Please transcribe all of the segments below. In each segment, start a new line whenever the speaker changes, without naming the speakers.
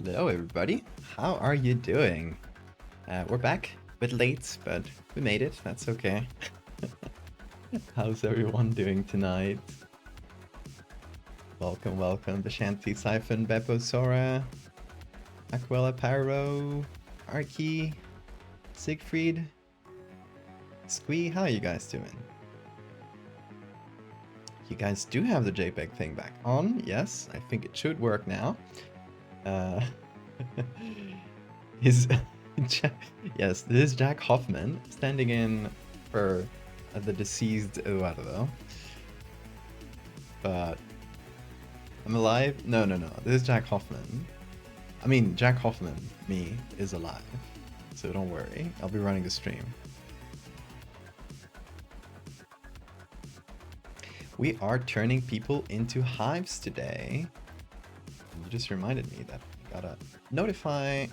Hello, everybody. How are you doing? We're back. A bit late, but we made it. That's okay. How's everyone doing tonight? Welcome, welcome. Vishanti, Siphon, Beppo, Sora, Aquila, Pyro, Arky, Siegfried, Squee. How are you guys doing? You guys do have the JPEG thing back on. Yes, I think it should work now. Is yes, this is Jack Hoffman standing in for the deceased Eduardo. But I'm alive? No. This is Jack Hoffman. I mean, Jack Hoffman, me, is alive. So don't worry. I'll be running the stream. We are turning people into hives today. You just reminded me that I gotta notify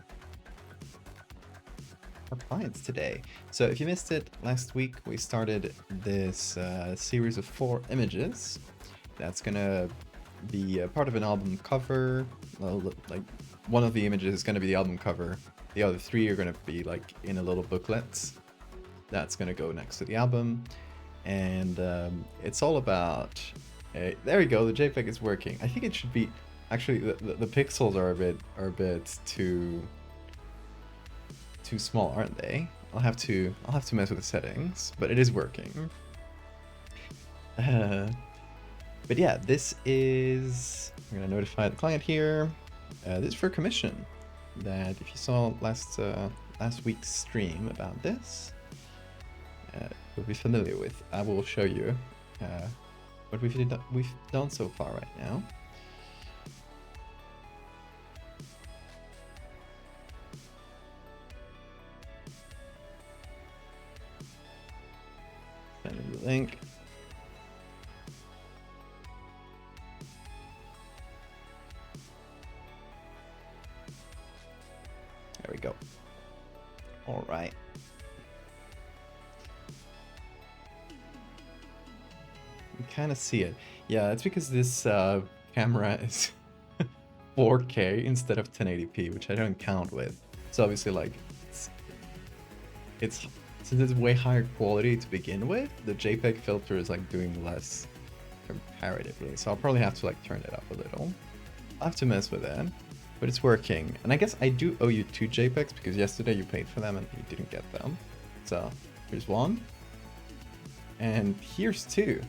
our clients today. So if you missed it, last week we started this series of 4 images. That's gonna be part of an album cover. Well, like one of the images is gonna be the album cover. The other 3 are gonna be like in a little booklet. That's gonna go next to the album. And it's all about there we go, the JPEG is working. I think it should be actually the pixels are a bit too small, aren't they? I'll have to mess with the settings, but it is working. But yeah, this is, I'm gonna notify the client here. This is for commission. That if you saw last week's stream about this, you'll be familiar with. I will show you what we've done so far right now. Send you the link. There we go. All right. You kind of see it. Yeah, it's because this camera is 4K instead of 1080p, which I don't count with. So obviously, like, it's since it's way higher quality to begin with, the JPEG filter is like doing less comparatively. So I'll probably have to like turn it up a little. I'll have to mess with it, but it's working. And I guess I do owe you 2 JPEGs because yesterday you paid for them and you didn't get them. So here's 1, and here's 2.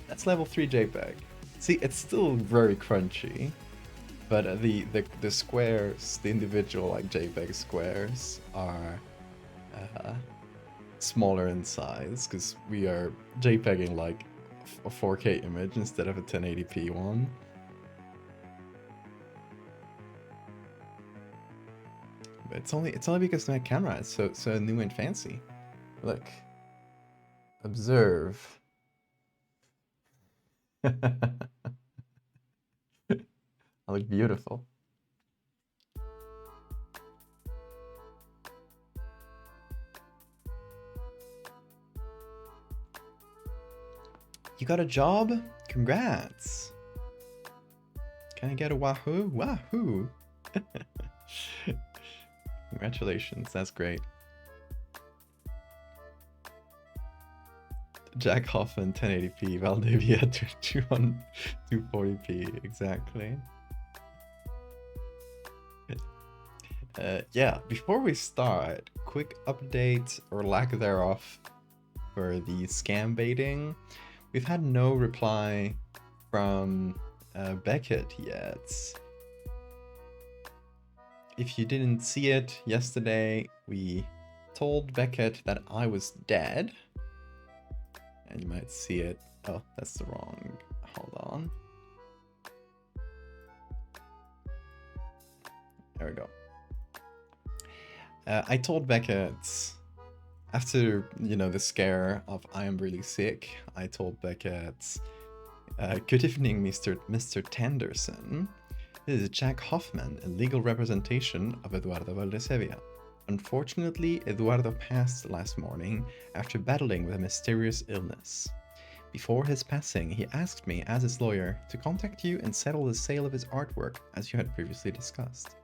That's level 3 JPEG. See, it's still very crunchy, but the squares, the individual like JPEG squares are smaller in size because we are JPEGing like a 4K image instead of a 1080p one. But it's only because my camera is so new and fancy. Look, observe. I look beautiful. You got a job? Congrats. Can I get a wahoo? Wahoo. Congratulations, that's great. Jack Hoffman 1080p, Valdevia 240p, exactly. Yeah, before we start, quick update or lack thereof for the scam baiting. We've had no reply from Beckett yet. If you didn't see it yesterday, we told Beckett that I was dead. And you might see it. Oh, that's the wrong. Hold on. There we go. I told Beckett after, you know, the scare of I am really sick. I told Beckett, good evening, Mr. Tenderson. This is Jack Hoffman, a legal representation of Eduardo Valdés-hevia. Unfortunately, Eduardo passed last morning after battling with a mysterious illness. Before his passing, he asked me, as his lawyer, to contact you and settle the sale of his artwork, as you had previously discussed.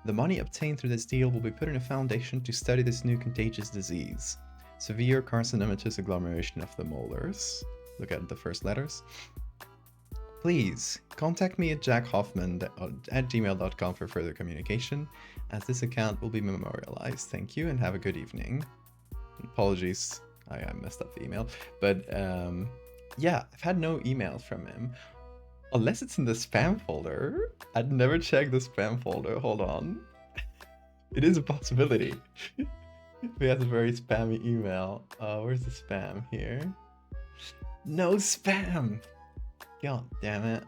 The money obtained through this deal will be put in a foundation to study this new contagious disease. Severe carcinomatous agglomeration of the molars. Look at the first letters. Please contact me at jackhoffman@gmail.com for further communication, as this account will be memorialized. Thank you and have a good evening. Apologies, I messed up the email. But yeah, I've had no email from him. Unless it's in the spam folder. I'd never checked the spam folder. Hold on. It is a possibility. We have a very spammy email. Where's the spam here? No spam! God damn it.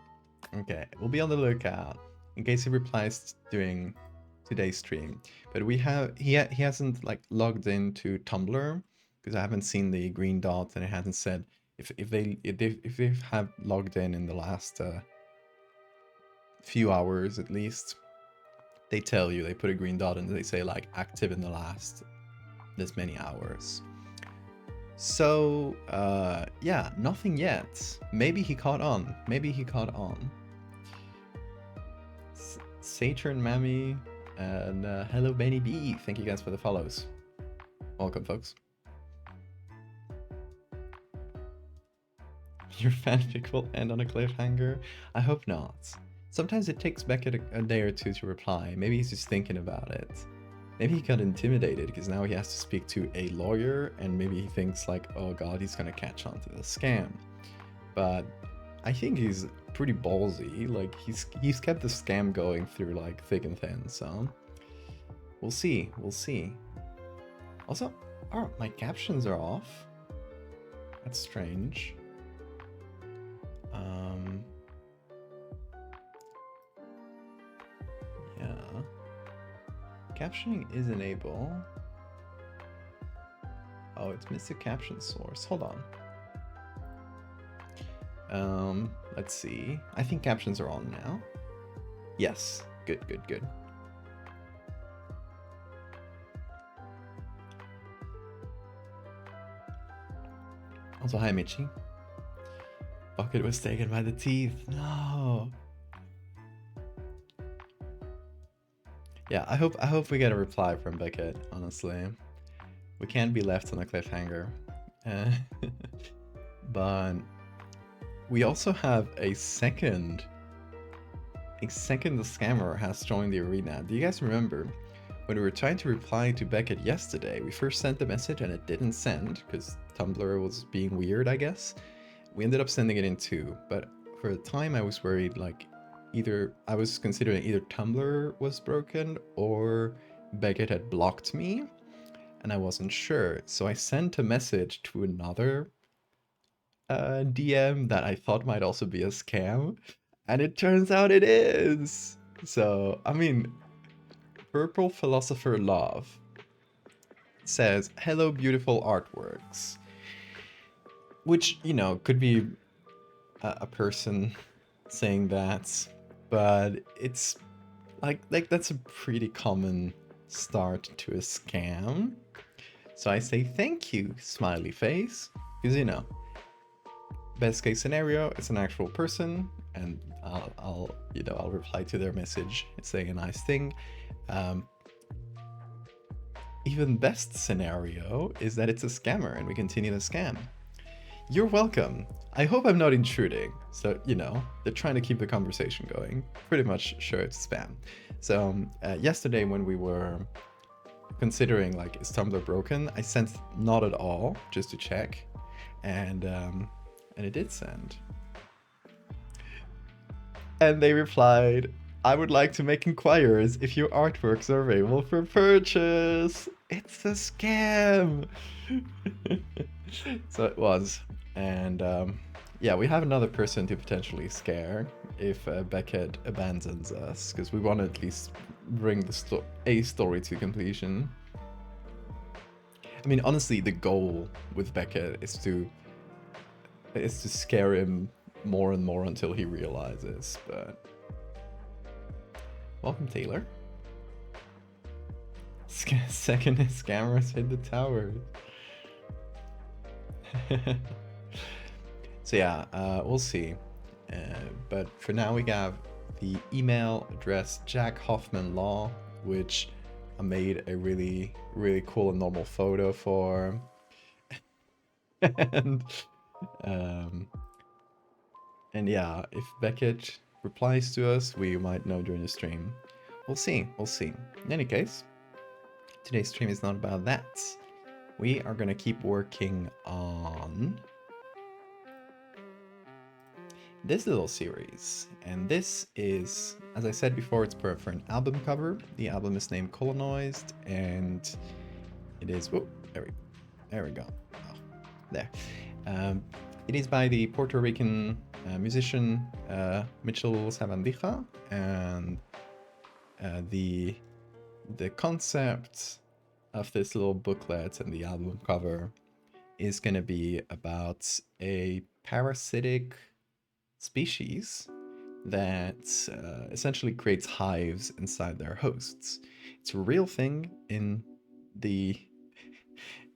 Okay, we'll be on the lookout in case he replies during today's stream. But he hasn't like logged into Tumblr because I haven't seen the green dot, and it hasn't said if they have logged in the last few hours at least. They tell you, they put a green dot and they say like active in the last this many hours. So, yeah, nothing yet. Maybe he caught on. Saturn Mammy and hello Benny B. Thank you guys for the follows. Welcome, folks. Your fanfic will end on a cliffhanger? I hope not. Sometimes it takes Beckett a day or two to reply. Maybe he's just thinking about it. Maybe he got intimidated because now he has to speak to a lawyer, and maybe he thinks like, oh god, he's gonna catch on to the scam. But I think he's pretty ballsy. Like he's kept the scam going through like thick and thin. So we'll see. Also, oh, my captions are off. That's strange. Yeah. Captioning is enabled. Oh, it's missed a caption source. Hold on. Let's see. I think captions are on now. Yes. Good. Also, hi Michi. Bucket was taken by the teeth. No. Yeah, I hope we get a reply from Beckett, honestly. We can't be left on a cliffhanger. But we also have a second scammer has joined the arena. Do you guys remember when we were trying to reply to Beckett yesterday? We first sent the message and it didn't send because Tumblr was being weird, I guess. We ended up sending it in two, but for a time I was worried like I was considering either Tumblr was broken or Beckett had blocked me, and I wasn't sure. So I sent a message to another DM that I thought might also be a scam, and it turns out it is. So, I mean, Purple Philosopher Love says, hello beautiful artworks. Which, you know, could be a person saying that, but it's like that's a pretty common start to a scam. So I say thank you, smiley face, because you know, best case scenario, it's an actual person, and I'll reply to their message saying a nice thing. Even best scenario is that it's a scammer and we continue the scam. You're welcome. I hope I'm not intruding. So, you know, they're trying to keep the conversation going. Pretty much sure it's spam. So, yesterday when we were considering, like, is Tumblr broken? I sent not at all, just to check. And it did send. And they replied, I would like to make inquiries if your artworks are available for purchase. It's a scam. So it was. And yeah, we have another person to potentially scare if Beckett abandons us, because we want to at least bring a story to completion. I mean, honestly, the goal with Beckett is to scare him more and more until he realizes. But welcome, Taylor. Second scammers hit the tower. So yeah, we'll see. But for now, we have the email address jackhoffmanlaw which I made a really, really cool and normal photo for. and um, and yeah, if Beckett replies to us, we might know during the stream. We'll see, we'll see. In any case, today's stream is not about that. We are gonna keep working on this little series, and this is, as I said before, it's for an album cover. The album is named Colonized, and it is, oh, there we go, oh, there. It is by the Puerto Rican musician Mitchell Sabandija, and the concept of this little booklet and the album cover is going to be about a parasitic species that essentially creates hives inside their hosts. It's a real thing in the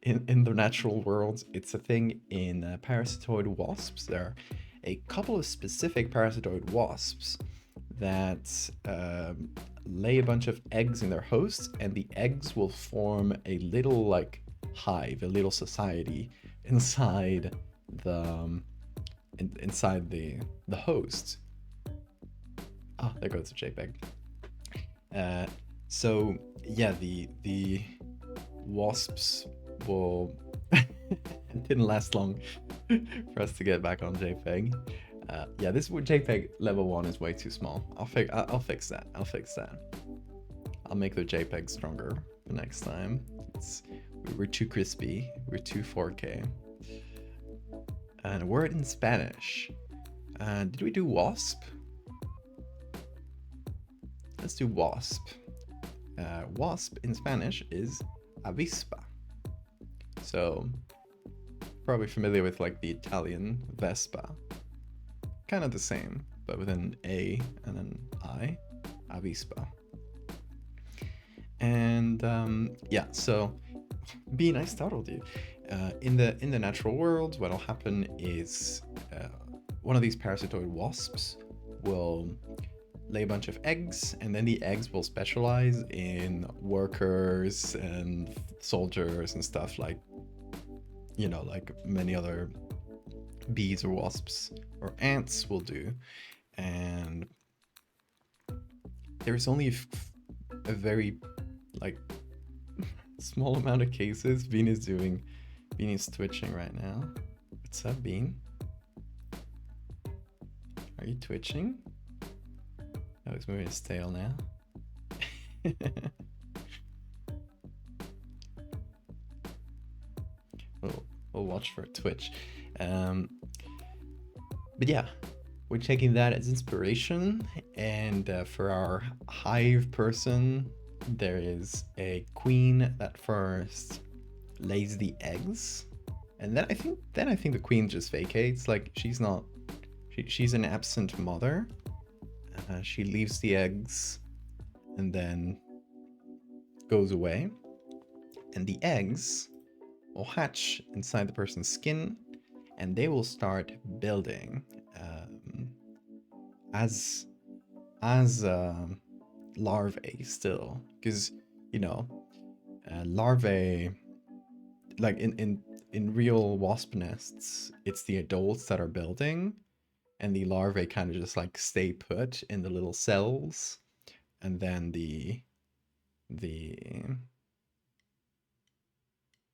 natural world. It's a thing in parasitoid wasps. There are a couple of specific parasitoid wasps that lay a bunch of eggs in their hosts, and the eggs will form a little like hive, a little society inside the the host. Ah, there goes the JPEG. So yeah, the wasps will. It didn't last long for us to get back on JPEG. Yeah, this JPEG level 1 is way too small. I'll fix that. I'll make the JPEG stronger for next time. We're too crispy. We're too 4K. And a word in Spanish. Did we do wasp? Let's do wasp. Wasp in Spanish is avispa. So, probably familiar with like the Italian Vespa. Kind of the same, but with an A and an I. Avispa. And yeah, so Bean, I startled you. In the natural world, what'll happen is one of these parasitoid wasps will lay a bunch of eggs, and then the eggs will specialize in workers and soldiers and stuff, like, you know, like many other bees or wasps or ants will do. And there's only a very like small amount of cases. Bean is twitching right now. What's up, Bean? Are you twitching? Oh, he's moving his tail now. We'll watch for a twitch. But yeah, we're taking that as inspiration. And for our hive person, there is a queen that first lays the eggs, and then I think the queen just vacates. Like, she's an absent mother. She leaves the eggs and then goes away, and the eggs will hatch inside the person's skin, and they will start building as larvae still, because, you know, larvae, like in real wasp nests, it's the adults that are building, and the larvae kind of just like stay put in the little cells, and then the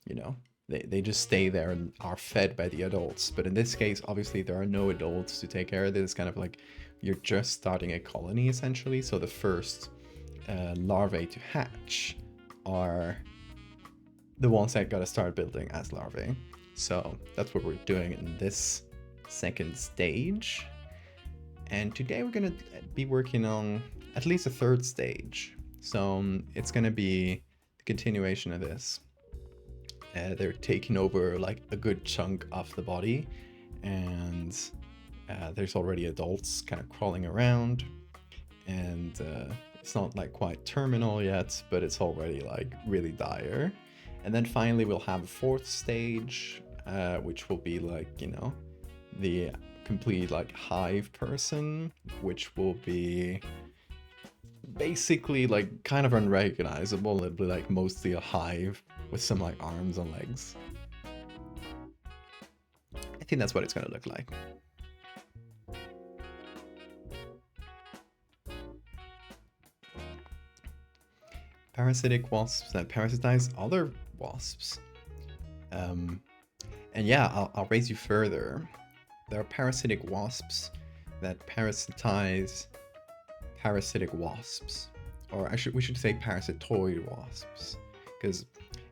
you know, they just stay there and are fed by the adults. But in this case, obviously there are no adults to take care of this. Kind of like you're just starting a colony essentially. So the first larvae to hatch are the ones that gotta start building as larvae. So that's what we're doing in this second stage. And today we're gonna be working on at least a third stage. So it's gonna be the continuation of this. They're taking over like a good chunk of the body, and there's already adults kind of crawling around, and it's not like quite terminal yet, but it's already like really dire. And then finally we'll have a fourth stage, which will be like, you know, the complete like hive person, which will be basically like kind of unrecognizable. It'll be like mostly a hive with some like arms and legs. I think that's what it's gonna look like. Parasitic wasps that parasitize other wasps. And yeah, I'll raise you further. There are parasitic wasps that parasitize parasitic wasps. Or we should say parasitoid wasps. Because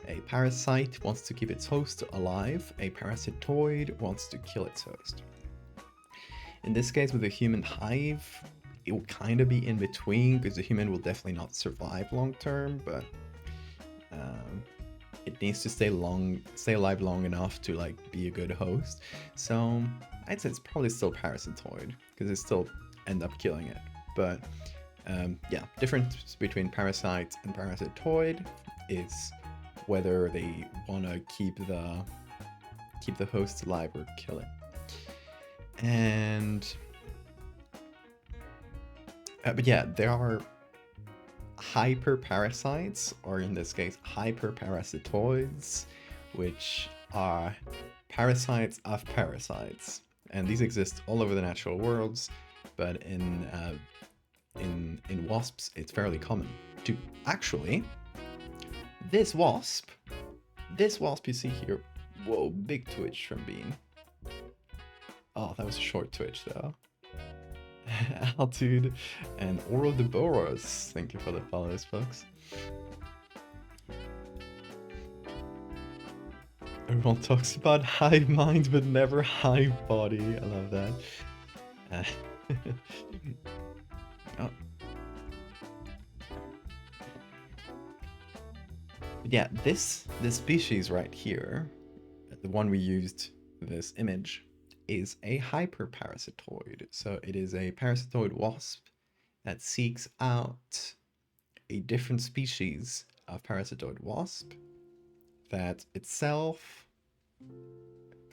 a parasite wants to keep its host alive, a parasitoid wants to kill its host. In this case, with a human hive, it will kind of be in between, because the human will definitely not survive long term, but it needs to stay alive long enough to like be a good host. So I'd say it's probably still parasitoid, because it still end up killing it. But yeah, difference between parasite and parasitoid is whether they want to keep the host alive or kill it. And but yeah, there are hyperparasites, or in this case, hyperparasitoids, which are parasites of parasites, and these exist all over the natural worlds. But in wasps, it's fairly common to actually. This wasp you see here. Whoa, big twitch from Bean. Oh, that was a short twitch though. Altude and Ouroboros. Thank you for the follows, folks. Everyone talks about hive mind, but never hive body. I love that. Oh. Yeah, this species right here, the one we used for this image, is a hyperparasitoid. So it is a parasitoid wasp that seeks out a different species of parasitoid wasp that itself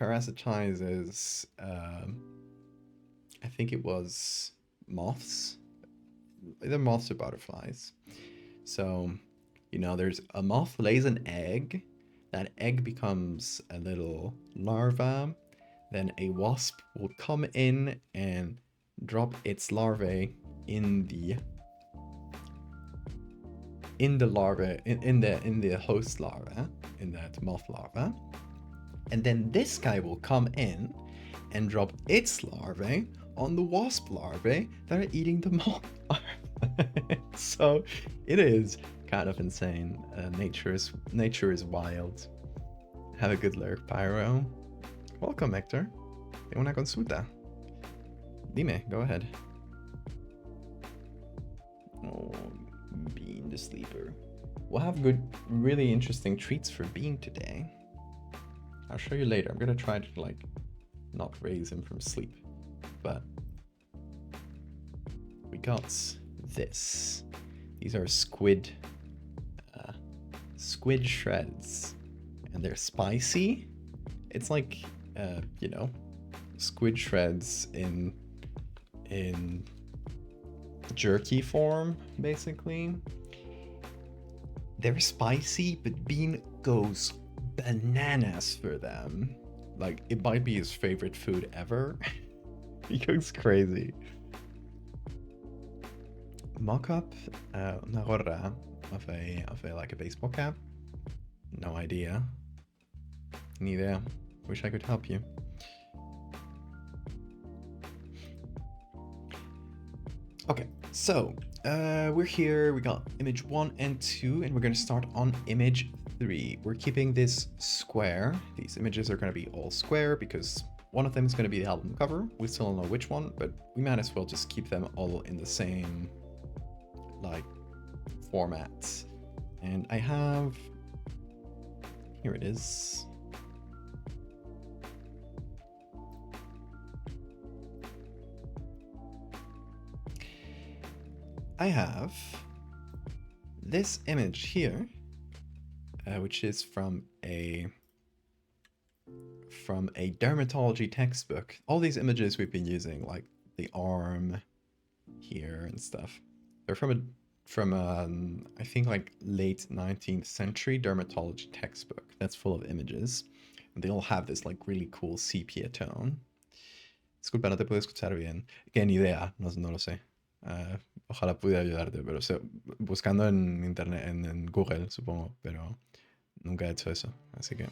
parasitizes, I think it was moths, either moths or butterflies. So, you know, there's a moth lays an egg, that egg becomes a little larva, then a wasp will come in and drop its larvae in the host larva, in that moth larva, and then this guy will come in and drop its larvae on the wasp larvae that are eating the moth larvae. So it is kind of insane. Nature is wild. Have a good lurk, Pyro. Welcome, Hector. De una consulta. Dime, go ahead. Oh, Bean the sleeper. We'll have really interesting treats for Bean today. I'll show you later. I'm gonna try to like not raise him from sleep, but we got this. These are squid shreds, and they're spicy. It's like you know, squid shreds in jerky form, basically. They're spicy, but Bean goes bananas for them. Like, it might be his favorite food ever. He goes crazy. Mock-up una gorra of a like a baseball cap. No idea. Ni idea. Wish I could help you. Okay, so we're here. We got image 1 and 2, and we're going to start on image 3. We're keeping this square. These images are going to be all square because one of them is going to be the album cover. We still don't know which one, but we might as well just keep them all in the same like format. And I have, here it is. I have this image here, which is from a dermatology textbook. All these images we've been using, like the arm here and stuff, they're from from I think like late 19th century dermatology textbook that's full of images. And they all have this like really cool sepia tone. Disculpa, no te puedo escuchar bien. Qué ni idea, no lo sé. Ojalá pudiera ayudarte, pero buscando en internet, en Google, supongo, pero nunca he hecho eso, así que...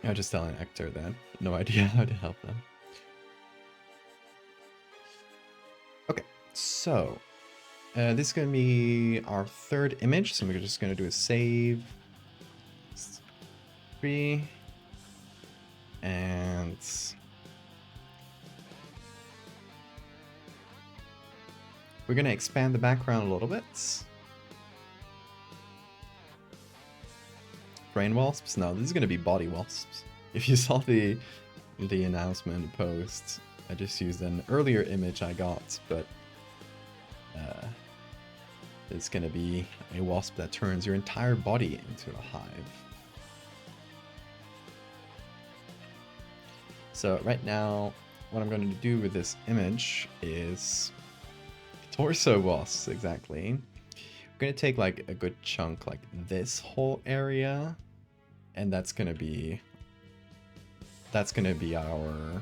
I was just telling Hector that. No idea how to help them. Okay, so this is going to be our third image, so we're just going to do a save. 3. And... we're going to expand the background a little bit. Brain wasps? No, this is going to be body wasps. If you saw the announcement post, I just used an earlier image I got, but it's going to be a wasp that turns your entire body into a hive. So right now, what I'm going to do with this image is torso wasps, exactly. We're going to take like a good chunk like this whole area, and that's going to be our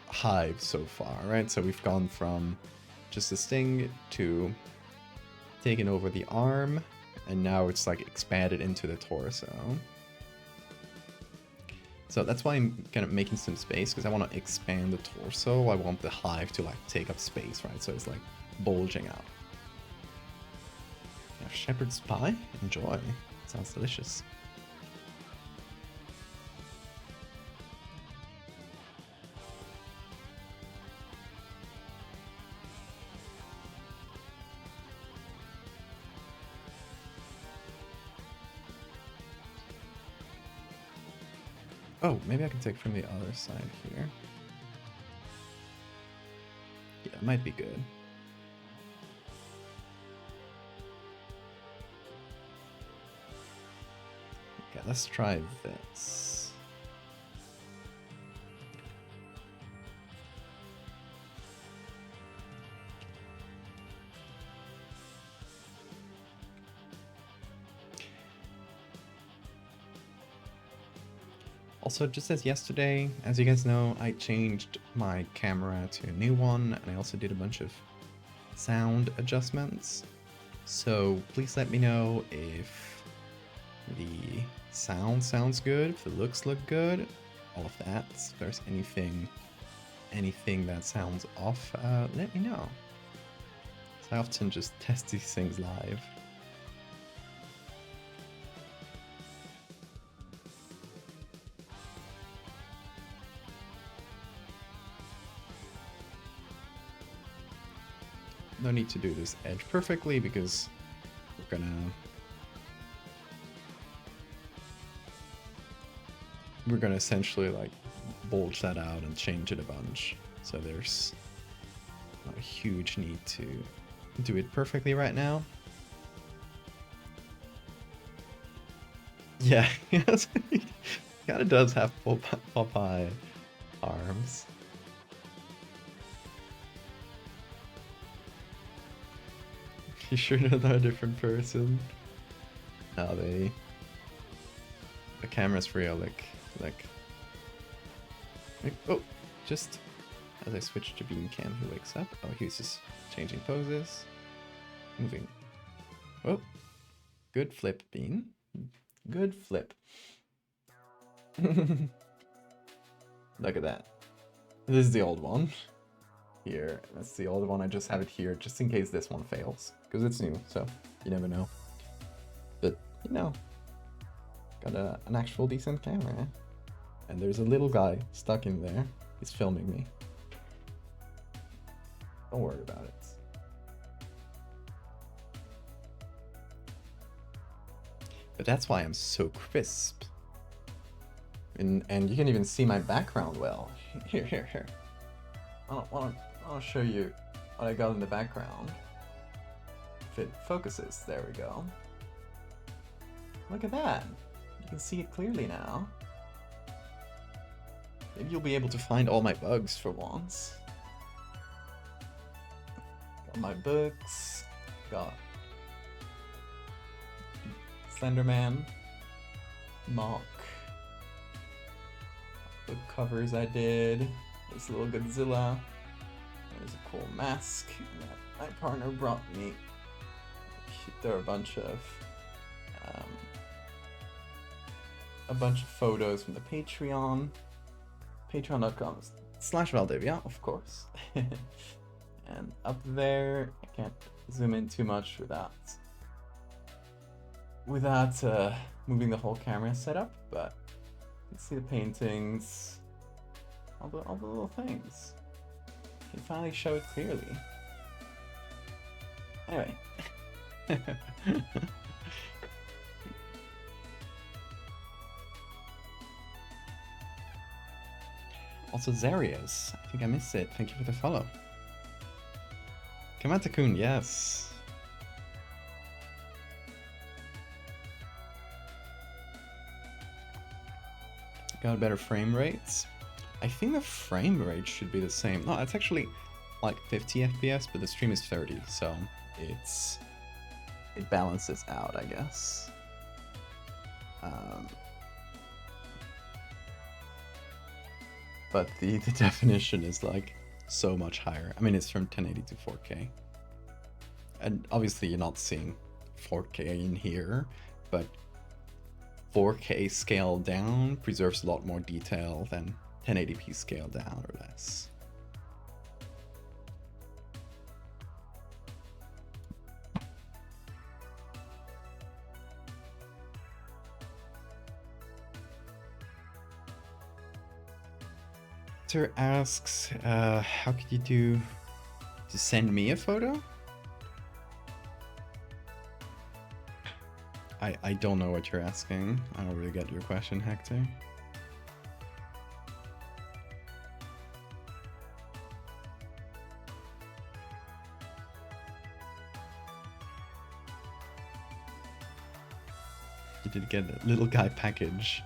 hive so far, right? So we've gone from just a sting to taking over the arm, and now it's like expanded into the torso. So that's why I'm kind of making some space, because I want to expand the torso. I want the hive to like take up space, right? So it's like bulging out. Yeah, shepherd's pie? Enjoy. Sounds delicious. Oh, maybe I can take from the other side here. Yeah, it might be good. Okay, let's try this. Also, just as yesterday, as you guys know, I changed my camera to a new one, and I also did a bunch of sound adjustments. So please let me know if the sound sounds good, if the looks look good, all of that. If there's anything that sounds off, let me know. So I often just test these things live. No need to do this edge perfectly, because we're gonna essentially like bulge that out and change it a bunch. So there's not a huge need to do it perfectly right now. Yeah, it kind of does have Popeye arms. You sure they're not a different person? No, the camera's real, like, oh, just as I switch to beam cam, he wakes up. Oh, he was just changing poses, moving. Oh, good flip, Bean. Good flip. Look at that. This is the old one. Here, that's the old one. I just have it here just in case this one fails, because it's new, so you never know. But you know, got an actual decent camera, and there's a little guy stuck in there. He's filming me. Don't worry about it. But that's why I'm so crisp. And you can even see my background well. Here. I'll show you what I got in the background. If it focuses, there we go. Look at that. You can see it clearly now. Maybe you'll be able to find all my bugs for once. Got my books, got Slenderman, Mock, book covers I did, this little Godzilla, there's a cool mask that my partner brought me. There are a bunch of photos from the Patreon, patreon.com/Valdevia, of course. And up there, I can't zoom in too much without moving the whole camera setup, but you can see the paintings, all the little things. You can finally show it clearly. Anyway. Also, Zarius, I think I missed it. Thank you for the follow. Kamata-kun, yes. Got better frame rates. I think the frame rate should be the same. No, it's actually like 50 FPS, but the stream is 30, so it balances out, I guess. But the definition is like so much higher. I mean, it's from 1080 to 4K. And obviously you're not seeing 4K in here, but 4K scaled down preserves a lot more detail than 1080p scaled down or less. Asks, how could you do to send me a photo? I don't know what you're asking. I don't really get your question, Hector. You did get a little guy package.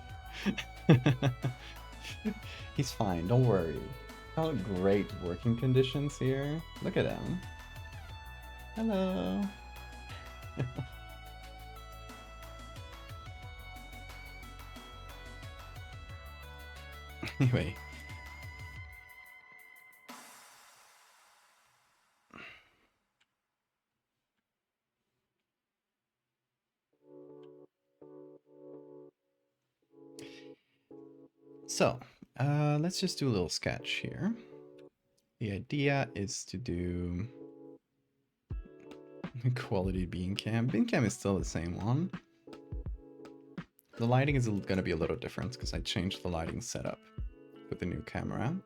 He's fine, don't worry. Got great working conditions here. Look at him. Hello. Anyway. So, let's just do a little sketch here. The idea is to do quality bean cam. Bean cam is still the same one. The lighting is going to be a little different because I changed the lighting setup with the new camera.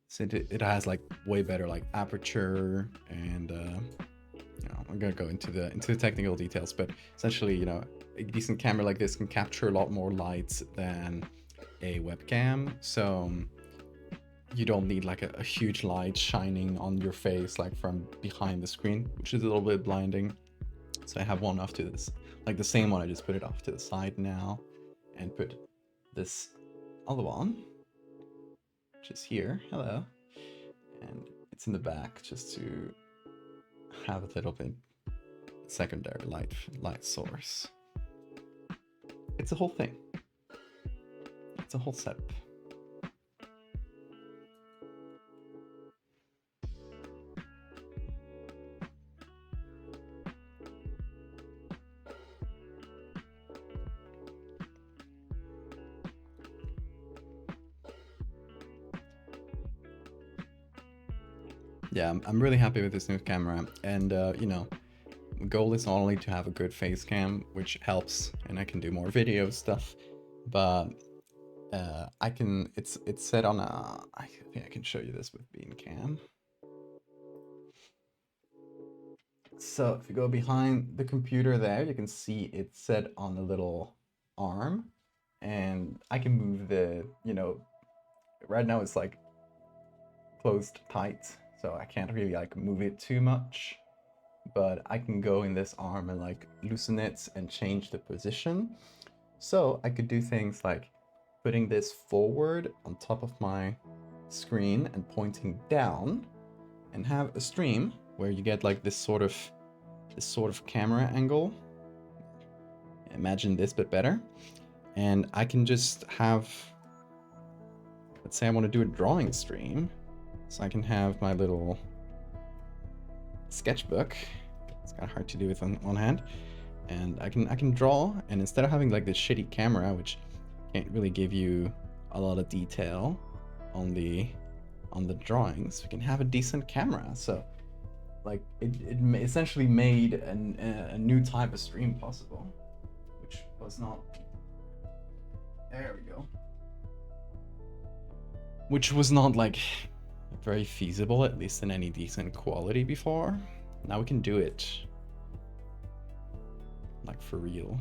So it has like way better like aperture and you know, I'm gonna go into the technical details, but essentially, you know, a decent camera like this can capture a lot more light than a webcam, so you don't need like a huge light shining on your face like from behind the screen, which is a little bit blinding. So I have one off to this, like the same one, I just put it off to the side now and put this other one, which is here, hello, and it's in the back just to have a little bit secondary light source. It's a whole thing. It's a whole setup. Yeah, I'm really happy with this new camera, and you know, the goal is not only to have a good face cam, which helps, and I can do more video stuff, but I can, it's set on a, I think I can show you this with Beam Cam. So if you go behind the computer there, you can see it's set on a little arm, and I can move the, you know, right now it's like closed tight, so I can't really like move it too much, but I can go in this arm and like loosen it and change the position. So I could do things like putting this forward on top of my screen and pointing down, and have a stream where you get like this sort of camera angle. Imagine this but better. And I can just have, let's say I want to do a drawing stream. So I can have my little sketchbook. It's kind of hard to do with on one hand. And I can draw, and instead of having like this shitty camera, which can't really give you a lot of detail on the drawings, we can have a decent camera. So like it essentially made a new type of stream possible, which was not, there we go, which was not like very feasible, at least in any decent quality before. Now we can do it like for real.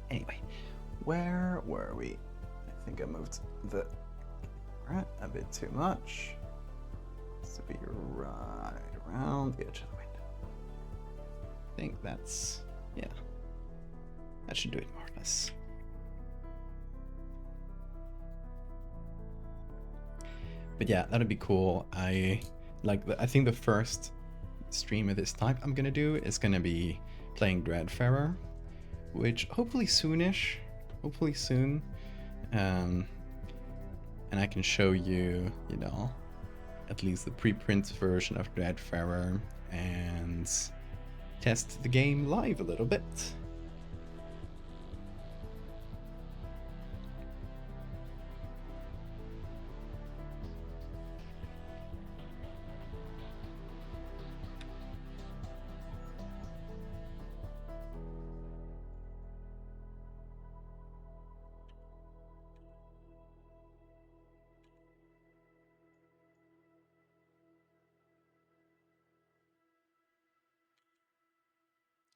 Anyway, where were we? I think I moved the camera a bit too much. It's to be right around the edge of the window. I think that's, yeah, that should do it more or less. But yeah, that'd be cool. I think the first stream of this type I'm gonna do is gonna be playing Dreadfarer, which hopefully soonish, hopefully soon. And I can show you, you know, at least the preprint version of Dreadfarer and test the game live a little bit.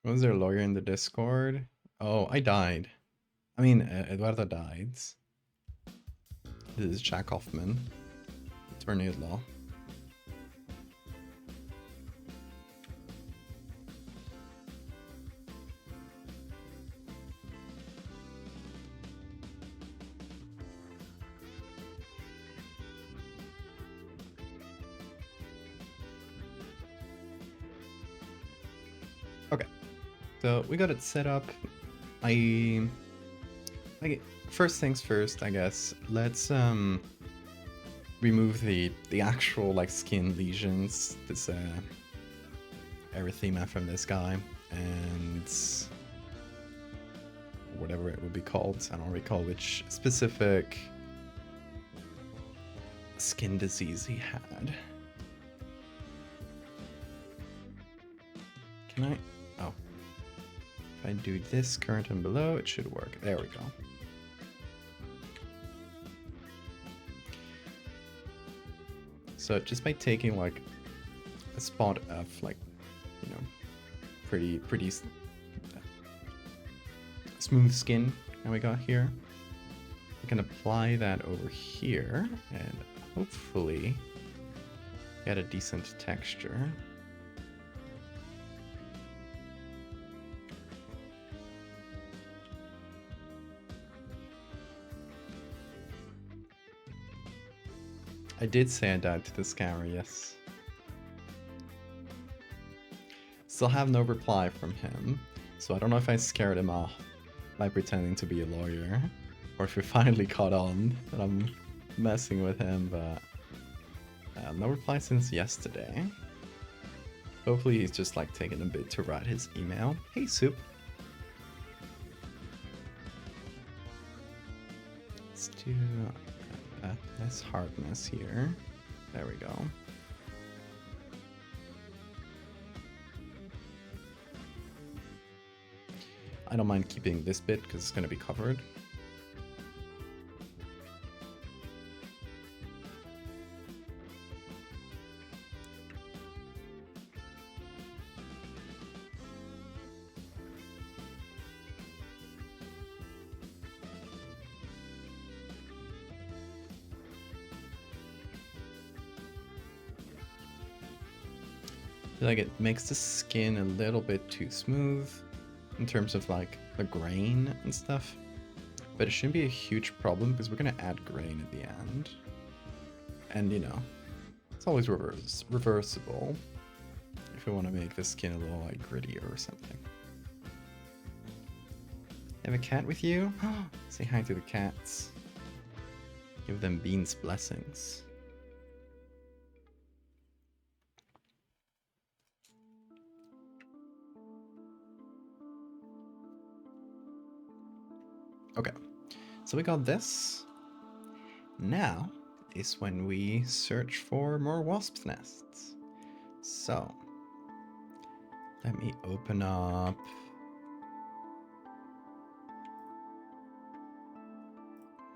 Was there a lawyer in the Discord? Oh, I died. I mean, Eduardo died. This is Jack Hoffman, attorney at law. Okay. So we got it set up. First things first, I guess. Let's remove the actual like skin lesions, this erythema from this guy, and whatever it would be called. I don't recall which specific skin disease he had. Can I? Oh. If I do this current and below, it should work. There we go. So just by taking like a spot of like, you know, pretty smooth skin that we got here, we can apply that over here and hopefully get a decent texture. I did say I died to the scammer, yes. Still have no reply from him, so I don't know if I scared him off by pretending to be a lawyer, or if he finally caught on that I'm messing with him, but no reply since yesterday. Hopefully he's just like taking a bit to write his email. Hey, Soup. Let's do less hardness here. There we go. I don't mind keeping this bit because it's going to be covered. feel like it makes the skin a little bit too smooth in terms of like the grain and stuff. But it shouldn't be a huge problem because we're going to add grain at the end. And you know, it's always reversible if we want to make the skin a little like grittier or something. Have a cat with you? Say hi to the cats. Give them Bean's blessings. Okay, so we got this. Now is when we search for more wasp nests. So, let me open up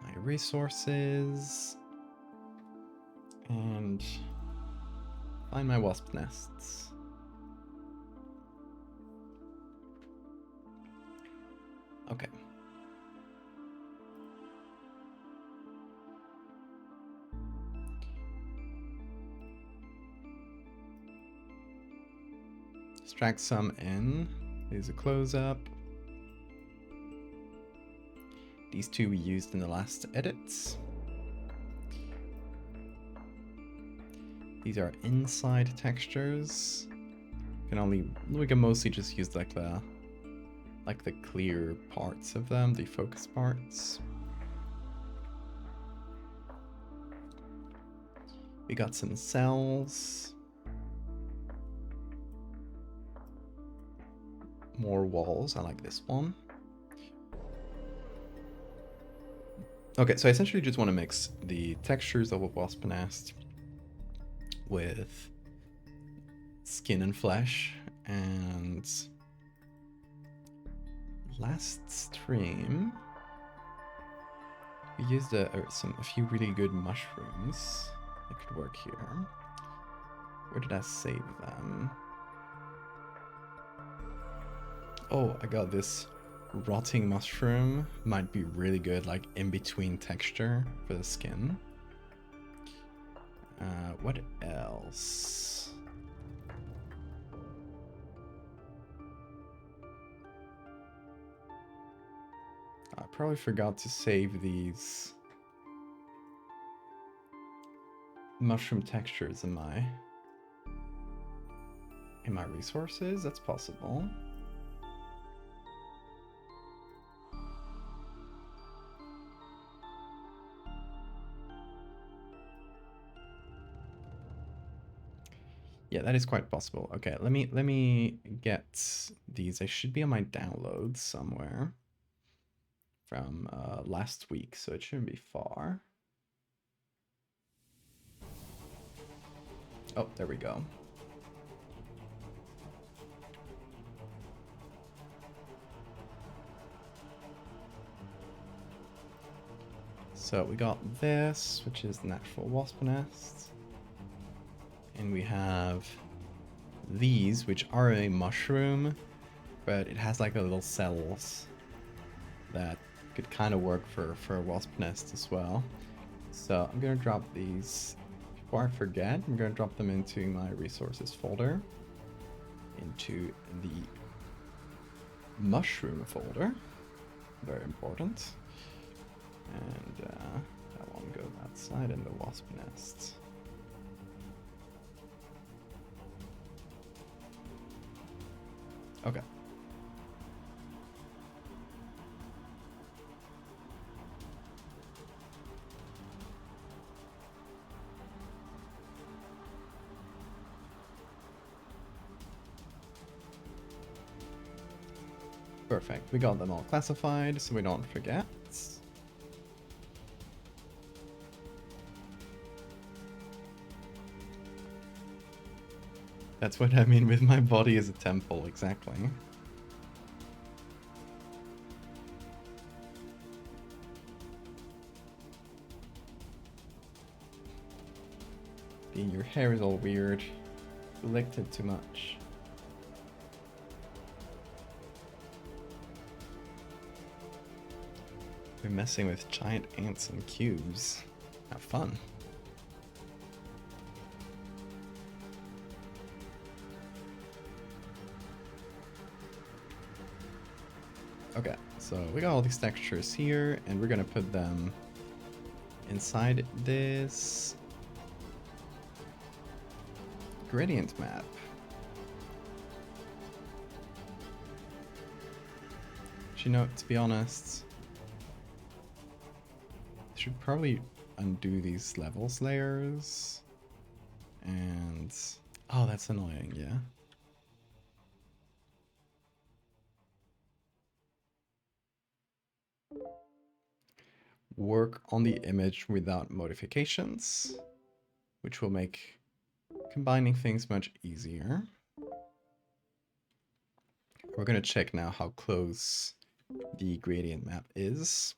my resources and find my wasp nests. Okay. Let's drag some in. Here's a close-up. These two we used in the last edits. These are inside textures. We can mostly just use like the clear parts of them, the focus parts. We got some cells. More walls, I like this one. Okay, so I essentially just want to mix the textures of a wasp nest with skin and flesh. And last stream we used a few really good mushrooms that could work here. Where did I save them? Oh, I got this rotting mushroom. Might be really good, like in between texture for the skin. What else? I probably forgot to save these mushroom textures in my resources. That's possible. Yeah, that is quite possible. Okay, let me get these. They should be on my downloads somewhere from last week, so it shouldn't be far. Oh, there we go. So we got this, which is natural wasp nest. And we have these, which are a mushroom, but it has like a little cells that could kind of work for a wasp nest as well. So I'm gonna drop these. Before I forget, I'm gonna drop them into my resources folder, into the mushroom folder. Very important. And that one goes outside in the wasp nest. Okay. Perfect. We got them all classified so we don't forget. That's what I mean with my body as a temple, exactly. Your hair is all weird. You licked it too much. We're messing with giant ants and cubes. Have fun. So we got all these textures here, and we're gonna put them inside this gradient map. You know, to be honest, I should probably undo these levels layers. And oh, that's annoying, yeah. Work on the image without modifications, which will make combining things much easier. We're gonna check now how close the gradient map is.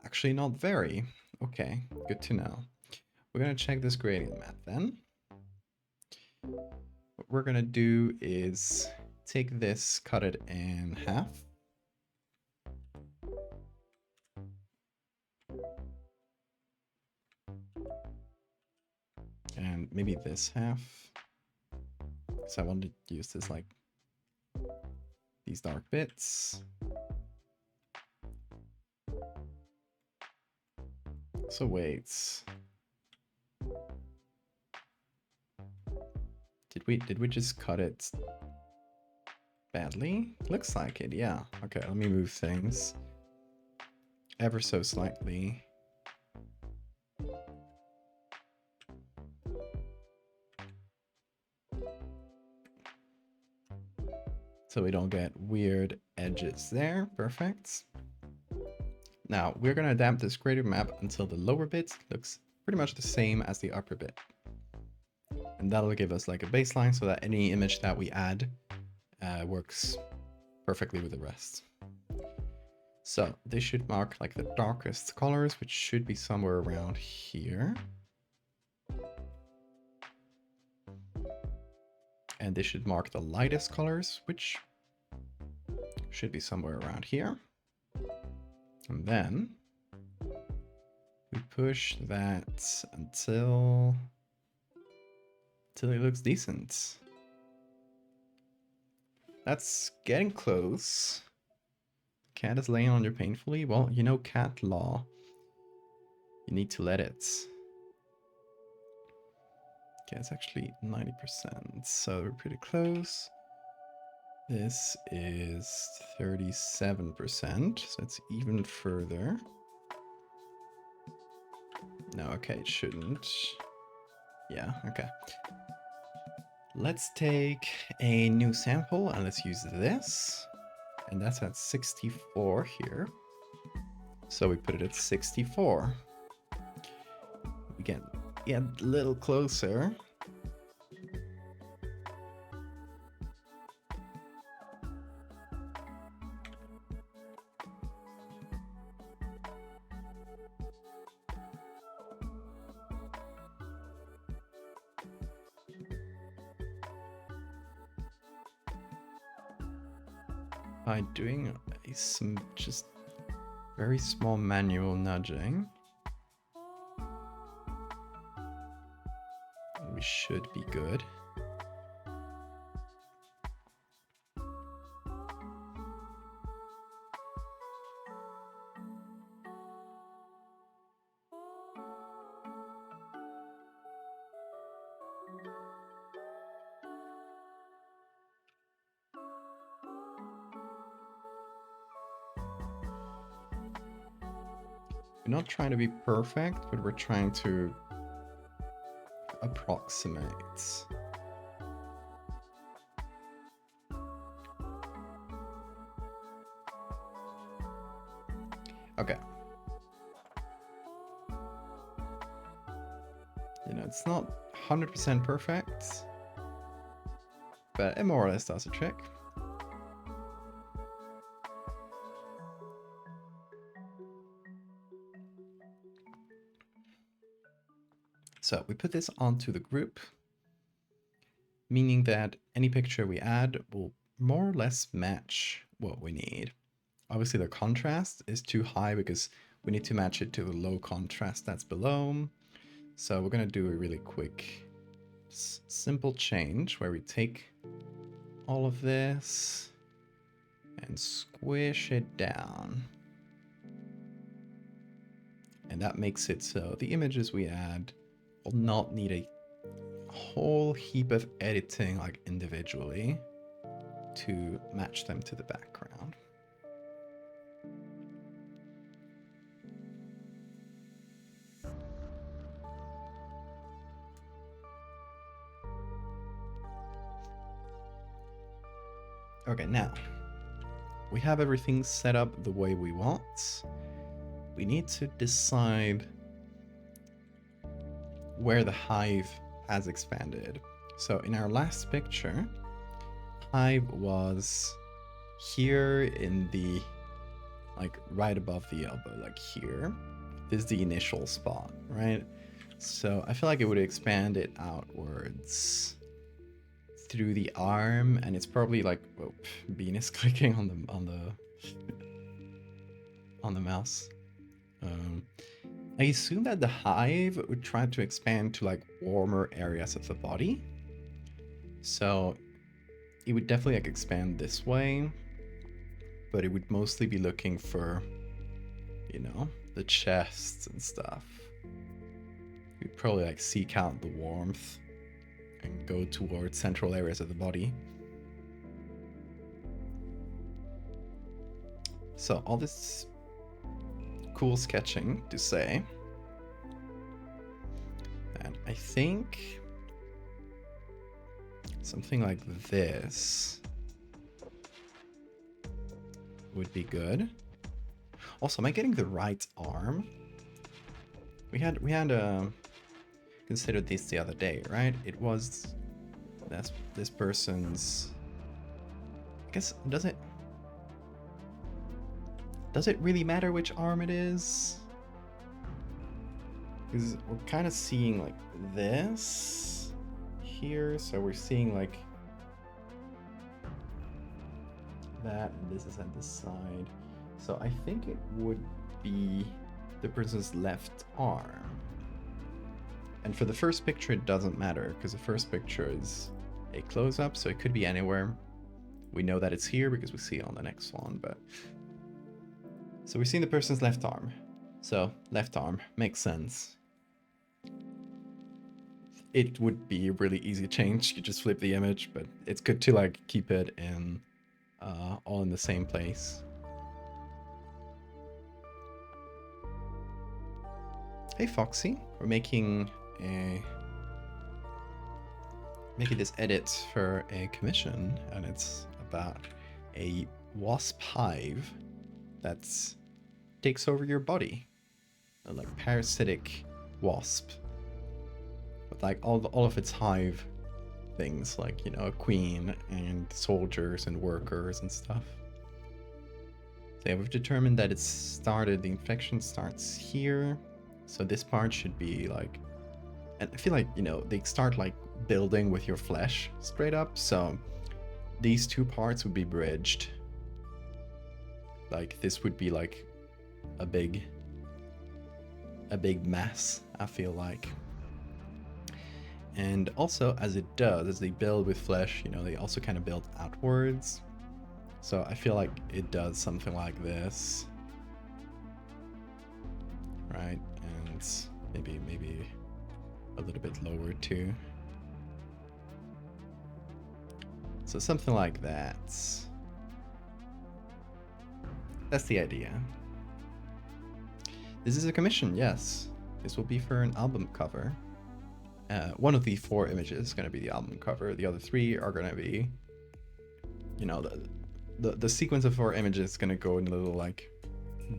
Actually, not very. Okay, good to know. We're gonna check this gradient map then. What we're gonna do is take this, cut it in half. And maybe this half. Because I want to use this like these dark bits. So wait. Did we just cut it badly? Looks like it, yeah. Okay, let me move things ever so slightly. So we don't get weird edges there. Perfect. Now we're gonna adapt this gradient map until the lower bit looks pretty much the same as the upper bit. And that'll give us like a baseline so that any image that we add works perfectly with the rest. So they should mark like the darkest colors, which should be somewhere around here. And they should mark the lightest colors, which should be somewhere around here. And then we push that until it looks decent. That's getting close. Cat is laying on you painfully. Well, you know cat law. You need to let it. Okay, it's actually 90%, so we're pretty close. This is 37%, so it's even further. No, okay, it shouldn't. Yeah, okay. Let's take a new sample and let's use this. And that's at 64 here. So we put it at 64. We get a little closer. By doing some just very small manual nudging, we should be good. We're not trying to be perfect, but we're trying to approximate. Okay. You know, it's not 100% perfect, but it more or less does a trick. So we put this onto the group, meaning that any picture we add will more or less match what we need. Obviously the contrast is too high because we need to match it to the low contrast that's below. So we're gonna do a really quick, simple change where we take all of this and squish it down. And that makes it so the images we add will not need a whole heap of editing like individually to match them to the background. Okay, now we have everything set up the way we want. We need to decide where the hive has expanded. So in our last picture, hive was here in the, like right above the elbow, like here. This is the initial spot, right? So I feel like it would expand it outwards through the arm, and it's probably like, oh, Bean is clicking on the mouse. I assume that the hive would try to expand to like warmer areas of the body. So it would definitely like expand this way, but it would mostly be looking for, you know, the chests and stuff. You'd probably like seek out the warmth and go towards central areas of the body. So all this cool sketching to say, and I think something like this would be good. Also, am I getting the right arm? We had considered this the other day, right? It was this person's, I guess, does it really matter which arm it is? Because we're kind of seeing like this here, so we're seeing like that, and this is at the side. So I think it would be the person's left arm. And for the first picture, it doesn't matter, because the first picture is a close-up, so it could be anywhere. We know that it's here because we see it on the next one, but... So we're seeing the person's left arm. So, left arm, makes sense. It would be a really easy change, you just flip the image, but it's good to like keep it in, all in the same place. Hey Foxy, we're making this edit for a commission, and it's about a wasp hive that takes over your body, a like parasitic wasp with like all of its hive things, like, you know, a queen and soldiers and workers and stuff. So yeah, we've determined that the infection starts here. So this part should be like, and I feel like, you know, they start like building with your flesh straight up. So these two parts would be bridged. Like this would be like a big mass, I feel like. And also as they build with flesh, you know, they also kind of build outwards. So I feel like it does something like this. Right? And maybe a little bit lower too. So something like that. That's the idea. This is a commission, yes. This will be for an album cover. One of the 4 images is going to be the album cover. The other 3 are going to be, you know, the sequence of 4 images is going to go in little like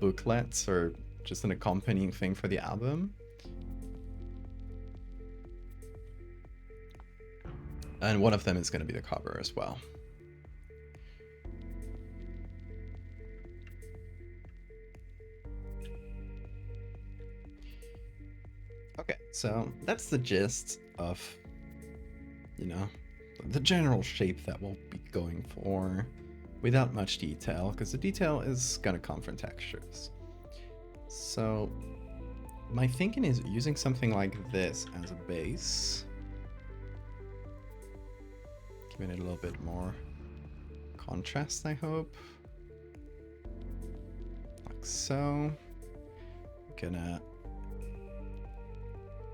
booklets or just an accompanying thing for the album. And one of them is going to be the cover as well. Okay, so that's the gist of, you know, the general shape that we'll be going for without much detail, because the detail is going to come from textures. So my thinking is using something like this as a base, giving it a little bit more contrast, I hope. like so. Gonna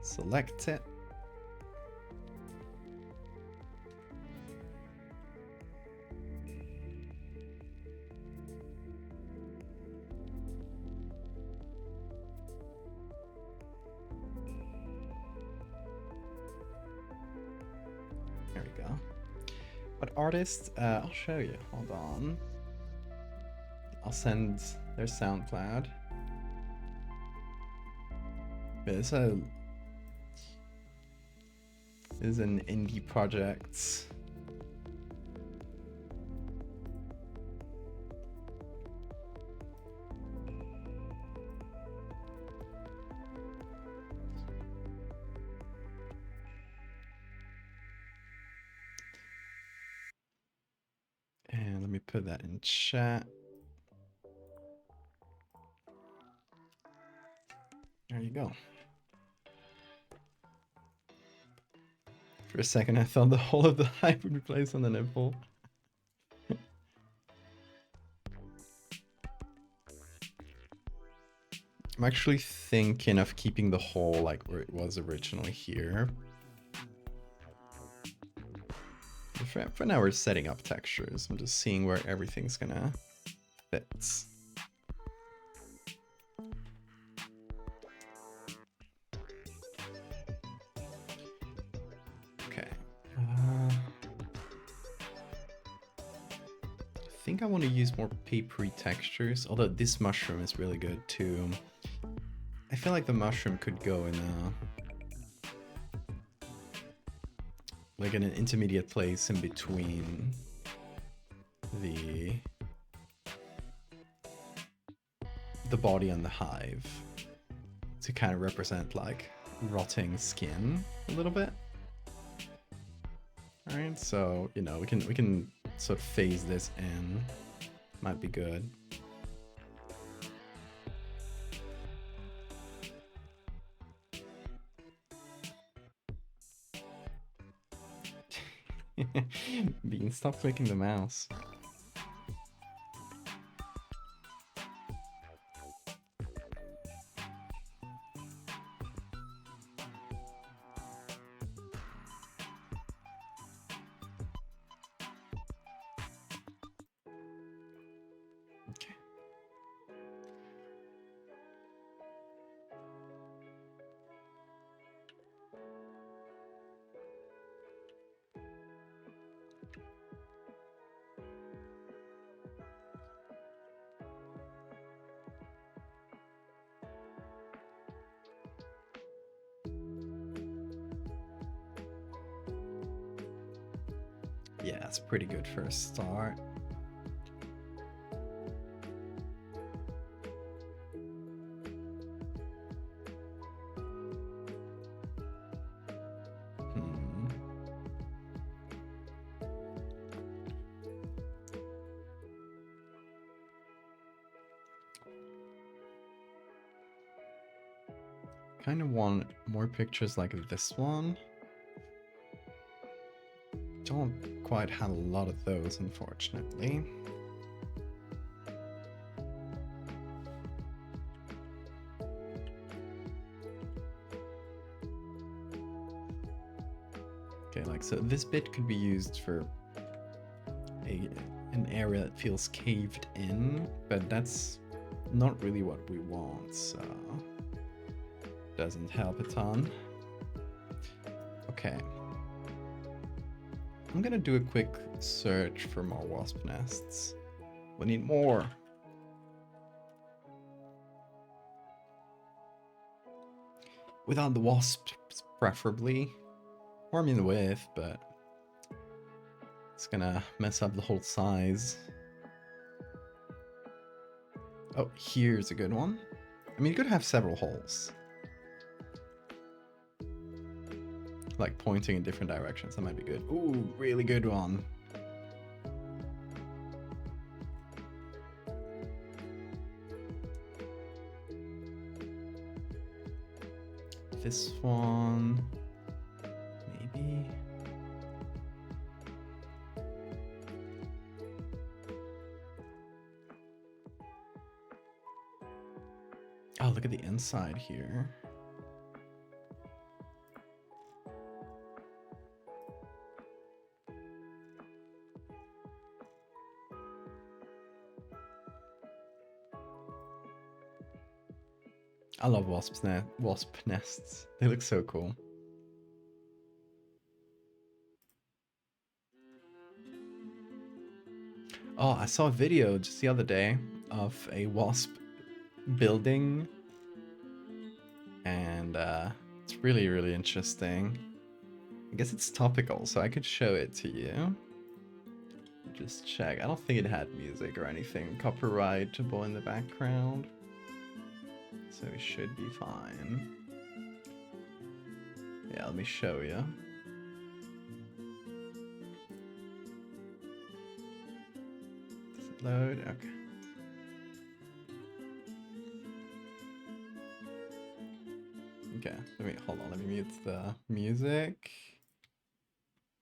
select it. There we go. What artist? I'll show you. Hold on. I'll send their SoundCloud. This is an indie project. And let me put that in chat. There you go. For a second, I thought the whole of the hype would be placed on the nipple. I'm actually thinking of keeping the hole like where it was originally here. For now, we're setting up textures. I'm just seeing where everything's gonna fit. Okay. I think I want to use more papery textures, although this mushroom is really good too. I feel like the mushroom could go in like in an intermediate place in between the body and the hive to kind of represent like rotting skin a little bit. All right, so you know we can sort of phase this in. Might be good. Bean, stop clicking the mouse. Okay. Yeah, it's pretty good for a start. Kind of want more pictures like this one. Don't quite have a lot of those, unfortunately. Okay, like so this bit could be used for an area that feels caved in, but that's not really what we want, so doesn't help a ton. Okay. I'm gonna do a quick search for more wasp nests. We need more. Without the wasps, preferably. Or I mean with, but it's gonna mess up the whole size. Oh, here's a good one. I mean, you could have several holes. Like pointing in different directions, that might be good. Ooh, really good one. This one, maybe. Oh, look at the inside here. I love wasp nests. They look so cool. Oh, I saw a video just the other day of a wasp building, and it's really, really interesting. I guess it's topical, so I could show it to you. Just check. I don't think it had music or anything copyrightable in the background, so we should be fine. Yeah, let me show you. Does it load? Okay. Okay, hold on, let me mute the music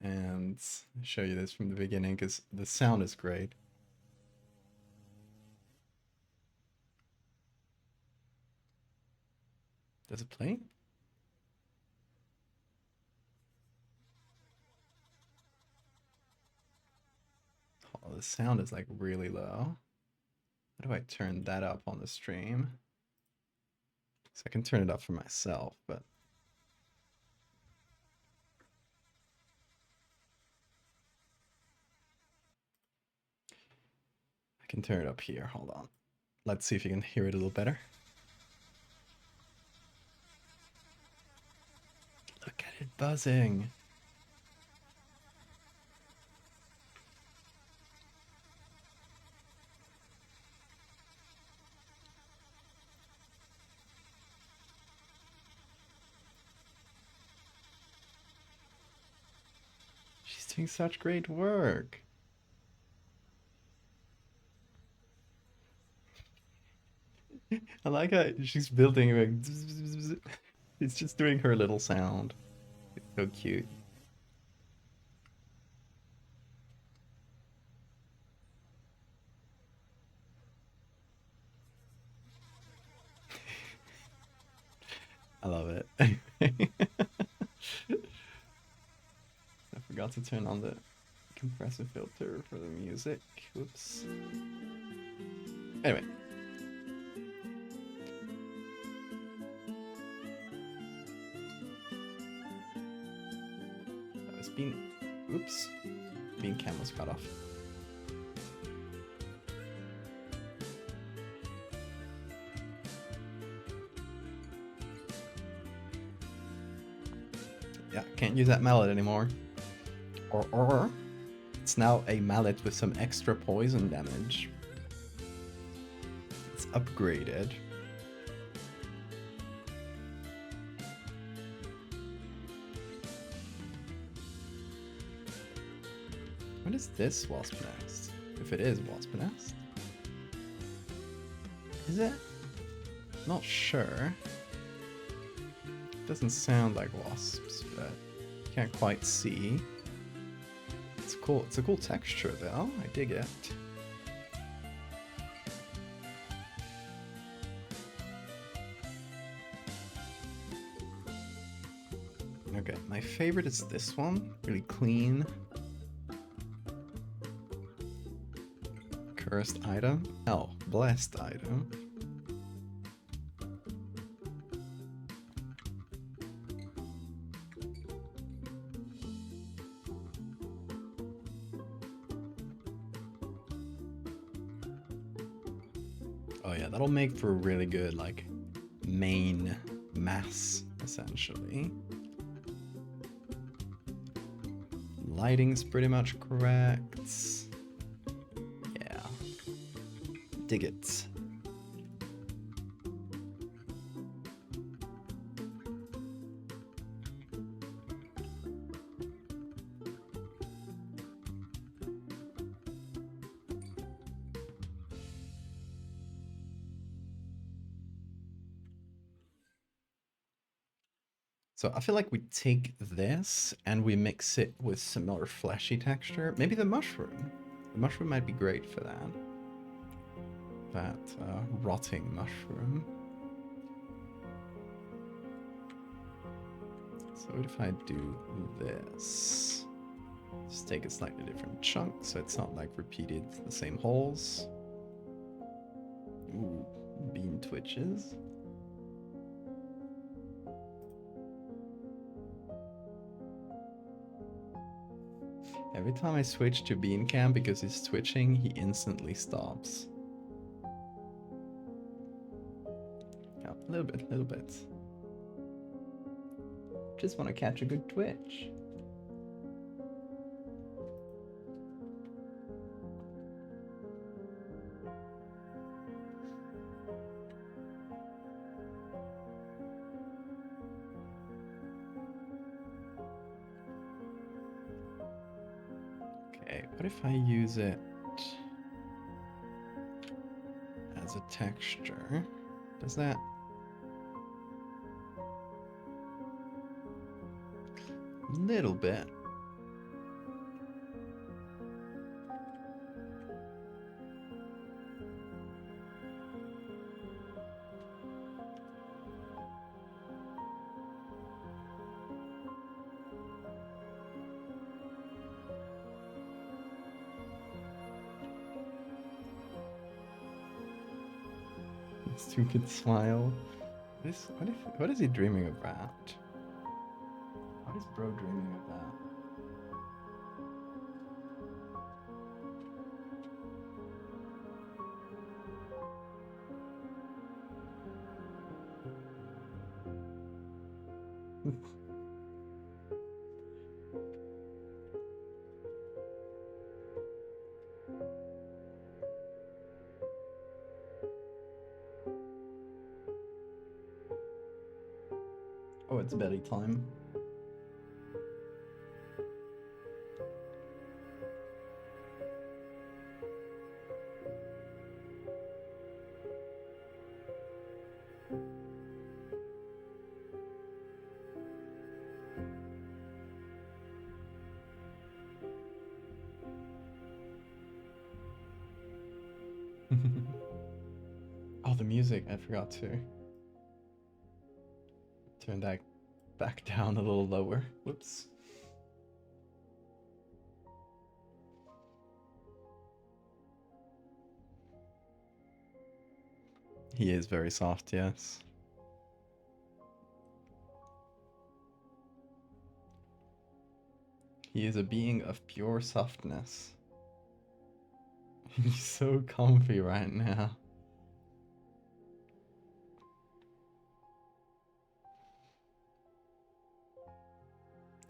and show you this from the beginning because the sound is great. Does it play? Oh, the sound is like really low. How do I turn that up on the stream? So I can turn it up for myself, but I can turn it up here. Hold on. Let's see if you can hear it a little better. Look at it buzzing. She's doing such great work. I like how she's building like it's just doing her little sound. It's so cute. I love it. I forgot to turn on the compressor filter for the music. Whoops. Anyway. That was bean. Oops. Bean cam was cut off. Yeah, can't use that mallet anymore. Or it's now a mallet with some extra poison damage. It's upgraded. What is this wasp nest? If it is wasp nest. Is it? Not sure. Doesn't sound like wasps, but you can't quite see. It's cool. It's a cool texture though. I dig it. Okay, my favorite is this one. Really clean. Cursed item. Oh, blessed item. Oh yeah, that'll make for a really good, like, main mass, essentially. Lighting's pretty much correct. Yeah. Dig it. So I feel like we take this and we mix it with some more fleshy texture. Maybe the mushroom. The mushroom might be great for that. That rotting mushroom. So what if I do this? Just take a slightly different chunk so it's not like repeated the same holes. Ooh, bean twitches. Every time I switch to bean cam because he's twitching, he instantly stops. Yeah, a little bit. Just want to catch a good twitch. Okay, what if I use it as a texture? Does that... Little bit. Stupid smile. What is he dreaming about? What is bro dreaming about? Oh, it's belly time. Oh, the music, I forgot to turn that back down a little lower. Whoops. He is very soft, yes. He is a being of pure softness. He's so comfy right now.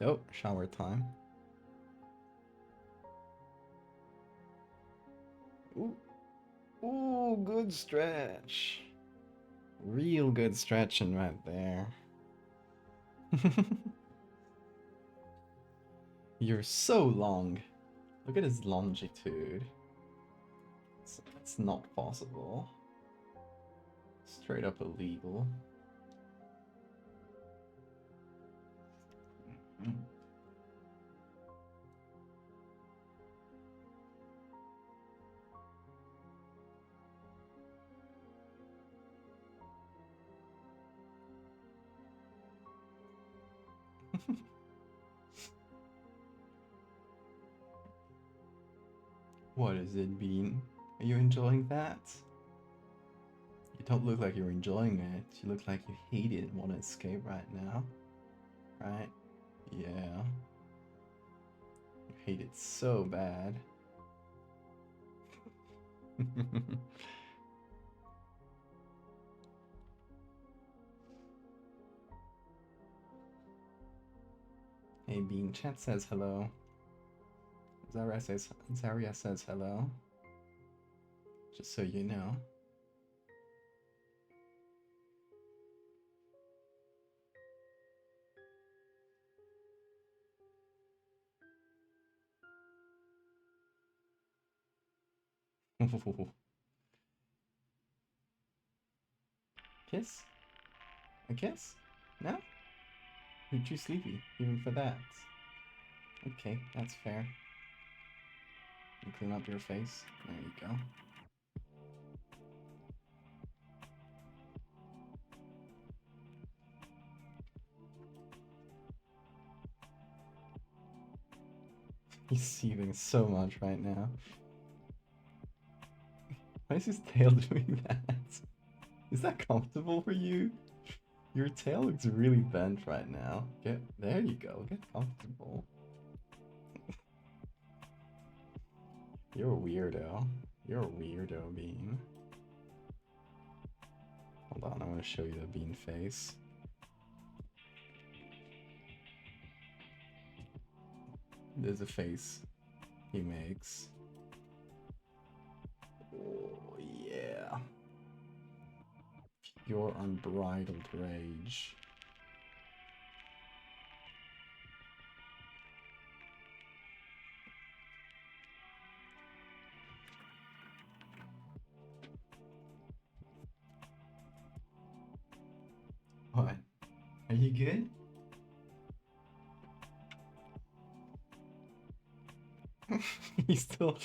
Oh, shower time. Ooh. Ooh, good stretch. Real good stretching right there. You're so long. Look at his longitude. It's not possible. Straight up illegal. What is it, Bean? Are you enjoying that? You don't look like you're enjoying it. You look like you hate it and want to escape right now. Right? Yeah. You hate it so bad. Hey Bean, chat says hello. Zaria says hello. Just so you know. Kiss? A kiss? No? You're too sleepy, even for that. Okay, that's fair. You clean up your face. There you go. He's seething so much right now. Why is his tail doing that? Is that comfortable for you? Your tail looks really bent right now. There you go. Get comfortable. You're a weirdo. You're a weirdo, Bean. Hold on, I want to show you the Bean face. There's a face he makes. Oh, yeah. Your unbridled rage. What? Are you good? He still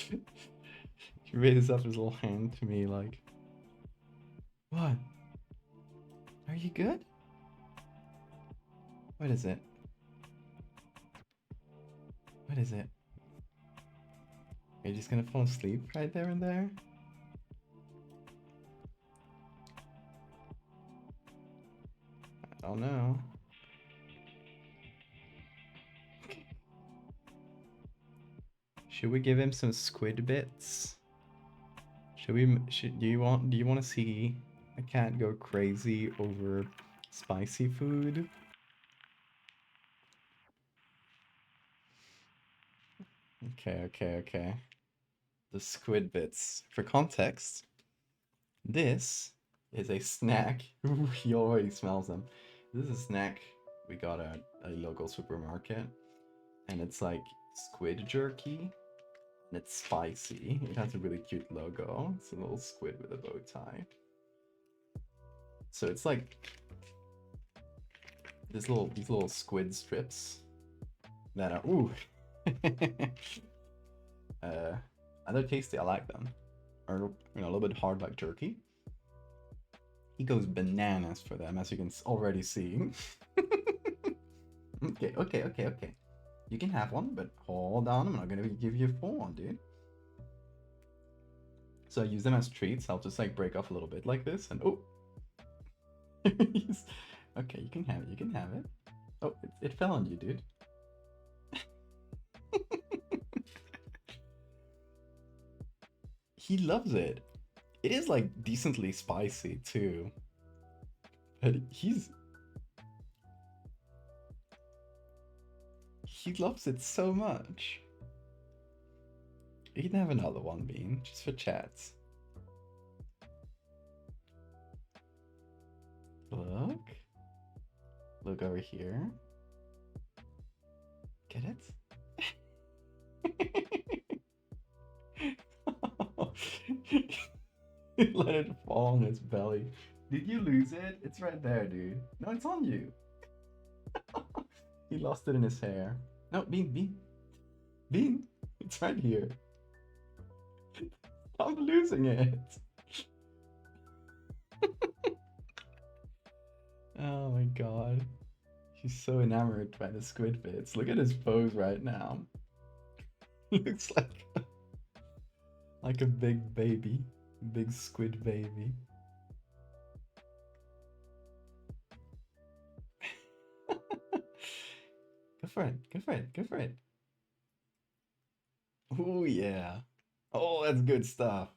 he raises up his little hand to me like, what? Are you good? What is it? What is it? Are you just gonna fall asleep right there and there? I don't know. Should we give him some squid bits? Do you want to see a cat go crazy over spicy food? Okay. The squid bits. For context, this is a snack. He already smells them. This is a snack we got at a local supermarket, and it's like squid jerky, and it's spicy. It has a really cute logo. It's a little squid with a bow tie. So it's like these little squid strips that are ooh. They're tasty. I like them. Are a little bit hard like jerky. He goes bananas for them, as you can already see. Okay. You can have one, but hold on, I'm not gonna give you a full one, dude. So I use them as treats. I'll just like break off a little bit like this, and oh. Okay, you can have it. You can have it. Oh, it fell on you, dude. He loves it. It is like decently spicy too. But he loves it so much. You can have another one, Bean, just for chats. Look over here. Get it? Let it fall on his belly. Did you lose it? It's right there, dude. No, it's on you. He lost it in his hair. No, Bean. It's right here. I'm losing it. Oh my god. He's so enamored by the squid bits. Look at his pose right now. Looks like a big baby. Big squid baby. Go for it. Oh yeah. Oh, that's good stuff.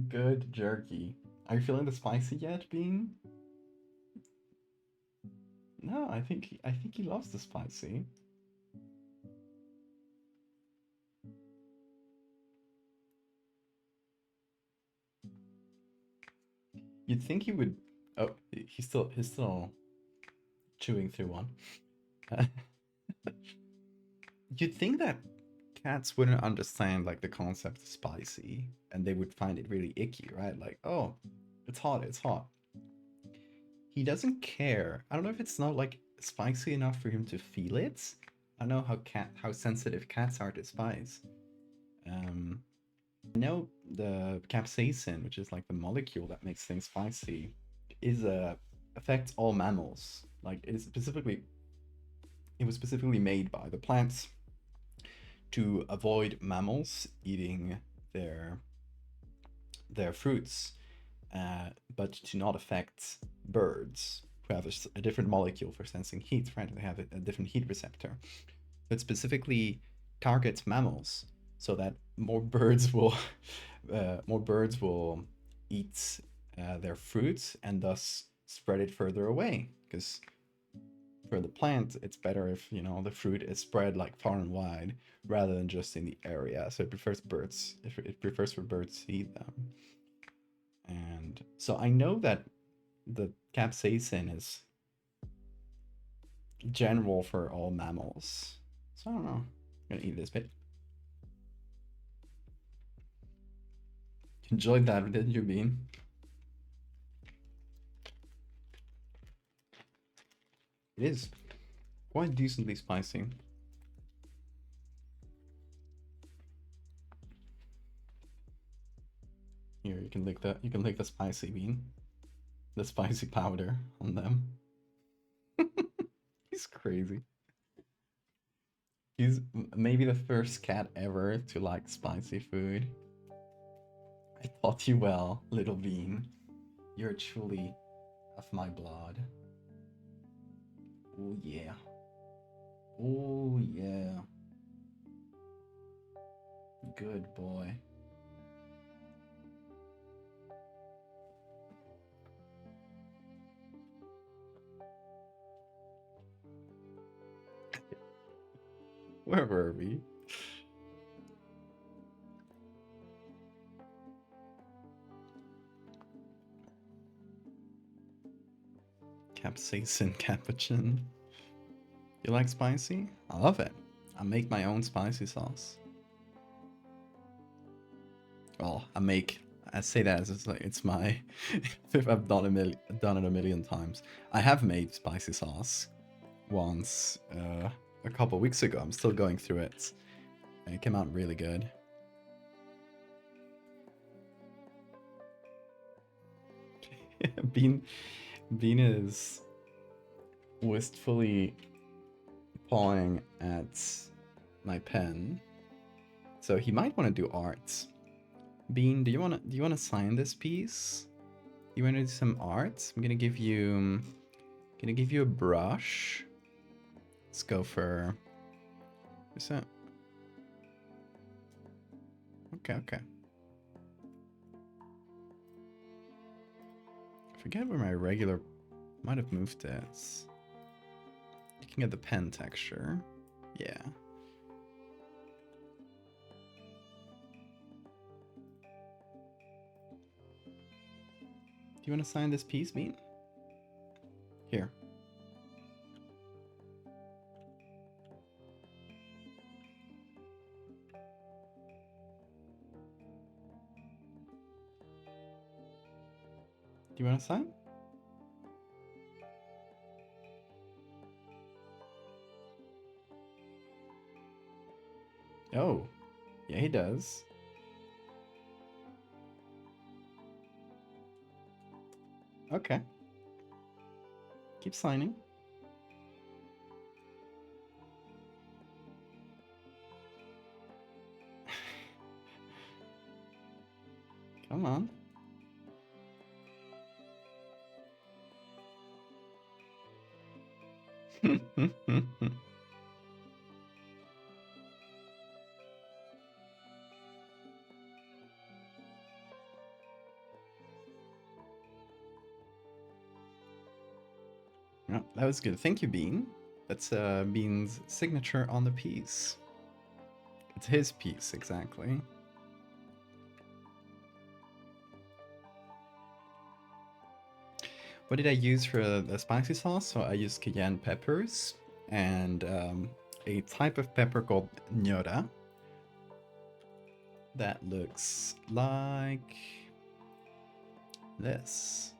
Good jerky. Are you feeling the spicy yet, Bean? No, I think he loves the spicy. You'd think he would. Oh, he's still chewing through one. You'd think that cats wouldn't understand like the concept of spicy, and they would find it really icky, right? Like, oh, it's hot. He doesn't care. I don't know if it's not like spicy enough for him to feel it. I know how sensitive cats are to spice. I know the capsaicin, which is like the molecule that makes things spicy, is affects all mammals. Like it was specifically made by the plants to avoid mammals eating their fruits, but to not affect birds who have a different molecule for sensing heat, right? They have a different heat receptor. It specifically targets mammals so that more birds will eat their fruits and thus spread it further away. Because for the plant, it's better if the fruit is spread like far and wide rather than just in the area. So it prefers birds. It prefers for birds to eat them. And so I know that the capsaicin is general for all mammals. So I don't know. I'm gonna eat this bit. Enjoyed that, didn't you, Bean? It is quite decently spicy. Here, you can lick the spicy bean. The spicy powder on them. He's crazy. He's maybe the first cat ever to like spicy food. I taught you well, little bean. You're truly of my blood. Oh yeah. Oh yeah. Good boy. Where were we? Capsaicin capuchin. You like spicy? I love it. I make my own spicy sauce. Well, I say that as it's my I've done it a million times. I have made spicy sauce once a couple weeks ago. I'm still going through it. It came out really good. Bean is wistfully pawing at my pen, so he might want to do art. Bean, do you want to sign this piece? You want to do some art? I'm gonna give you a brush. Let's go for. What's that? Okay. I forget where my regular might have moved it. Looking at the pen texture. Yeah. Do you want to sign this piece, Bean? Here. Do you want to sign? Oh, yeah, he does. Okay. Keep signing. Come on. Oh, that was good. Thank you, Bean. That's Bean's signature on the piece. It's his piece, exactly. What did I use for the spicy sauce? So I used cayenne peppers and a type of pepper called ñora. That looks like this.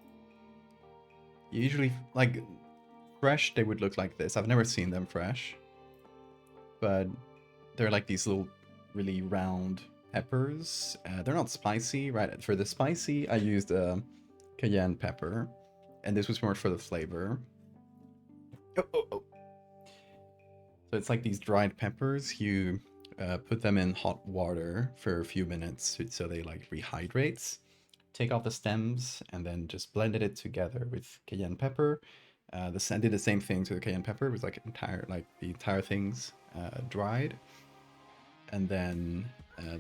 Usually, like fresh, they would look like this. I've never seen them fresh, but they're like these little, really round peppers. They're not spicy, right? For the spicy, I used cayenne pepper, and this was more for the flavor. Oh. So it's like these dried peppers. You put them in hot water for a few minutes so they like rehydrates. Take off the stems and then just blended it together with cayenne pepper. Did the same thing to the cayenne pepper. It was like the entire things dried, and then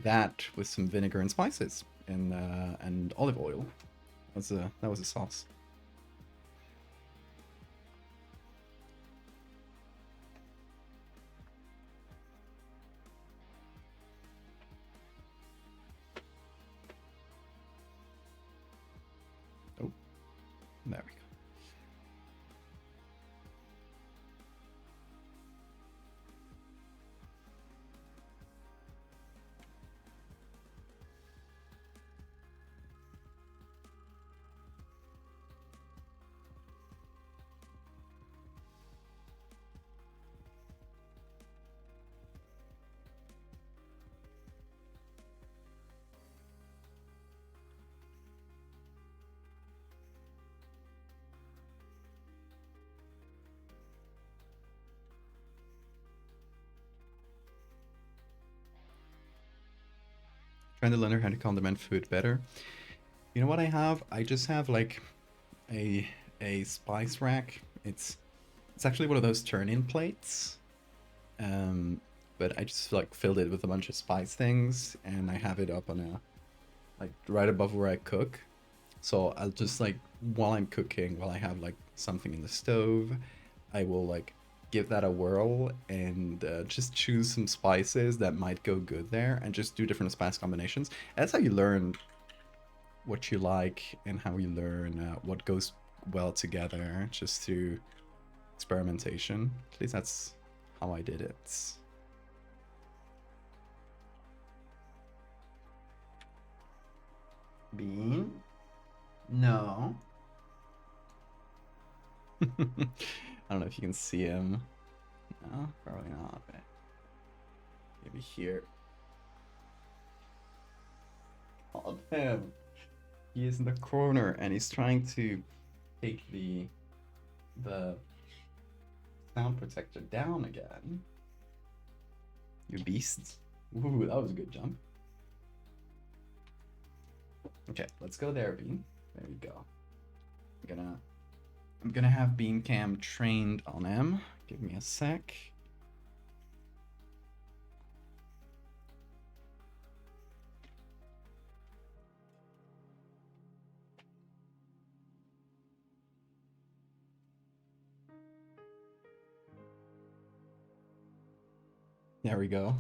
that with some vinegar and spices and olive oil. That was a sauce. Oh, there we go. Trying to learn how to condiment food better. You know what I have? I just have like a spice rack. It's actually one of those turn-in plates. But I just like filled it with a bunch of spice things, and I have it up on a like right above where I cook. So I'll just like while I'm cooking, while I have like something in the stove, I will like give that a whirl and just choose some spices that might go good there, and just do different spice combinations. That's how you learn what you like and how you learn what goes well together, just through experimentation. At least that's how I did it. Bean? No. I don't know if you can see him. No, probably not. But maybe here. Oh, him. He is in the corner and he's trying to take the sound protector down again. You beast. Ooh, that was a good jump. Okay, let's go there, Bean. There we go. I'm gonna have Bean Cam trained on him. Give me a sec. There we go.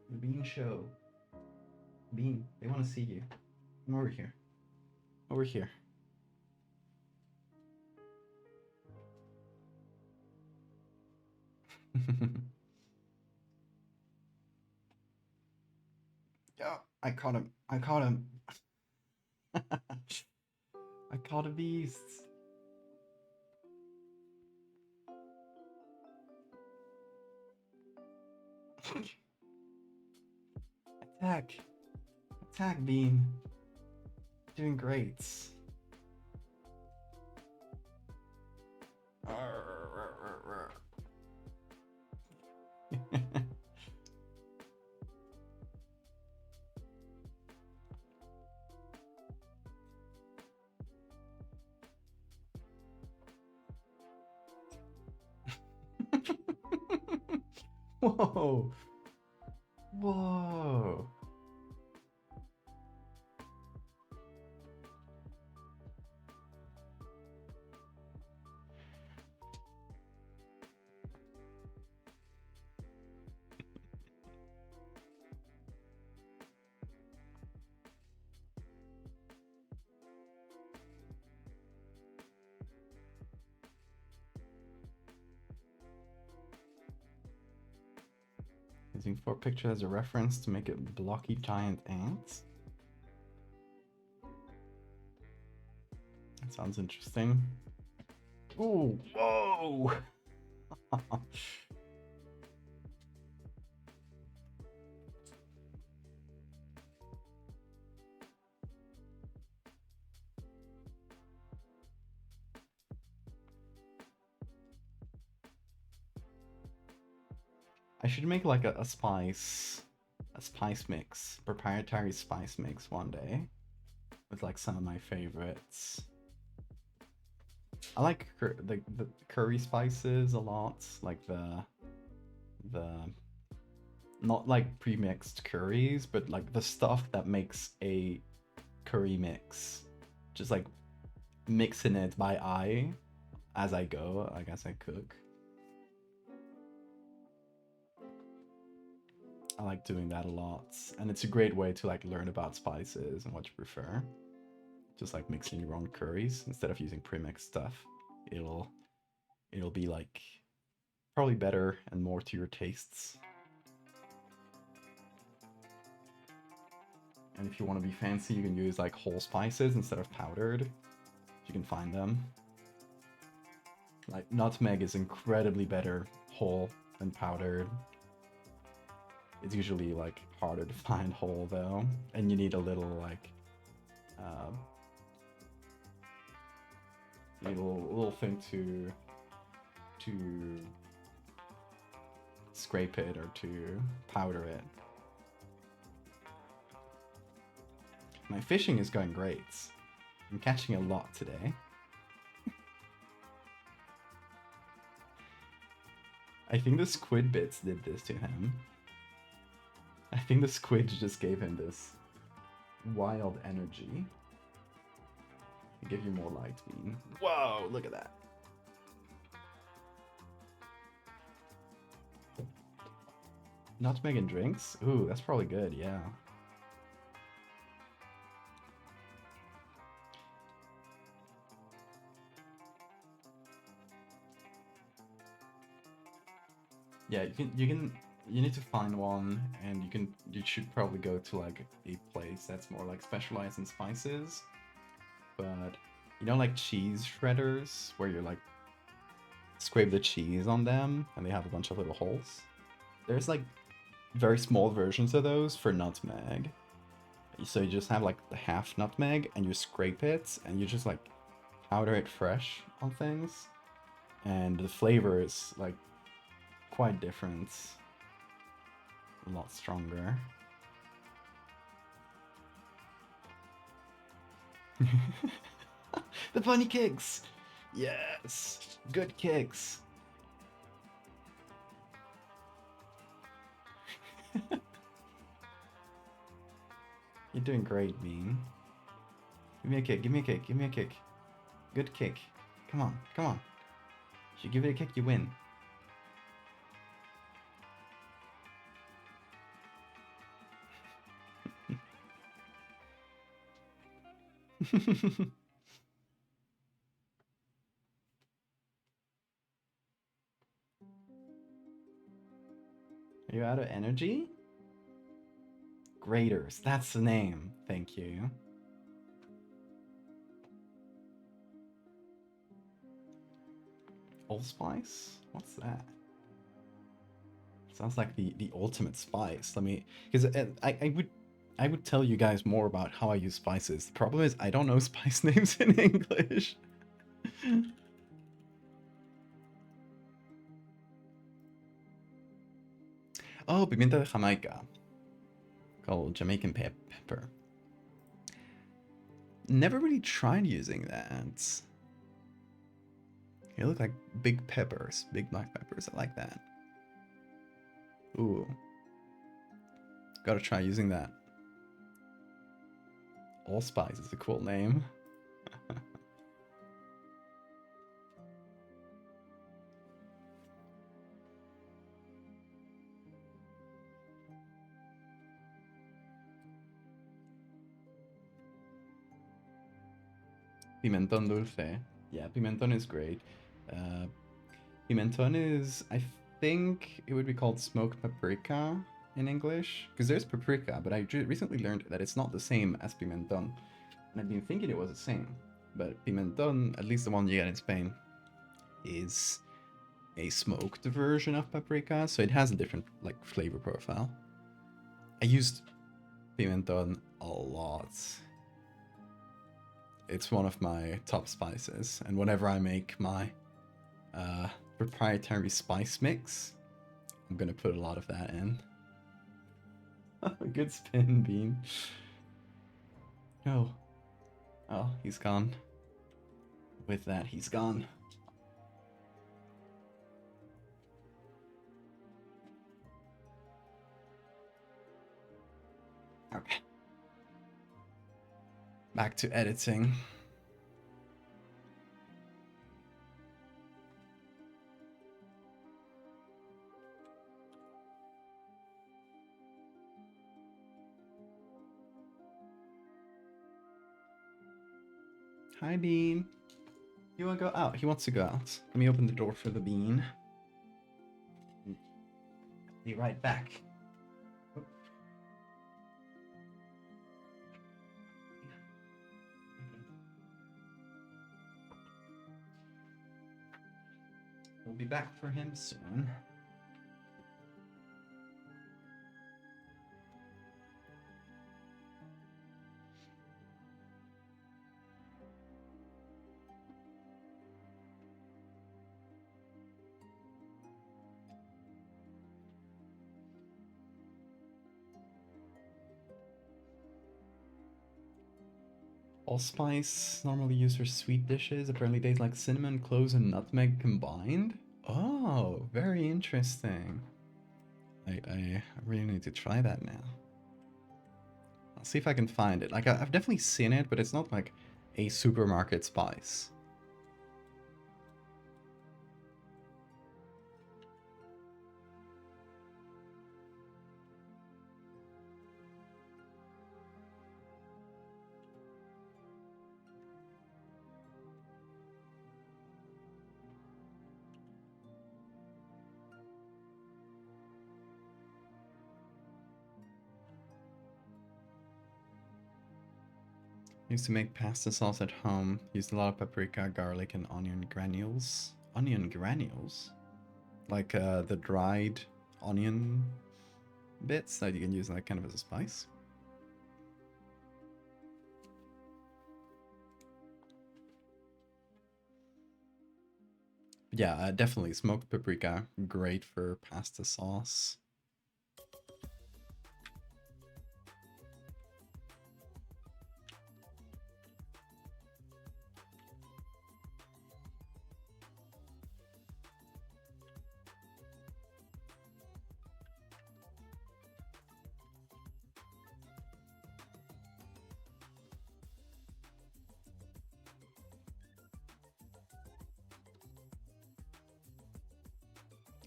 The Bean Show. Bean, they want to see you. Come over here. Over here. Yeah, I caught him. I caught him. I caught a beast. Attack. Attack, Bean. Doing great. Whoa. Whoa. Using 4 pictures as a reference to make it blocky giant ants. That sounds interesting. Ooh, whoa! I should make like a spice mix, proprietary spice mix one day with like some of my favorites. I like the curry spices a lot, like the not like pre-mixed curries, but like the stuff that makes a curry mix. Just like mixing it by eye as I go, I guess I cook. I like doing that a lot, and it's a great way to like learn about spices and what you prefer. Just like mixing your own curries instead of using pre-mixed stuff. It'll be like probably better and more to your tastes. And if you want to be fancy, you can use like whole spices instead of powdered. If you can find them. Like nutmeg is incredibly better whole than powdered. It's usually like harder to find whole though, and you need a little like little thing to scrape it or to powder it. My fishing is going great. I'm catching a lot today. I think the squid bits did this to him. I think the squid just gave him this wild energy. I'll give you more light, Bean. Whoa, look at that. Nutmeg and drinks? Ooh, that's probably good, yeah. Yeah, you need to find one, and you should probably go to like a place that's more like specialized in spices. But you know, like cheese shredders where you're like scrape the cheese on them and they have a bunch of little holes. There's like very small versions of those for nutmeg. So you just have like the half nutmeg and you scrape it and you just like powder it fresh on things. And the flavor is like quite different. A lot stronger. The bunny kicks! Yes! Good kicks! You're doing great, Bean. Give me a kick, give me a kick, give me a kick. Good kick. Come on, come on. If you give it a kick, you win. Are you out of energy? Graters, that's the name. Thank you. Allspice? What's that? Sounds like the ultimate spice. Let me, because I would tell you guys more about how I use spices. The problem is I don't know spice names in English. Oh, pimienta de Jamaica. Called Jamaican pepper. Never really tried using that. They look like big peppers, big black peppers. I like that. Ooh. Gotta try using that. Allspice is a cool name. Pimentón dulce. Yeah, pimentón is great. Pimentón is, I think it would be called smoked paprika in English. Because there's paprika, but I recently learned that it's not the same as pimentón. And I've been thinking it was the same. But pimentón, at least the one you get in Spain, is a smoked version of paprika. So it has a different like flavor profile. I used pimentón a lot. It's one of my top spices, and whenever I make my proprietary spice mix, I'm gonna put a lot of that in. Good spin, Bean. Oh. Oh, he's gone. With that, he's gone. Okay. Back to editing. Hi, Bean. You wanna go out? He wants to go out. Let me open the door for the Bean. Be right back. We'll be back for him soon. Allspice normally used for sweet dishes. Apparently tastes like cinnamon, cloves, and nutmeg combined. Oh, very interesting. I really need to try that now. I'll see if I can find it. Like, I've definitely seen it, but it's not like a supermarket spice. Used to make pasta sauce at home. Used a lot of paprika, garlic, and onion granules. Onion granules? Like the dried onion bits that you can use like kind of as a spice. Yeah, definitely smoked paprika. Great for pasta sauce.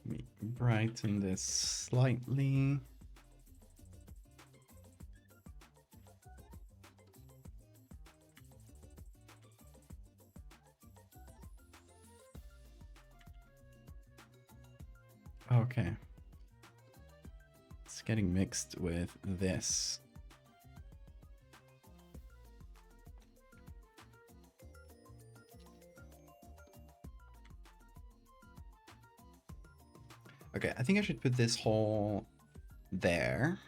Let me brighten this slightly. Okay. It's getting mixed with this. Okay, I think I should put this hole there.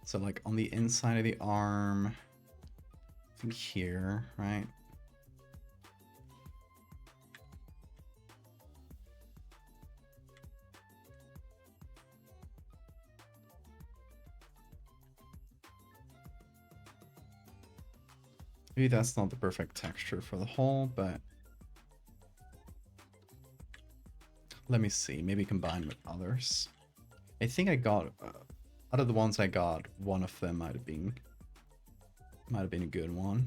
So like on the inside of the arm, I think here, right? Maybe that's not the perfect texture for the hole, but let me see. Maybe combine with others. I think I got out of the ones I got, one of them might have been a good one.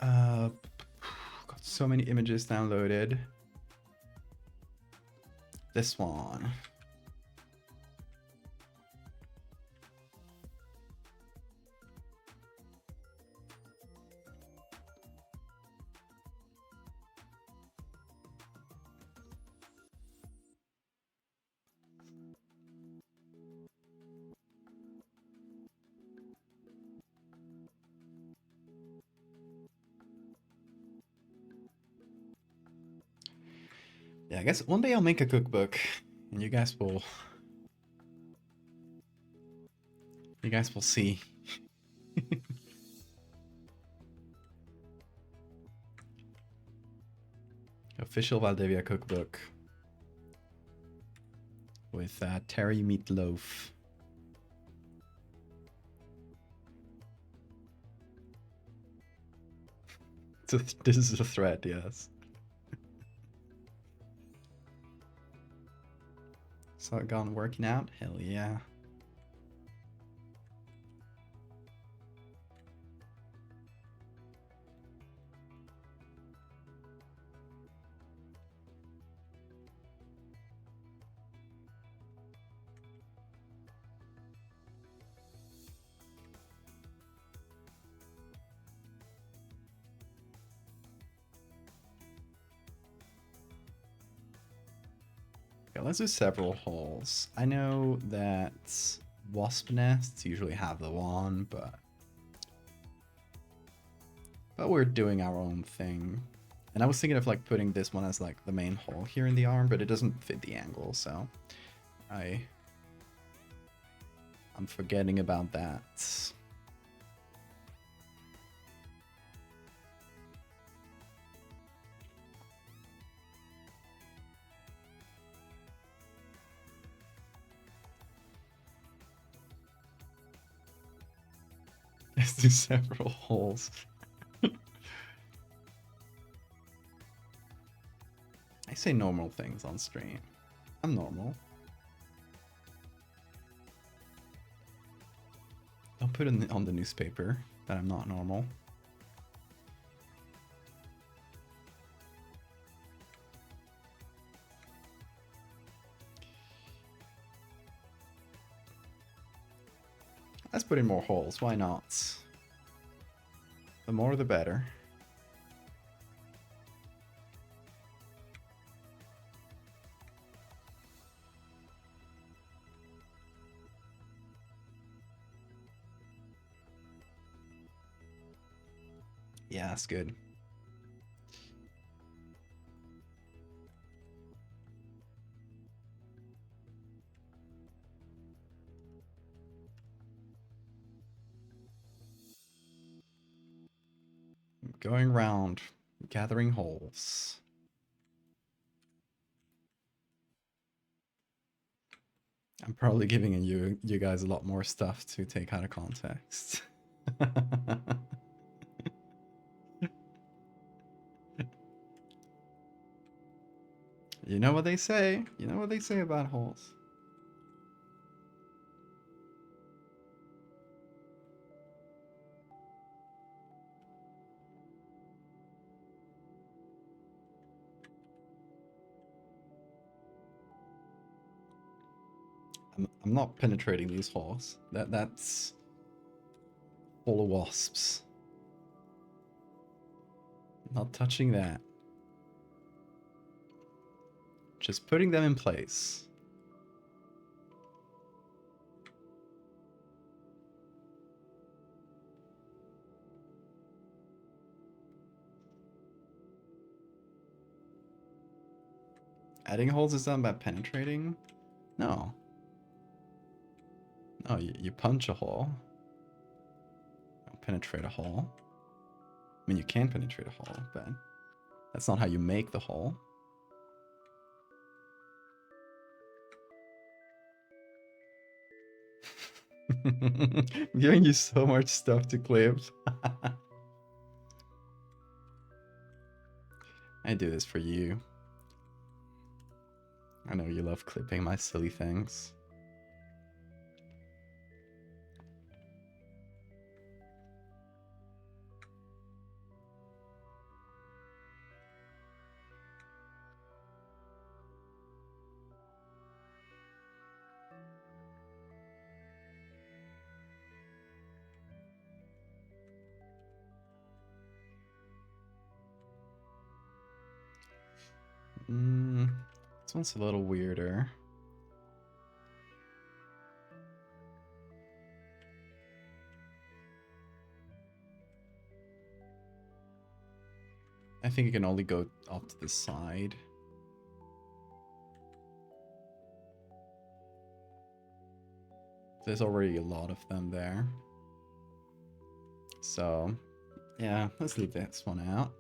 Got so many images downloaded. This one. Yeah, I guess one day I'll make a cookbook and you guys will see. official Valdevia cookbook with Terry meatloaf. This is a threat, yes. So it gone working out? Hell yeah. Okay, let's do several holes. I know that wasp nests usually have the one, but we're doing our own thing. And I was thinking of like putting this one as like the main hole here in the arm, but it doesn't fit the angle, so I'm forgetting about that. Let's do several holes. I say normal things on stream. I'm normal. Don't put it on the newspaper that I'm not normal. Let's put in more holes, why not? The more the better. Yeah, that's good. Going round, gathering holes. I'm probably giving you guys a lot more stuff to take out of context. You know what they say. You know what they say about holes. I'm not penetrating these holes. That's full of wasps. Not touching that. Just putting them in place. Adding holes is done by penetrating? No. No, you punch a hole. Don't penetrate a hole. I mean, you can penetrate a hole, but that's not how you make the hole. I'm giving you so much stuff to clip. I do this for you. I know you love clipping my silly things. This one's a little weirder. I think you can only go up to the side. There's already a lot of them there. So, yeah, let's leave this one out.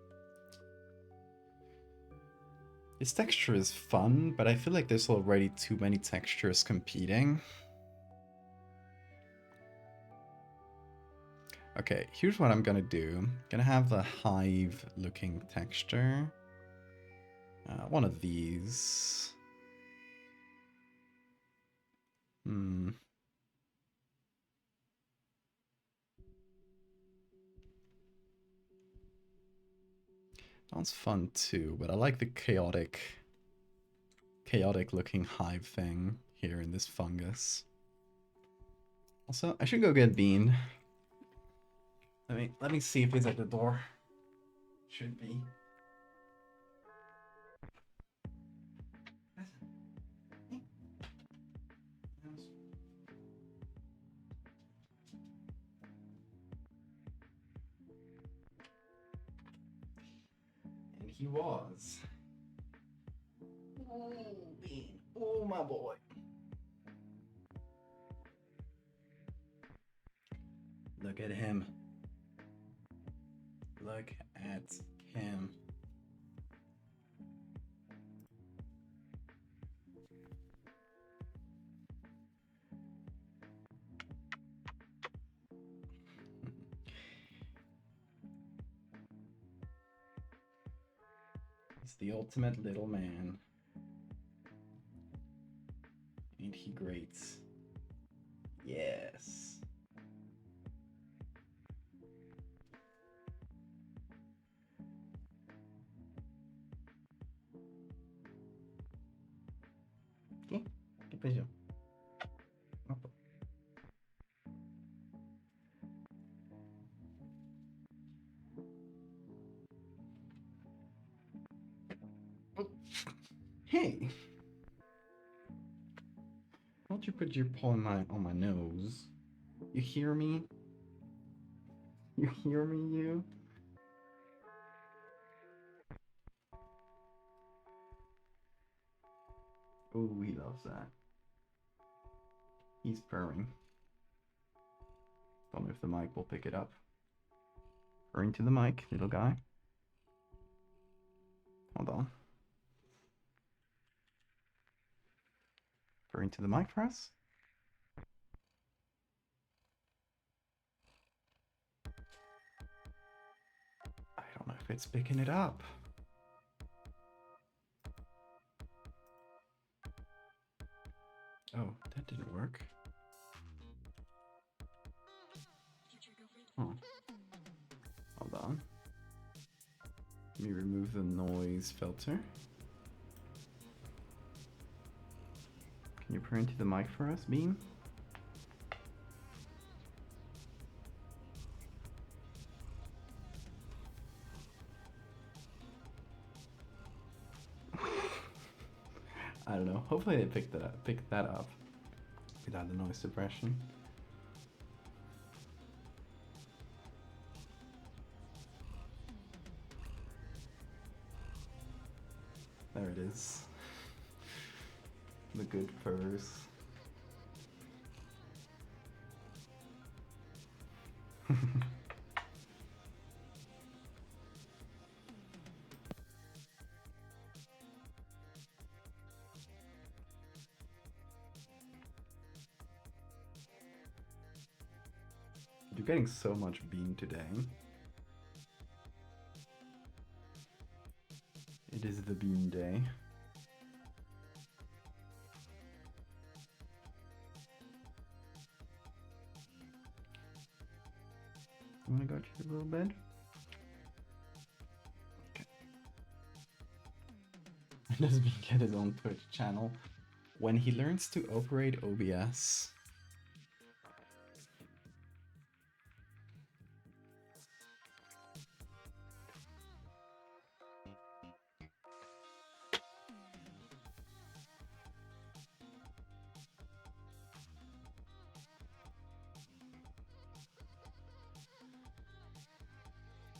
This texture is fun, but I feel like there's already too many textures competing. Okay, here's what I'm gonna do. I'm gonna have a hive-looking texture. One of these. Hmm. That one's fun too, but I like the chaotic looking hive thing here in this fungus. Also, I should go get Bean. Let me see if he's at the door. Should be. And he was. Oh, Bean. Oh, my boy. Look at him. Look at him. He's the ultimate little man. Ain't he great? Yes. ¿Qué? ¿Qué pasó? Hey! Don't you put your paw on my nose? You hear me? You hear me, you? Oh, he loves that. He's purring. Don't know if the mic will pick it up. Purring to the mic, little guy. Hold on. Purring to the mic for us. I don't know if it's picking it up. Oh, that didn't work. Oh. Hold on. Let me remove the noise filter. Can you purr into the mic for us, Bean? I don't know. Hopefully they picked that up without the noise suppression. There it is. The good purrs. You're getting so much Bean today. It is the Bean Day. You wanna go to your little bed? Okay. Does Bean get his own Twitch channel? When he learns to operate OBS.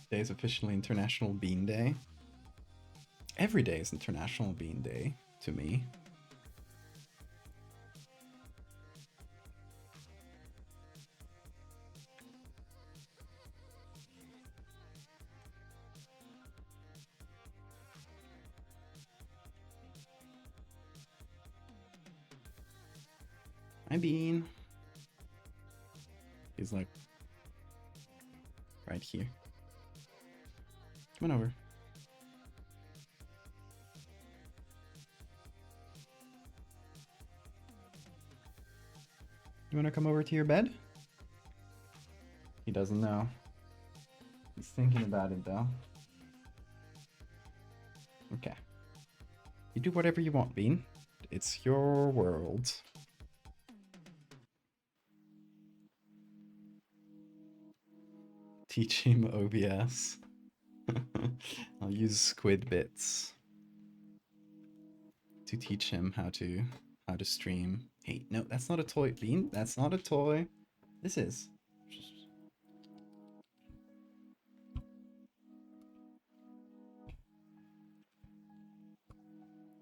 Today is officially International Bean Day. Every day is International Bean Day to me. Hi, Bean. He's like right here. Come on over. You wanna come over to your bed? He doesn't know. He's thinking about it though. Okay. You do whatever you want, Bean. It's your world. Teach him OBS. I'll use squid bits to teach him how to stream. Hey, no, that's not a toy, Bean. That's not a toy. This is.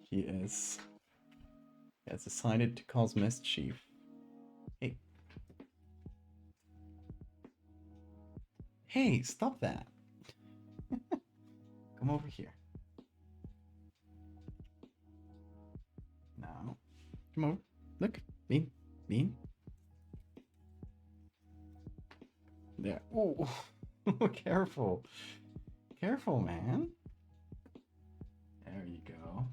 He is. He has decided to cause mischief. Hey. Hey, stop that. Come over here. No. Come over. Look. Bean. Bean. There. Oh, careful. Careful, man. There you go.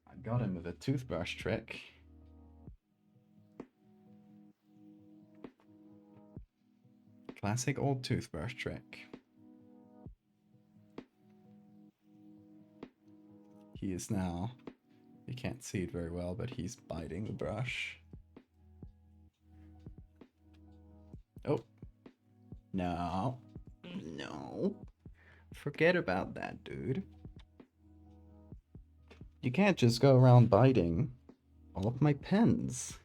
I got him with a toothbrush trick. Classic old toothbrush trick. He is now, you can't see it very well, but he's biting the brush. Oh. No. No. Forget about that, dude. You can't just go around biting all of my pens.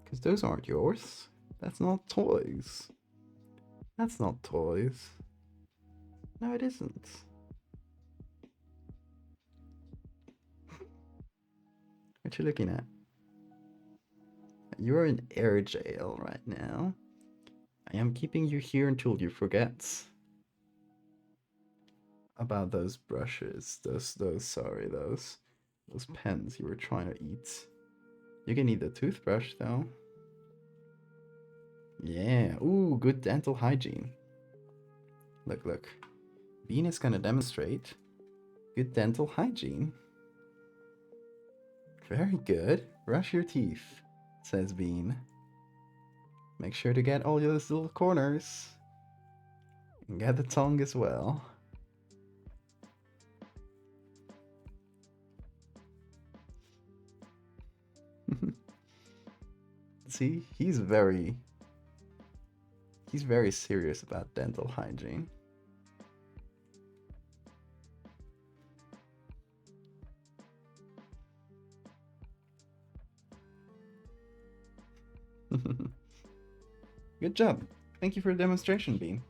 Because those aren't yours. That's not toys. That's not toys. No, it isn't. What you looking at? You're in air jail right now. I am keeping you here until you forget about those brushes. Those pens you were trying to eat. You can eat the toothbrush though. Yeah. Ooh, good dental hygiene. Look, look. Bean is gonna demonstrate good dental hygiene. Very good. Brush your teeth, says Bean. Make sure to get all those little corners. And get the tongue as well. See, he's very serious about dental hygiene. Good job. Thank you for the demonstration, Bean.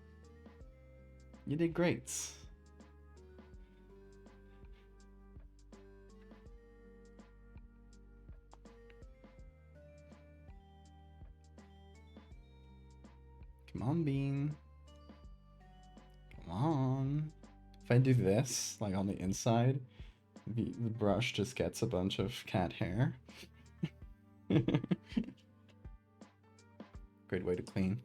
You did great. Come on, Bean. Come on. If I do this, like on the inside, the brush just gets a bunch of cat hair. Great way to clean.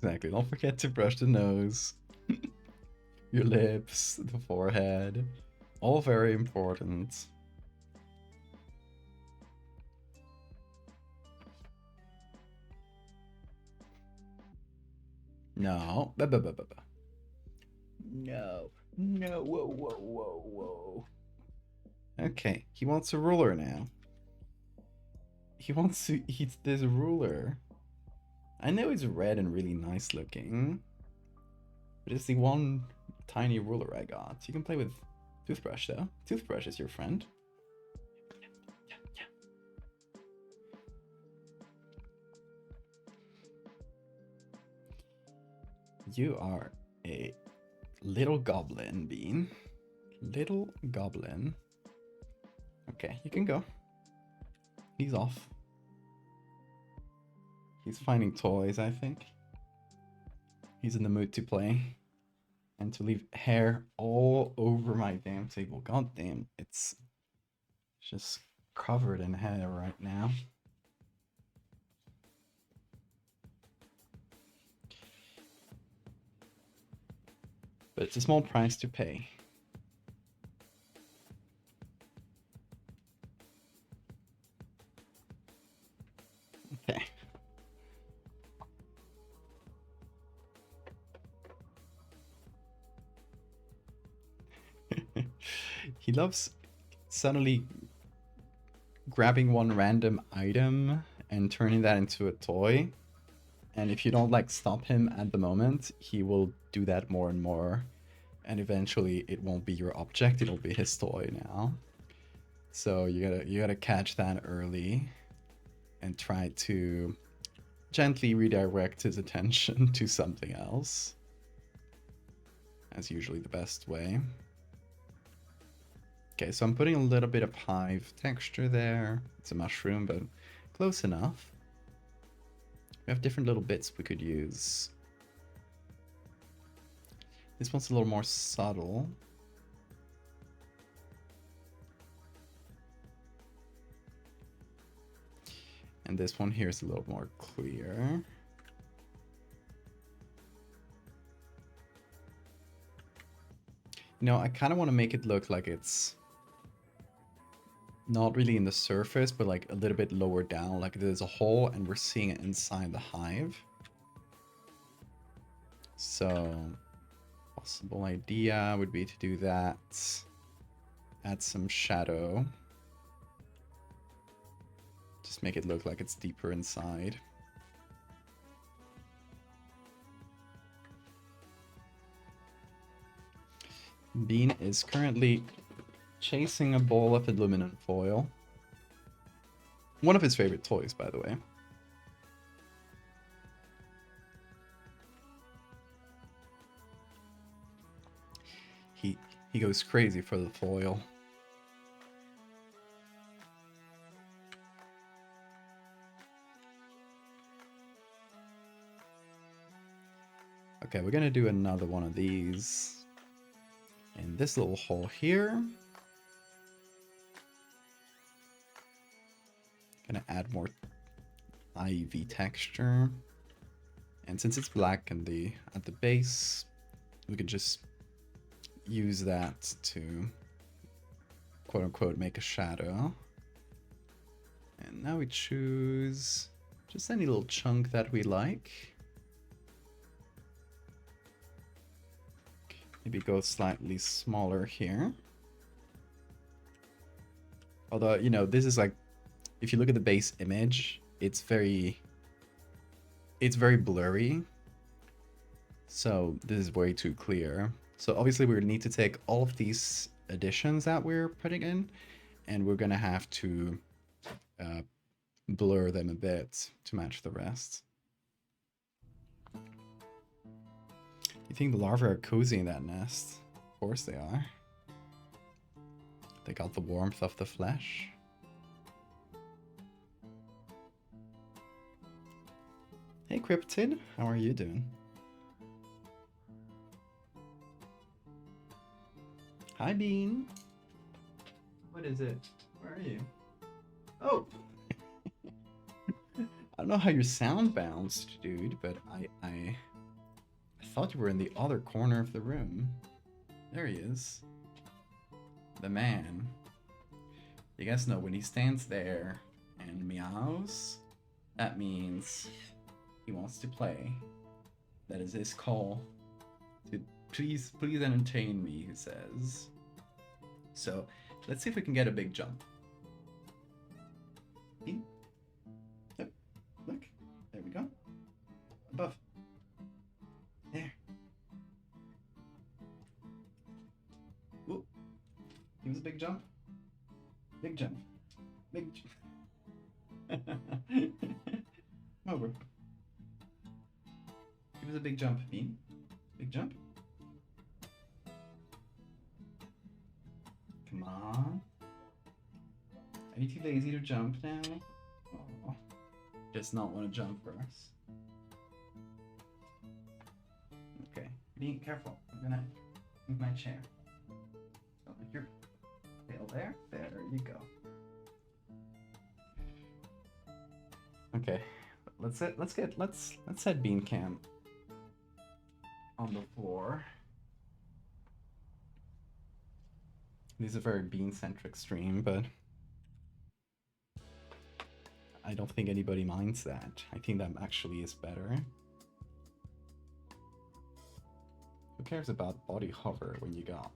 Exactly. Don't forget to brush the nose, your lips, the forehead. All very important. No. No. No. Whoa, whoa, whoa, whoa. Okay. He wants a ruler now. He wants to eat this ruler. I know it's red and really nice looking, but it's the one tiny ruler I got. You can play with toothbrush though. Toothbrush is your friend. You are a little goblin, Bean. Little goblin. Okay, you can go. He's off. He's finding toys, I think. He's in the mood to play. And to leave hair all over my damn table. God damn, it's just covered in hair right now. But it's a small price to pay. Okay. He loves suddenly grabbing one random item and turning that into a toy. And if you don't like stop him at the moment, he will do that more and more. And eventually it won't be your object, it'll be his toy now. So you gotta catch that early and try to gently redirect his attention to something else. That's usually the best way. Okay, so I'm putting a little bit of hive texture there. It's a mushroom, but close enough. We have different little bits we could use. This one's a little more subtle. And this one here is a little more clear. You know, I kind of want to make it look like it's not really in the surface, but like a little bit lower down, like there's a hole and we're seeing it inside the hive. So, possible idea would be to do that. Add some shadow. Just make it look like it's deeper inside. Bean is currently chasing a ball of aluminum foil. One of his favorite toys, by the way. He goes crazy for the foil. Okay, we're gonna do another one of these in this little hole here. Gonna add more ivy texture. And since it's black at the base, we can just use that to quote unquote make a shadow. And now we choose just any little chunk that we like. Maybe go slightly smaller here. Although, you know, this is like, if you look at the base image, it's very blurry. So this is way too clear. So obviously we need to take all of these additions that we're putting in, and we're gonna have to blur them a bit to match the rest. You think the larvae are cozy in that nest? Of course they are. They got the warmth of the flesh. Hey Cryptid, how are you doing? Hi Bean. What is it? Where are you? Oh! I don't know how your sound bounced, dude, but I thought you were in the other corner of the room. There he is. The man. You guys know when he stands there and meows, that means he wants to play. That is his call to please entertain me, he says. So let's see if we can get a big jump. Yep. Look, there we go. Above. There. Ooh. Give us a big jump. Big jump. Big jump. Come over. Give us a big jump, Bean. Big jump. Come on. Are you too lazy to jump now? Oh. Does not want to jump first. Okay, be careful. I'm gonna move my chair. So put your tail there. There you go. Okay, let's set bean camp on the floor. This is a very bean-centric stream, but I don't think anybody minds that. I think that actually is better. Who cares about body hover when you got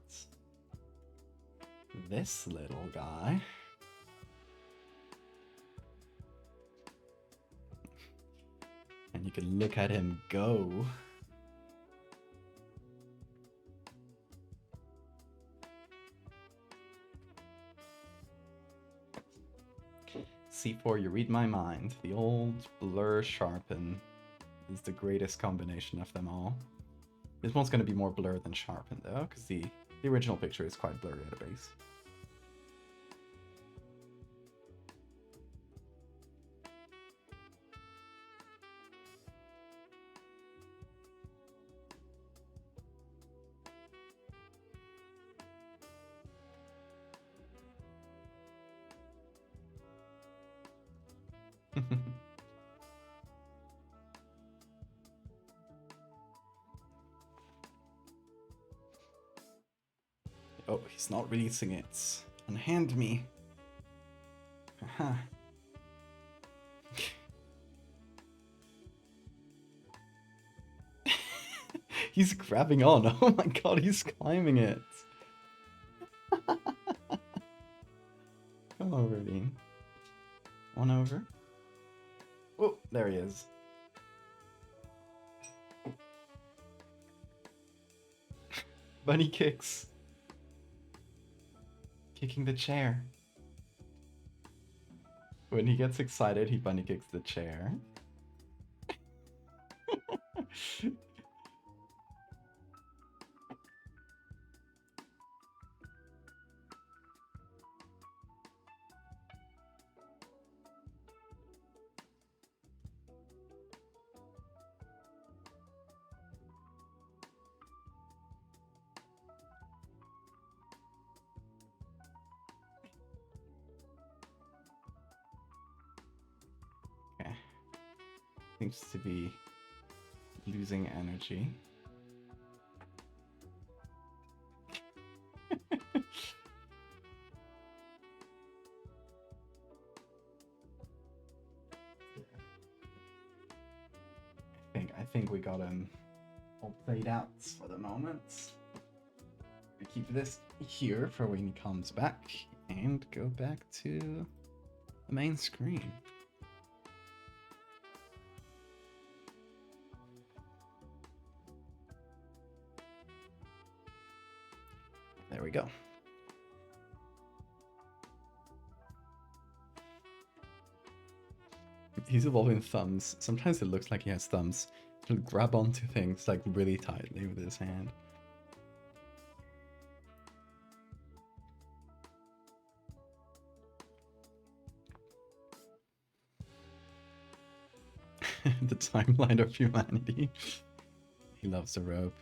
this little guy? And you can look at him go. C4, you read my mind. The old blur sharpen is the greatest combination of them all. This one's going to be more blur than sharpen though, because the original picture is quite blurry at a base. Oh, he's not releasing it. Unhand me. Haha. He's grabbing on. Oh my god, he's climbing it. Come over, Bean. One over. Oh, there he is. Bunny kicks. Kicking the chair. When he gets excited, he bunny kicks the chair. Okay. Seems to be losing energy. I think we got him all played out for the moment. We keep this here for when he comes back and go back to the main screen. There we go. He's evolving thumbs. Sometimes it looks like he has thumbs. He'll grab onto things like really tightly with his hand. The timeline of humanity. He loves the rope.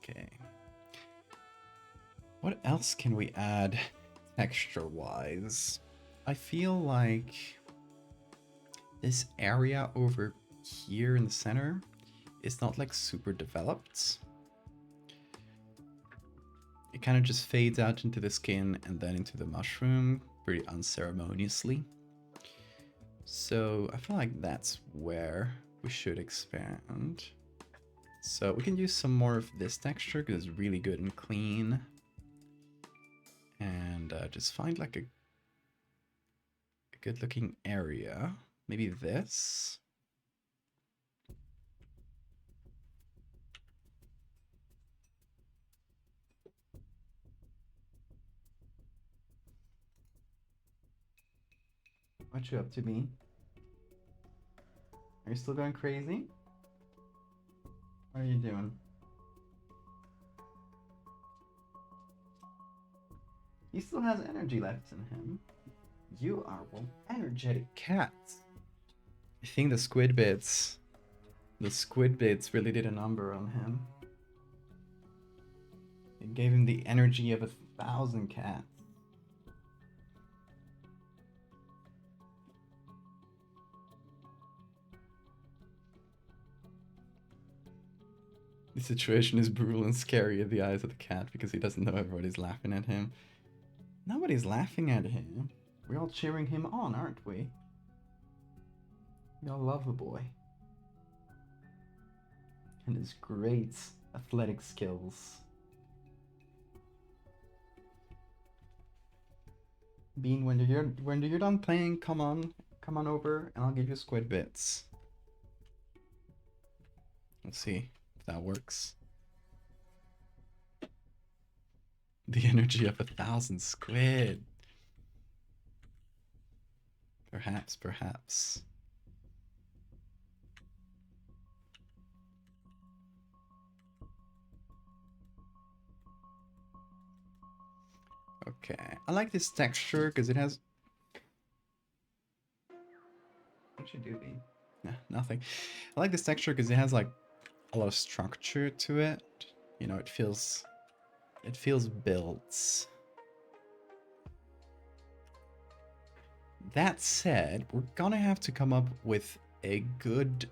Okay. What else can we add texture-wise? I feel like this area over here in the center is not like super developed. It kind of just fades out into the skin and then into the mushroom pretty unceremoniously. So I feel like that's where we should expand. So we can use some more of this texture because it's really good and clean. And just find like a good looking area. Maybe this. What you up to, me? Are you still going crazy? What are you doing? He still has energy left in him. You are one energetic cat. I think the squid bits really did a number on him. It gave him the energy of 1,000 cats. The situation is brutal and scary in the eyes of the cat because he doesn't know everybody's laughing at him. Nobody's laughing at him. We're all cheering him on, aren't we? We all love the boy. And his great athletic skills. Bean, when you're done playing, come on over and I'll give you squid bits. Let's see if that works. The energy of 1,000 squid. Perhaps. Okay, I like this texture because it has... What should you do, Bean? Nah, nothing. I like this texture because it has like a lot of structure to it. You know, it feels built. That said, we're gonna have to come up with a good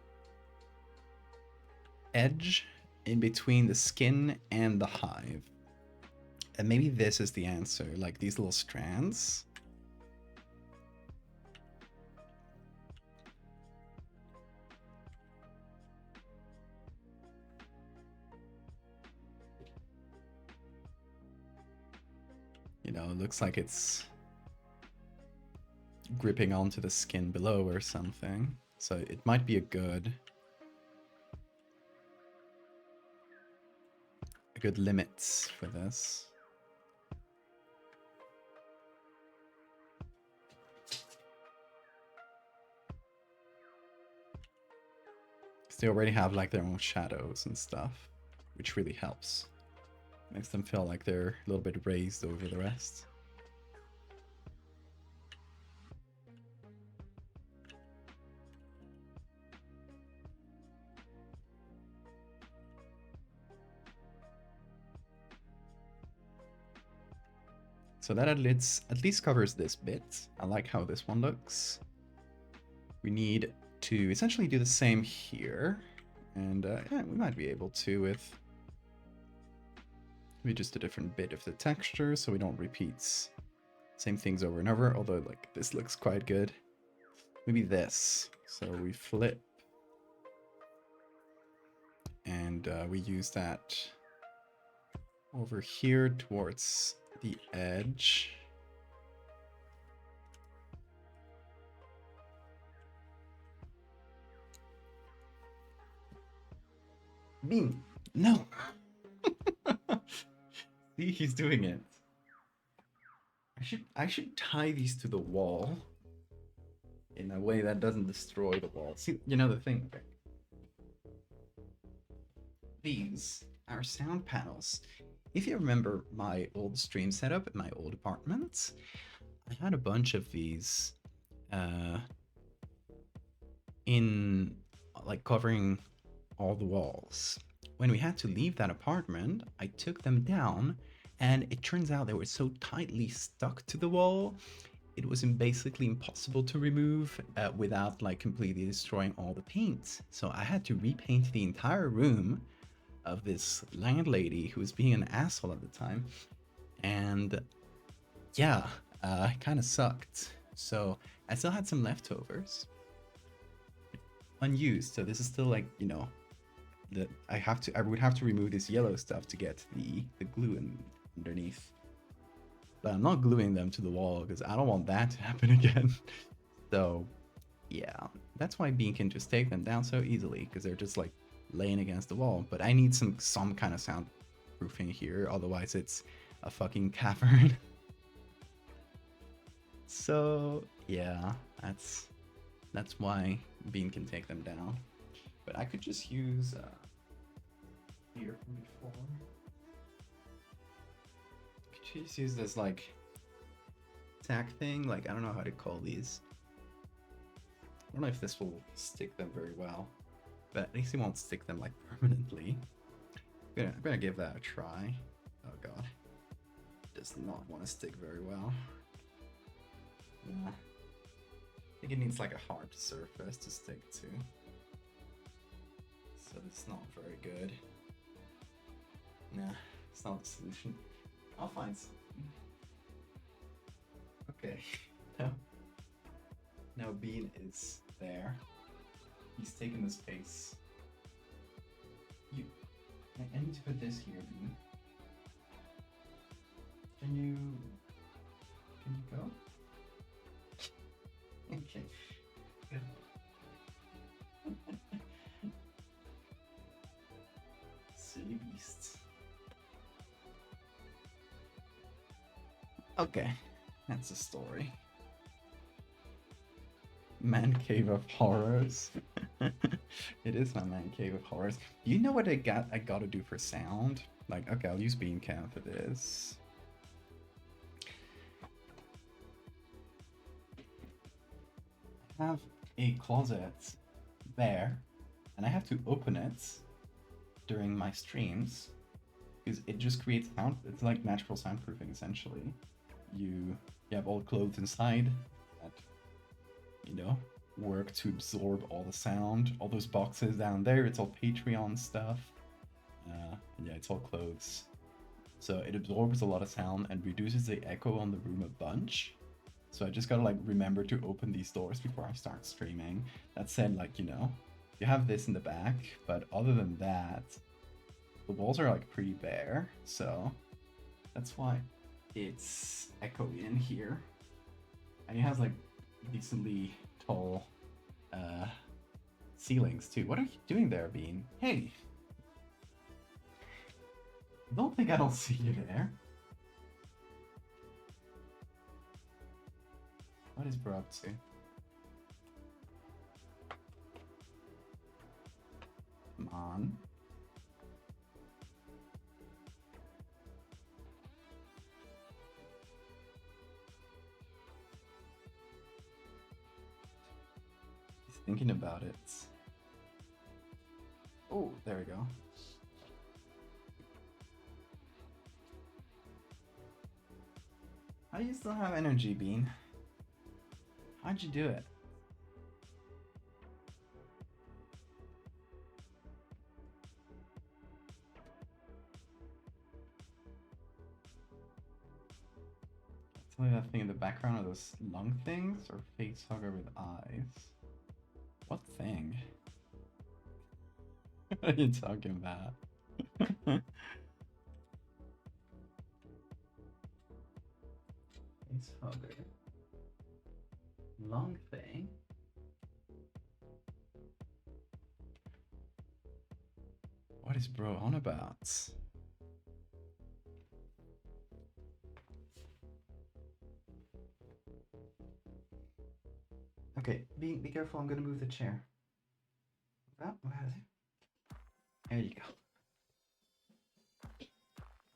edge in between the skin and the hive. And maybe this is the answer, like these little strands. You know, it looks like it's gripping onto the skin below or something. So it might be a good limits for this. They already have like their own shadows and stuff, which really helps. Makes them feel like they're a little bit raised over the rest. So that at least covers this bit. I like how this one looks. We need to essentially do the same here. And yeah, we might be able to with maybe just a different bit of the texture so we don't repeat same things over and over, although like this looks quite good. Maybe this. So we flip and we use that over here towards the edge. Bean, no. See, he's doing it. I should tie these to the wall in a way that doesn't destroy the wall. See, you know the thing. Okay. These are sound panels. If you remember my old stream setup in my old apartment, I had a bunch of these in like covering all the walls. When we had to leave that apartment, I took them down and it turns out they were so tightly stuck to the wall, it was basically impossible to remove without like completely destroying all the paint. So I had to repaint the entire room of this landlady who was being an asshole at the time. And yeah, it kind of sucked. So I still had some leftovers unused. So this is still like, you know, that I would have to remove this yellow stuff to get the glue underneath. But I'm not gluing them to the wall because I don't want that to happen again. So yeah, that's why Bean can just take them down so easily, because they're just like laying against the wall. But I need some kind of soundproofing here, otherwise it's a fucking cavern. So yeah, that's why Bean can take them down. But I could just use here from before. Could just use this like tack thing. Like I don't know how to call these. I don't know if this will stick them very well, but at least it won't stick them like permanently. I'm gonna give that a try. Oh god, does not want to stick very well. Yeah. I think it needs like a hard surface to stick to. So it's not very good. Nah, it's not the solution. I'll find something. Okay. Now Bean is there. He's taking the space. I need to put this here, Bean. Can you go? Okay. Good. Silly beasts. Okay, that's a story. Man cave of horrors. It is my man cave of horrors. You know what I gotta do for sound? Like, okay, I'll use bean cam for this. I have a closet there, and I have to open it during my streams because it just creates sound. It's like natural soundproofing essentially. You have all clothes inside that, you know, work to absorb all the sound. All those boxes down there, it's all Patreon stuff. Yeah, it's all clothes. So it absorbs a lot of sound and reduces the echo on the room a bunch. So I just gotta like remember to open these doors before I start streaming. That said, like, you know, you have this in the back, but other than that, the walls are like pretty bare. So that's why it's echoey in here. And it has like decently tall ceilings too. What are you doing there, Bean? Hey! Don't think I don't see you there. What is bro up to? Come on. He's thinking about it. Oh, there we go. How do you still have energy, Bean? How'd you do it? Tell me that thing in the background are those lung things or face hugger with eyes? What thing? What are you talking about? Face hugger. Long thing? What is bro on about? Okay, be careful, I'm gonna move the chair. Oh, there you go.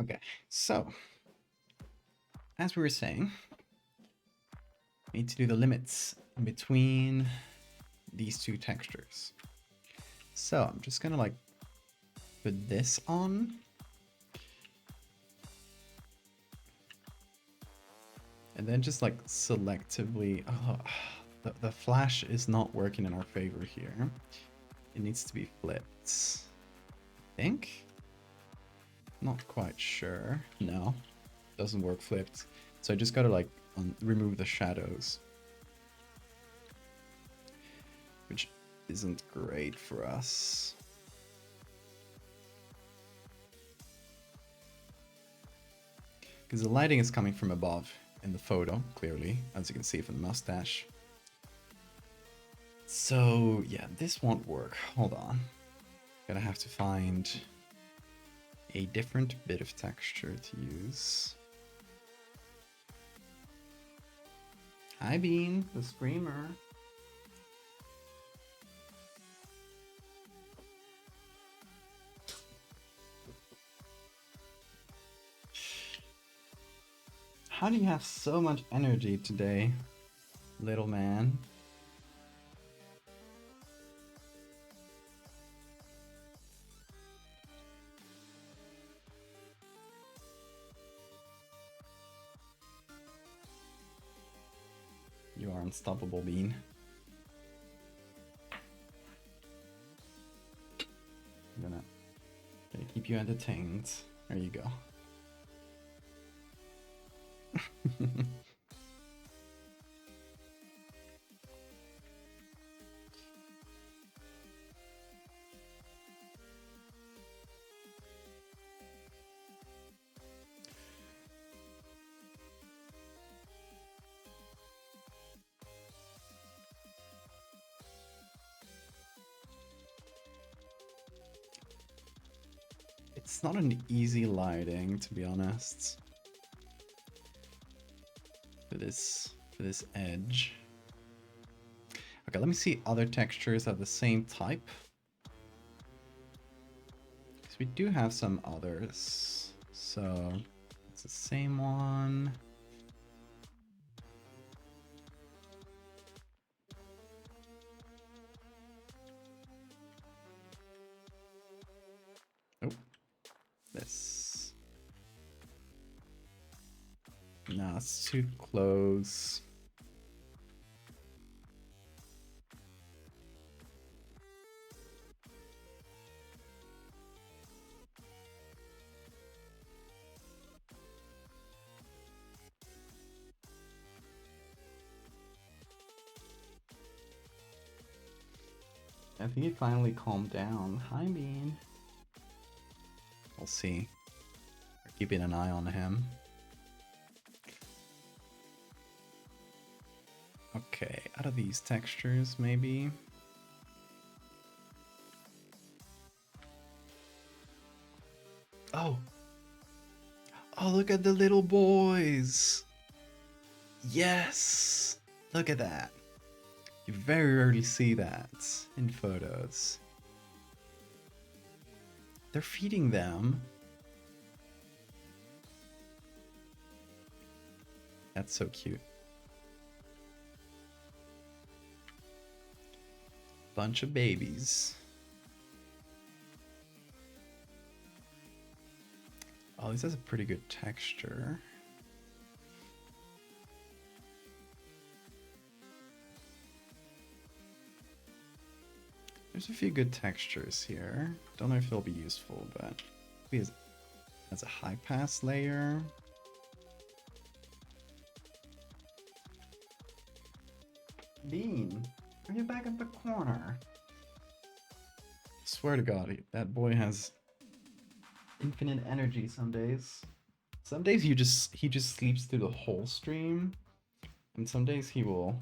Okay, so as we were saying, we need to do the limits in between these two textures. So I'm just gonna like put this on. And then just like selectively, the flash is not working in our favor here. It needs to be flipped, I think. Not quite sure. No, doesn't work flipped. So I just gotta like remove the shadows, which isn't great for us. Because the lighting is coming from above in the photo, clearly, as you can see from the mustache. So yeah, this won't work. Hold on. Gonna have to find a different bit of texture to use. Hi Bean, the screamer. How do you have so much energy today, little man? You are unstoppable, Bean. I'm gonna keep you entertained. There you go. It's not an easy lighting, to be honest. For this edge. Okay, let me see other textures of the same type. Because we do have some others. So it's the same one. Oh, this. No, it's too close. I think it finally calmed down. Hi, Bean. We'll see. We're keeping an eye on him. Okay, out of these textures, maybe. Oh! Oh, look at the little boys! Yes! Look at that. You very rarely see that in photos. They're feeding them. That's so cute. Bunch of babies. Oh, this has a pretty good texture. There's a few good textures here. Don't know if they'll be useful, but maybe as a high pass layer. Bean, are you back at the corner? Swear to God, that boy has infinite energy some days. Some days he just sleeps through the whole stream, and some days he will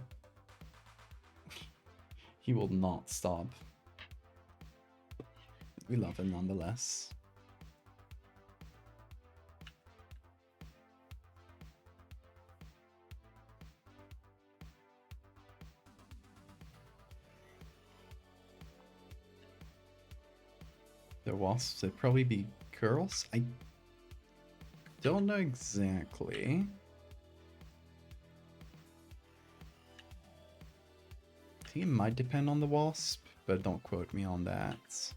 not stop. We love him nonetheless. The wasps, they'd probably be girls? I don't know exactly. I think it might depend on the wasp, but don't quote me on that.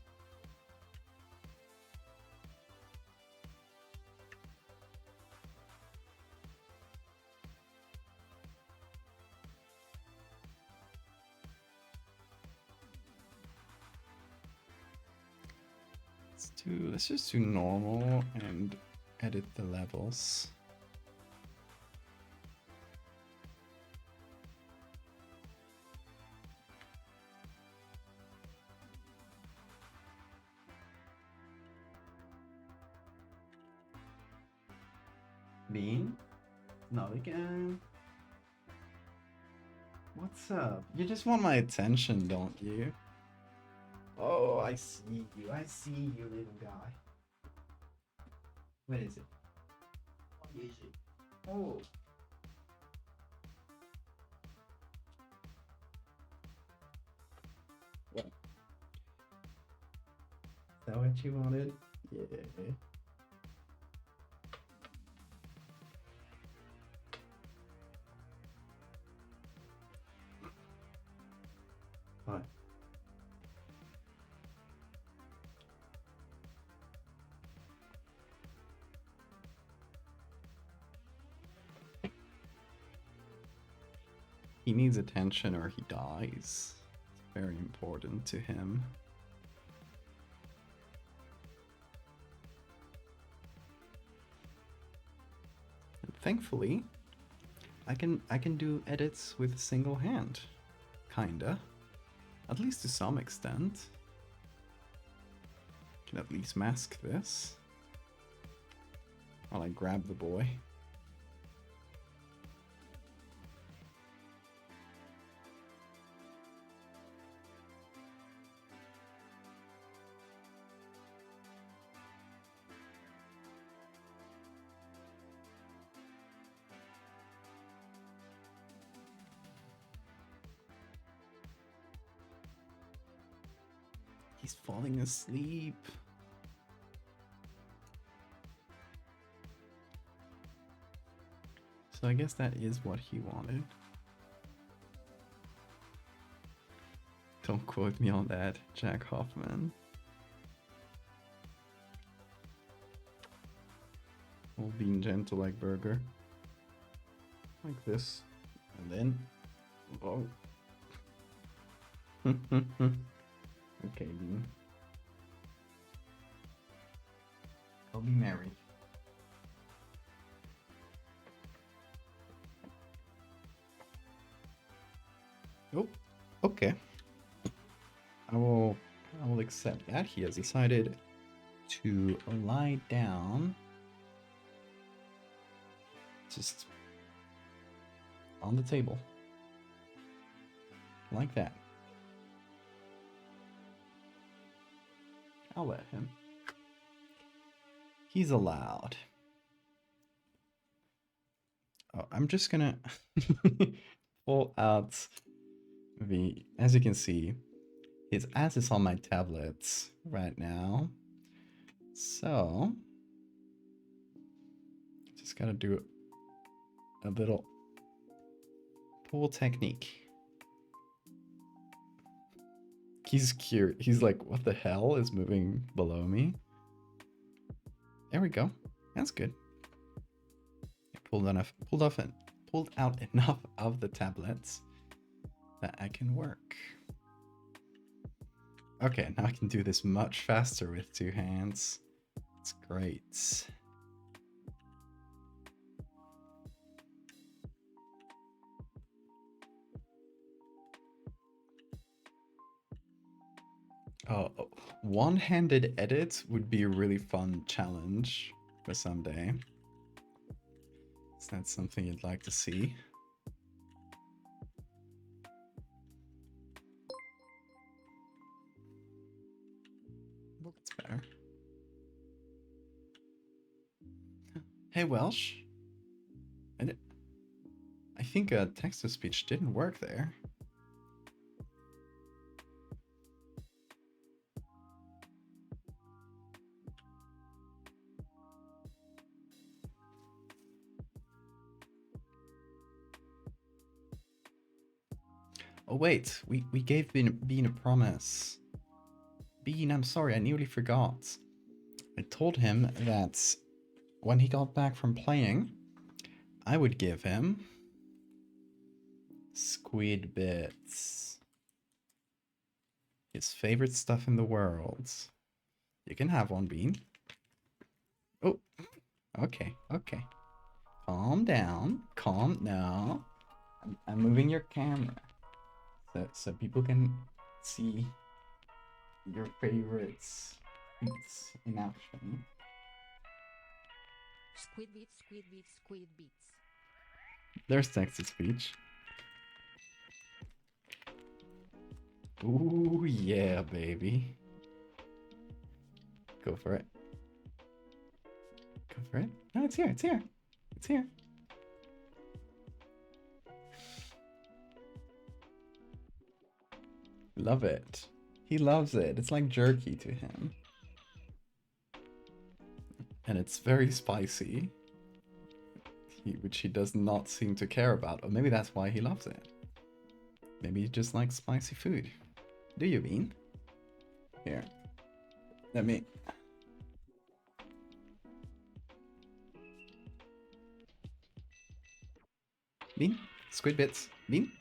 Let's just do normal and edit the levels. Bean? Not again. What's up? You just want my attention, don't you? Oh, I see you. I see you, little guy. What is it? What is it? Oh. What? Is that what you wanted? Yeah. He needs attention or he dies. It's very important to him. And thankfully, I can do edits with a single hand. Kinda. At least to some extent. Can at least mask this. While I grab the boy. He's falling asleep. So I guess that is what he wanted. Don't quote me on that, Jack Hoffman. All being gentle like burger. Like this. And then... Oh. Okay, Bean. I'll be married. Oh, okay. I will accept that. He has decided to lie down. Just on the table. Like that. I'll let him. He's allowed. Oh, I'm just gonna pull out the, as you can see, his ass is on my tablet right now. So, just gotta do a little pull technique. He's cute. He's like, what the hell is moving below me? There we go. That's good. I pulled out enough of the tablets that I can work. Okay, now I can do this much faster with two hands. It's great. Oh, one-handed edit would be a really fun challenge for someday. Is that something you'd like to see? Well, that's better. Hey, Welsh. I think text-to-speech didn't work there. Oh wait, we gave Bean a promise. Bean, I'm sorry, I nearly forgot. I told him that when he got back from playing, I would give him squid bits. His favorite stuff in the world. You can have one, Bean. Oh, okay, okay. Calm down. No. I'm moving your camera. So people can see your favorites in action.
Squid beats, squid beats, squid beats.
There's text-to-speech. Ooh, yeah, baby. Go for it. Go for it. No, it's here, it's here. It's here. Love it. He loves it. It's like jerky to him. And it's very spicy. Which he does not seem to care about. Or maybe that's why he loves it. Maybe he just likes spicy food. Do you, Bean? Here. Let me... Bean? Squid bits. Bean?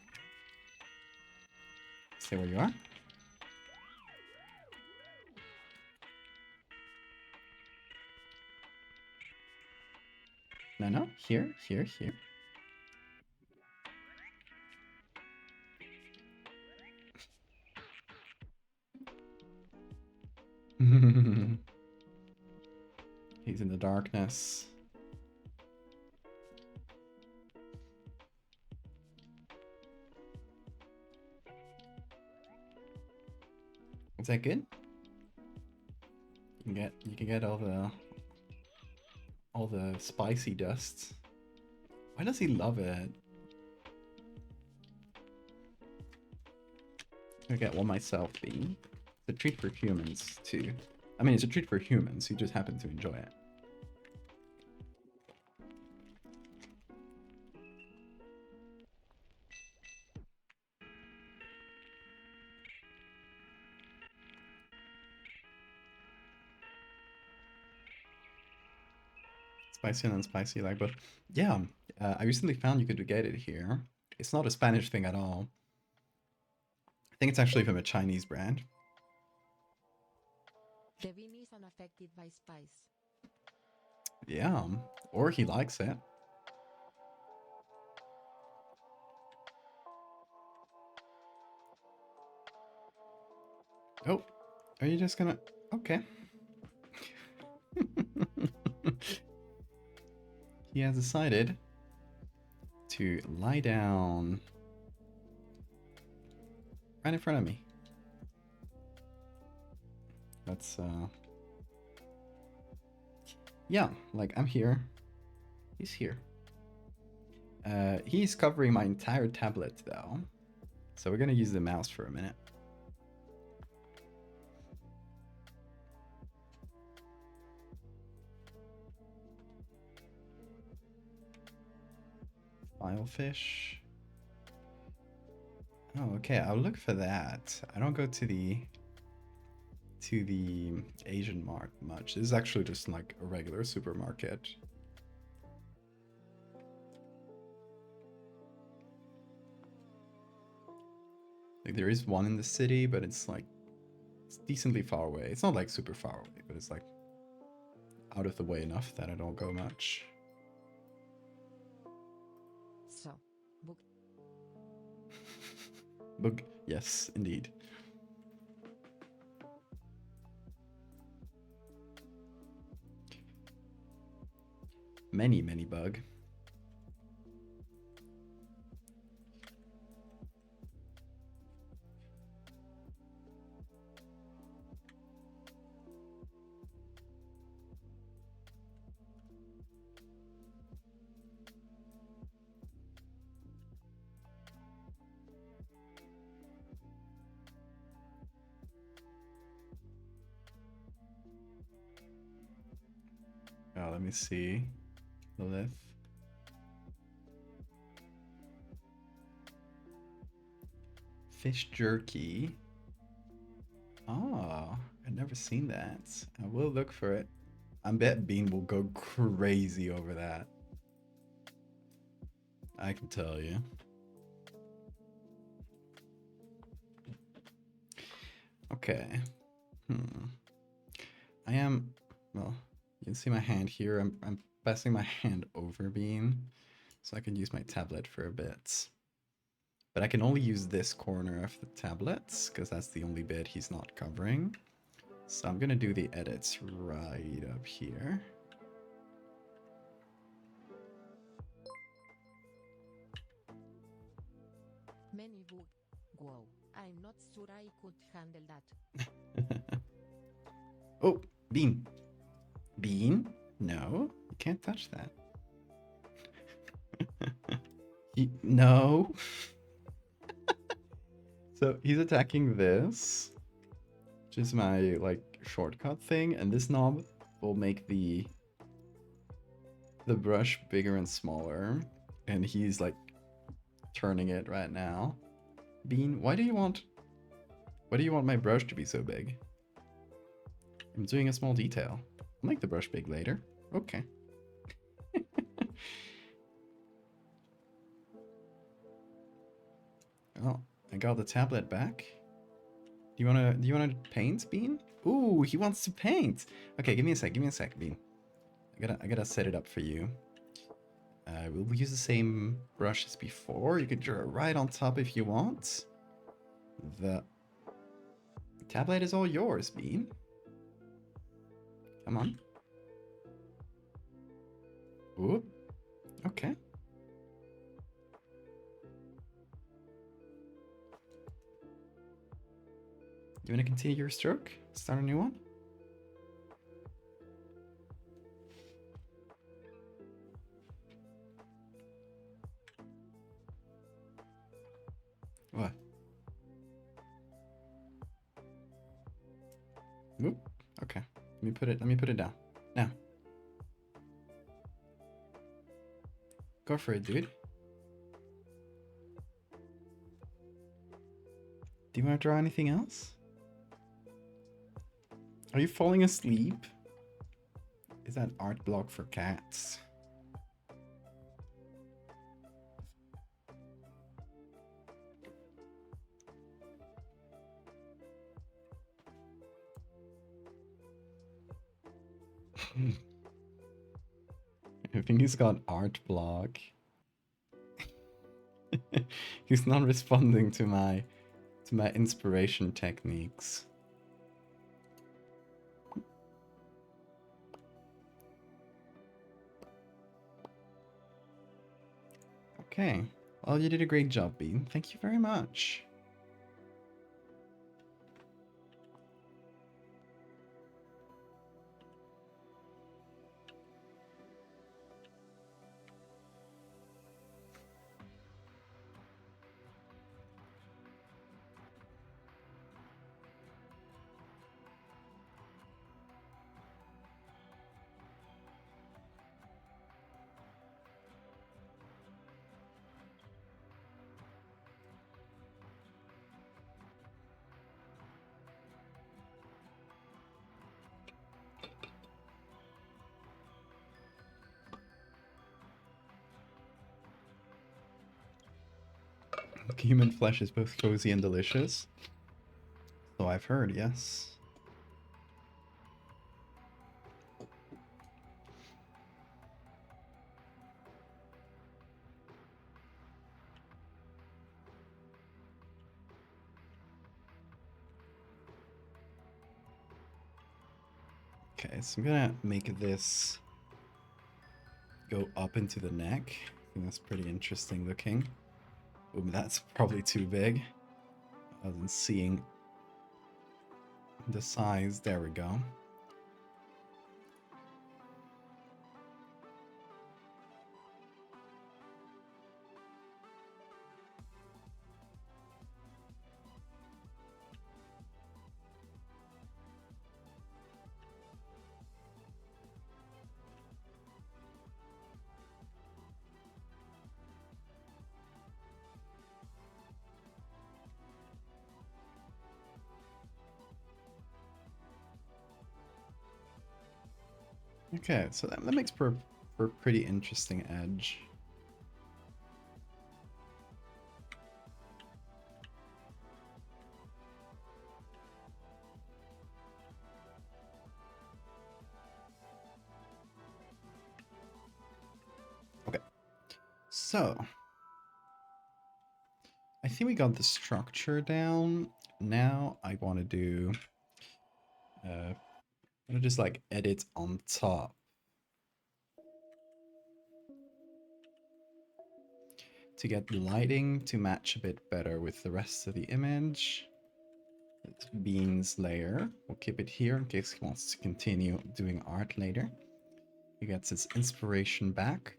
Stay where you are. No, no. Here, here, here. He's in the darkness. Is that good? You can get all the spicy dust. Why does he love it? I get one myself, Bean. It's a treat for humans too. I mean, it's a treat for humans who just happen to enjoy it. Spicy and unspicy, like, but yeah, I recently found you could get it here. It's not a Spanish thing at all. I think it's actually from a Chinese brand.
The bean is unaffected by spice.
Yeah, or he likes it. Oh, are you just gonna... Okay. He has decided to lie down right in front of me. That's, yeah, like, I'm here. He's here. He's covering my entire tablet, though. So we're gonna use the mouse for a minute. Filefish. Oh, okay. I'll look for that. I don't go to the Asian mart much. This is actually just like a regular supermarket. Like there is one in the city, but it's like it's decently far away. It's not like super far away, but it's like out of the way enough that I don't go much.
So, book.
Bug. Yes, indeed. Many, many bug. Oh, let me see. Lilith. Fish jerky. Oh, I've never seen that. I will look for it. I bet Bean will go crazy over that. I can tell you. Okay. I am, well, you can see my hand here. I'm passing my hand over Bean so I can use my tablet for a bit. But I can only use this corner of the tablets because that's the only bit he's not covering. So I'm gonna do the edits right up here.
Many would. Wow, I'm not sure I could handle that.
Oh, Bean. Bean? No, you can't touch that. No. So he's attacking this, which is my like shortcut thing, and this knob will make the brush bigger and smaller, and he's like turning it right now. Bean, why do you want my brush to be so big? I'm doing a small detail. I'll make the brush big later. Okay. Oh, I got the tablet back. Do you wanna paint, Bean? Ooh, he wants to paint. Okay, give me a sec, Bean. I gotta set it up for you. We'll use the same brush as before. You can draw right on top if you want. The tablet is all yours, Bean. Come on. Ooh. Okay. You want to continue your stroke? Start a new one? What? Oop. Okay. Let me put it down. Now. Go for it, dude. Do you want to draw anything else? Are you falling asleep? Is that art block for cats? I think he's got art block. He's not responding to my inspiration techniques. Okay. Well, you did a great job, Bean. Thank you very much. Human flesh is both cozy and delicious. So I've heard, yes. Okay, so I'm gonna make this go up into the neck. I think that's pretty interesting looking. Ooh, that's probably too big. I wasn't seeing the size. There we go. Okay, so that makes for a pretty interesting edge. Okay, so I think we got the structure down. Now I want to do, I'm gonna just like edit on top. To get the lighting to match a bit better with the rest of the image. It's Bean's layer. We'll keep it here in case he wants to continue doing art later. He gets his inspiration back.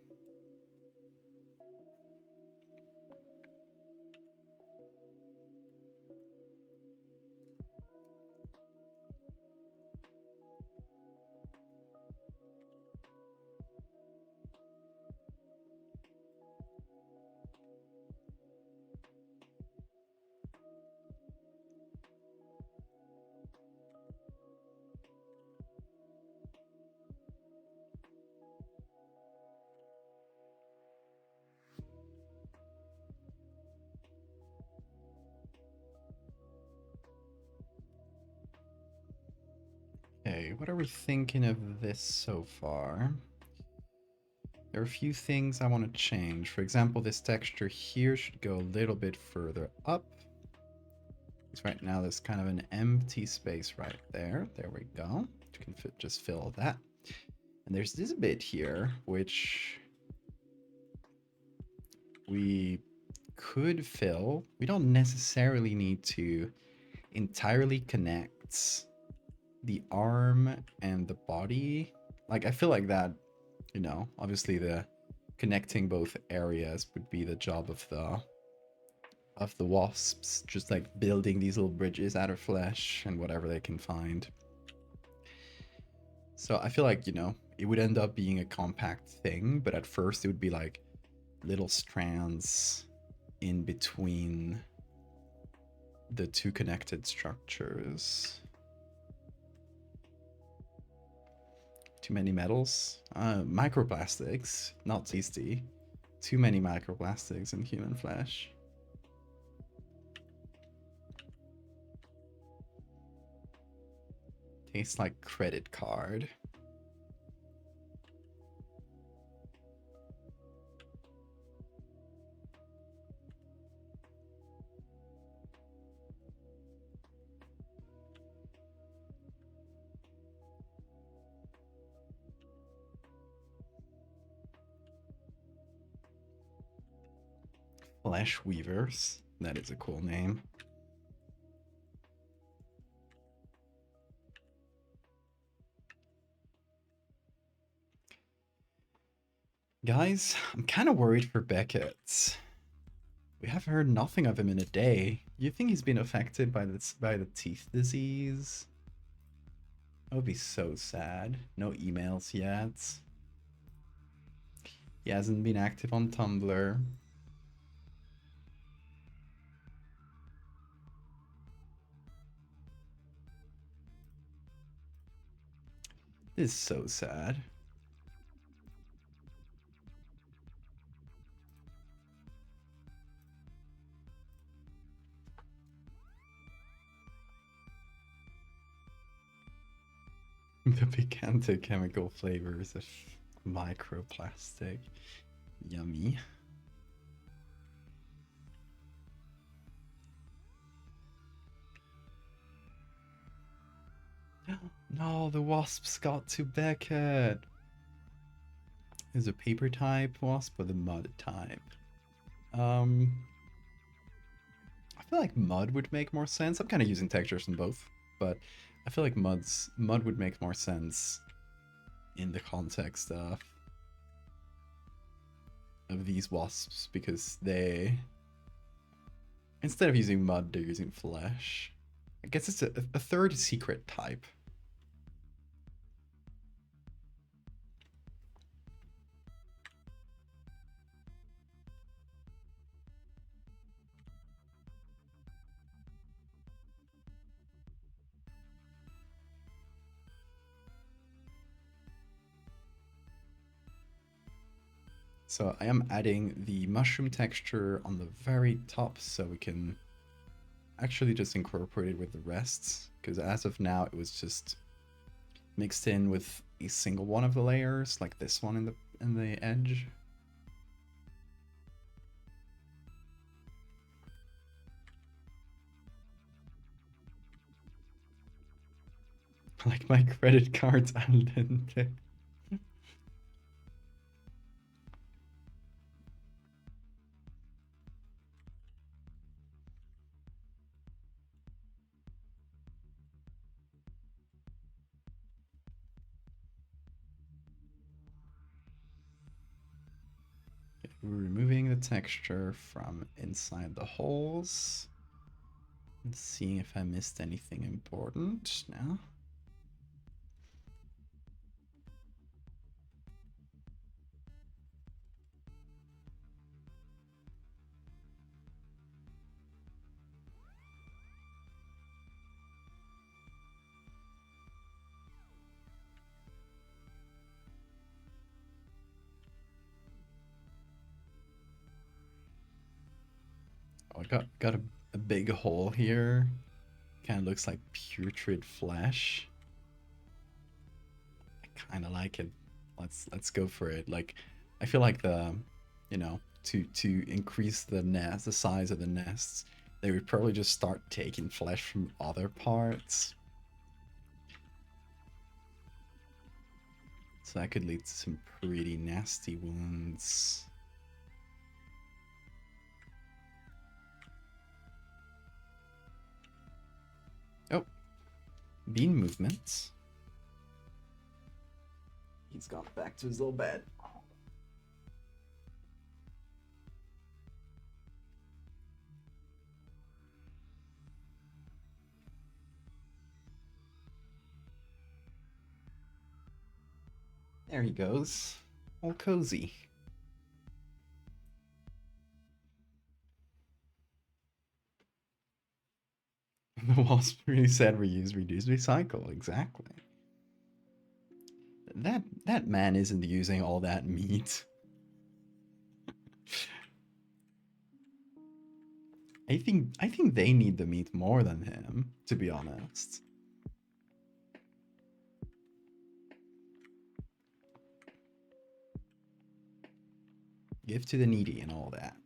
what are we thinking of this so far? There are a few things I want to change. For example, this texture here should go a little bit further up. Because right now there's kind of an empty space right there. There we go. You can just fill that. And there's this bit here, which we could fill. We don't necessarily need to entirely connect the arm and the body. Like, I feel like that, you know, obviously the connecting both areas would be the job of the wasps, just like building these little bridges out of flesh and whatever they can find. So I feel like, you know, it would end up being a compact thing, but at first it would be like little strands in between the two connected structures. Too many metals? Microplastics, not tasty. Too many microplastics in human flesh. Tastes like credit card. Flesh Weavers. That is a cool name. Guys, I'm kind of worried for Beckett. We have heard nothing of him in a day. You think he's been affected by the teeth disease? That would be so sad. No emails yet. He hasn't been active on Tumblr. This is so sad. The piquante chemical flavors of microplastic. Yummy. No, the wasps got to Beckett. Is a paper type wasp or the mud type? I feel like mud would make more sense. I'm kind of using textures in both, but I feel like mud would make more sense in the context of these wasps, because they, instead of using mud, they're using flesh. I guess it's a third secret type. So I am adding the mushroom texture on the very top so we can actually just incorporate it with the rest, because as of now it was just mixed in with a single one of the layers, like this one in the edge. Like my credit cards al dente. We're removing the texture from inside the holes. And seeing if I missed anything important now. Oh, I got a big hole here. Kind of looks like putrid flesh. kind of like it. Let's go for it. Like, I feel like to increase the size of the nests, they would probably just start taking flesh from other parts. So that could lead to some pretty nasty wounds. Oh, bean movement. He's gone back to his little bed. There he goes. All cozy. The Wasp really said reuse, reduce, recycle. Exactly. That man isn't using all that meat. I think they need the meat more than him, to be honest. Give to the needy and all that.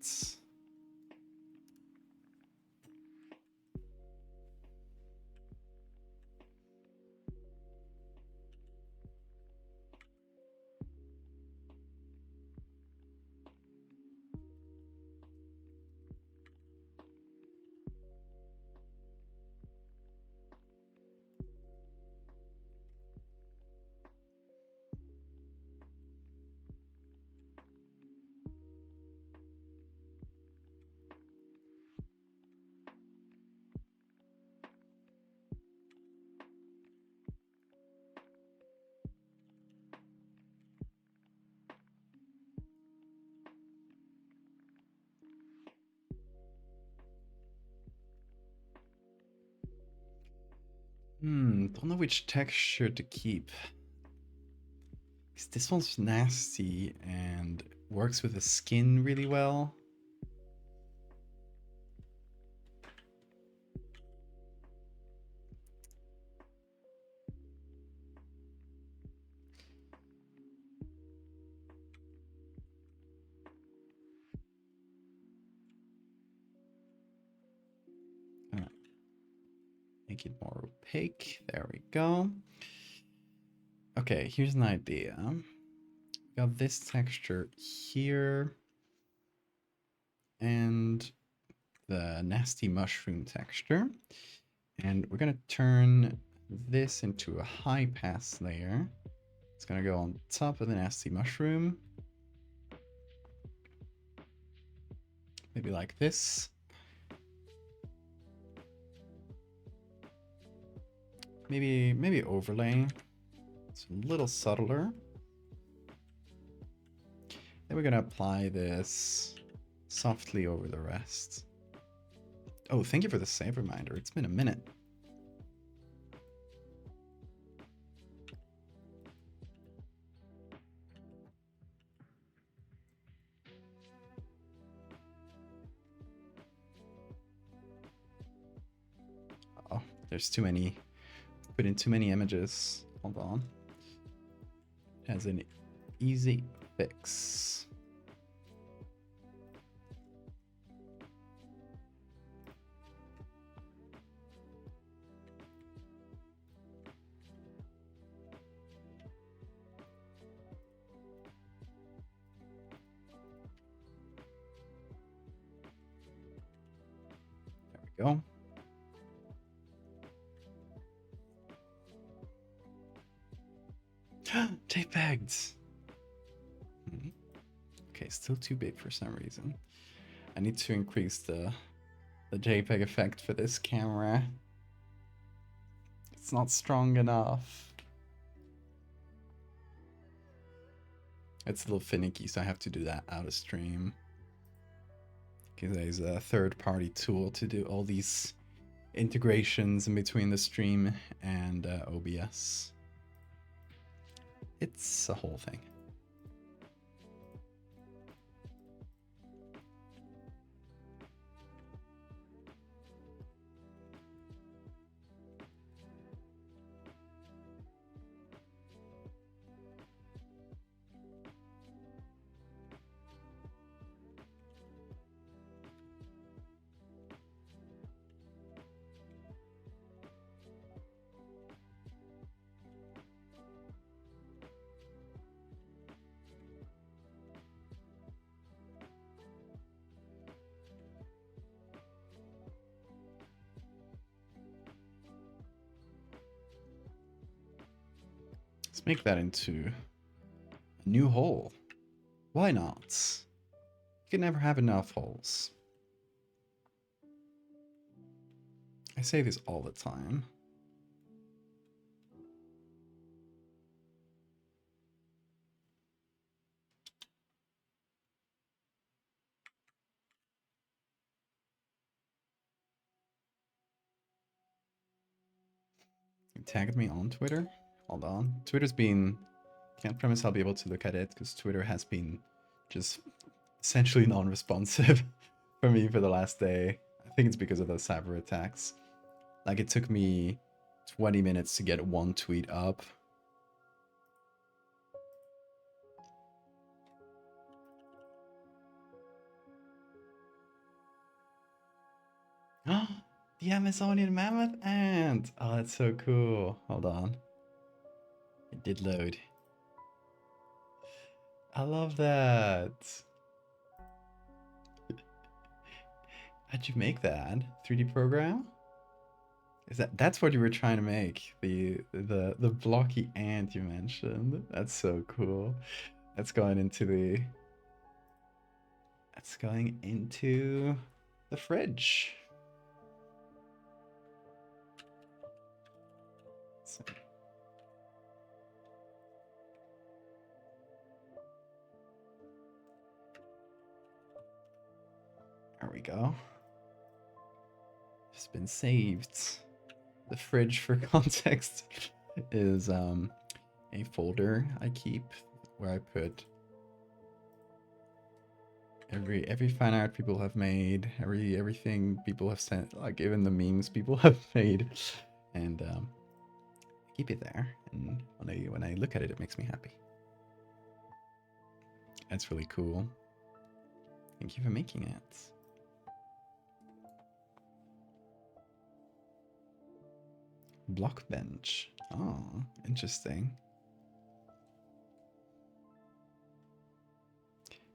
Don't know which texture to keep. Because this one's nasty and works with the skin really well. Make it more opaque. There we go. Okay, here's an idea. Got this texture here. And the nasty mushroom texture. And we're gonna turn this into a high pass layer. It's gonna go on top of the nasty mushroom. Maybe like this. Maybe overlay. It's a little subtler. Then we're gonna apply this softly over the rest. Oh, thank you for the save reminder. It's been a minute. Oh, there's too many. Put in too many images. Hold on. As an easy fix. There we go. JPEGs. Okay, still too big for some reason. I need to increase the JPEG effect for this camera. It's not strong enough. It's a little finicky, so I have to do that out of stream. Because there's a third-party tool to do all these integrations in between the stream and OBS. It's a whole thing. Let's make that into a new hole. Why not? You can never have enough holes. I say this all the time. You tagged me on Twitter? Hold on. Twitter's been... Can't promise I'll be able to look at it because Twitter has been just essentially non-responsive for me for the last day. I think it's because of the cyber attacks. Like, it took me 20 minutes to get one tweet up. The Amazonian mammoth ant! Oh, that's so cool. Hold on. It did load. I love that. How'd you make that? 3D program? Is that's what you were trying to make? The blocky ant you mentioned. That's so cool. That's going into the fridge. So. There we go. It's been saved. The fridge, for context, is a folder I keep where I put every fan art people have made, everything people have sent, like even the memes people have made, and I keep it there. And when I look at it, it makes me happy. That's really cool. Thank you for making it. Block bench. Oh, interesting.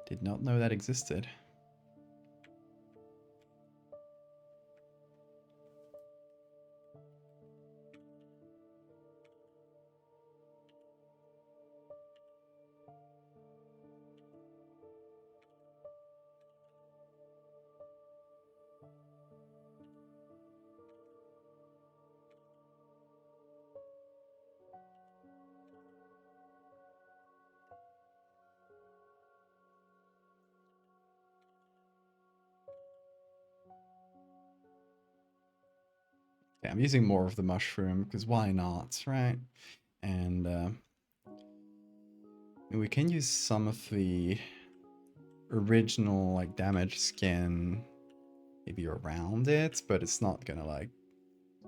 Did not know that existed. Yeah, I'm using more of the mushroom because why not, right? And we can use some of the original like damage skin maybe around it, but it's not gonna like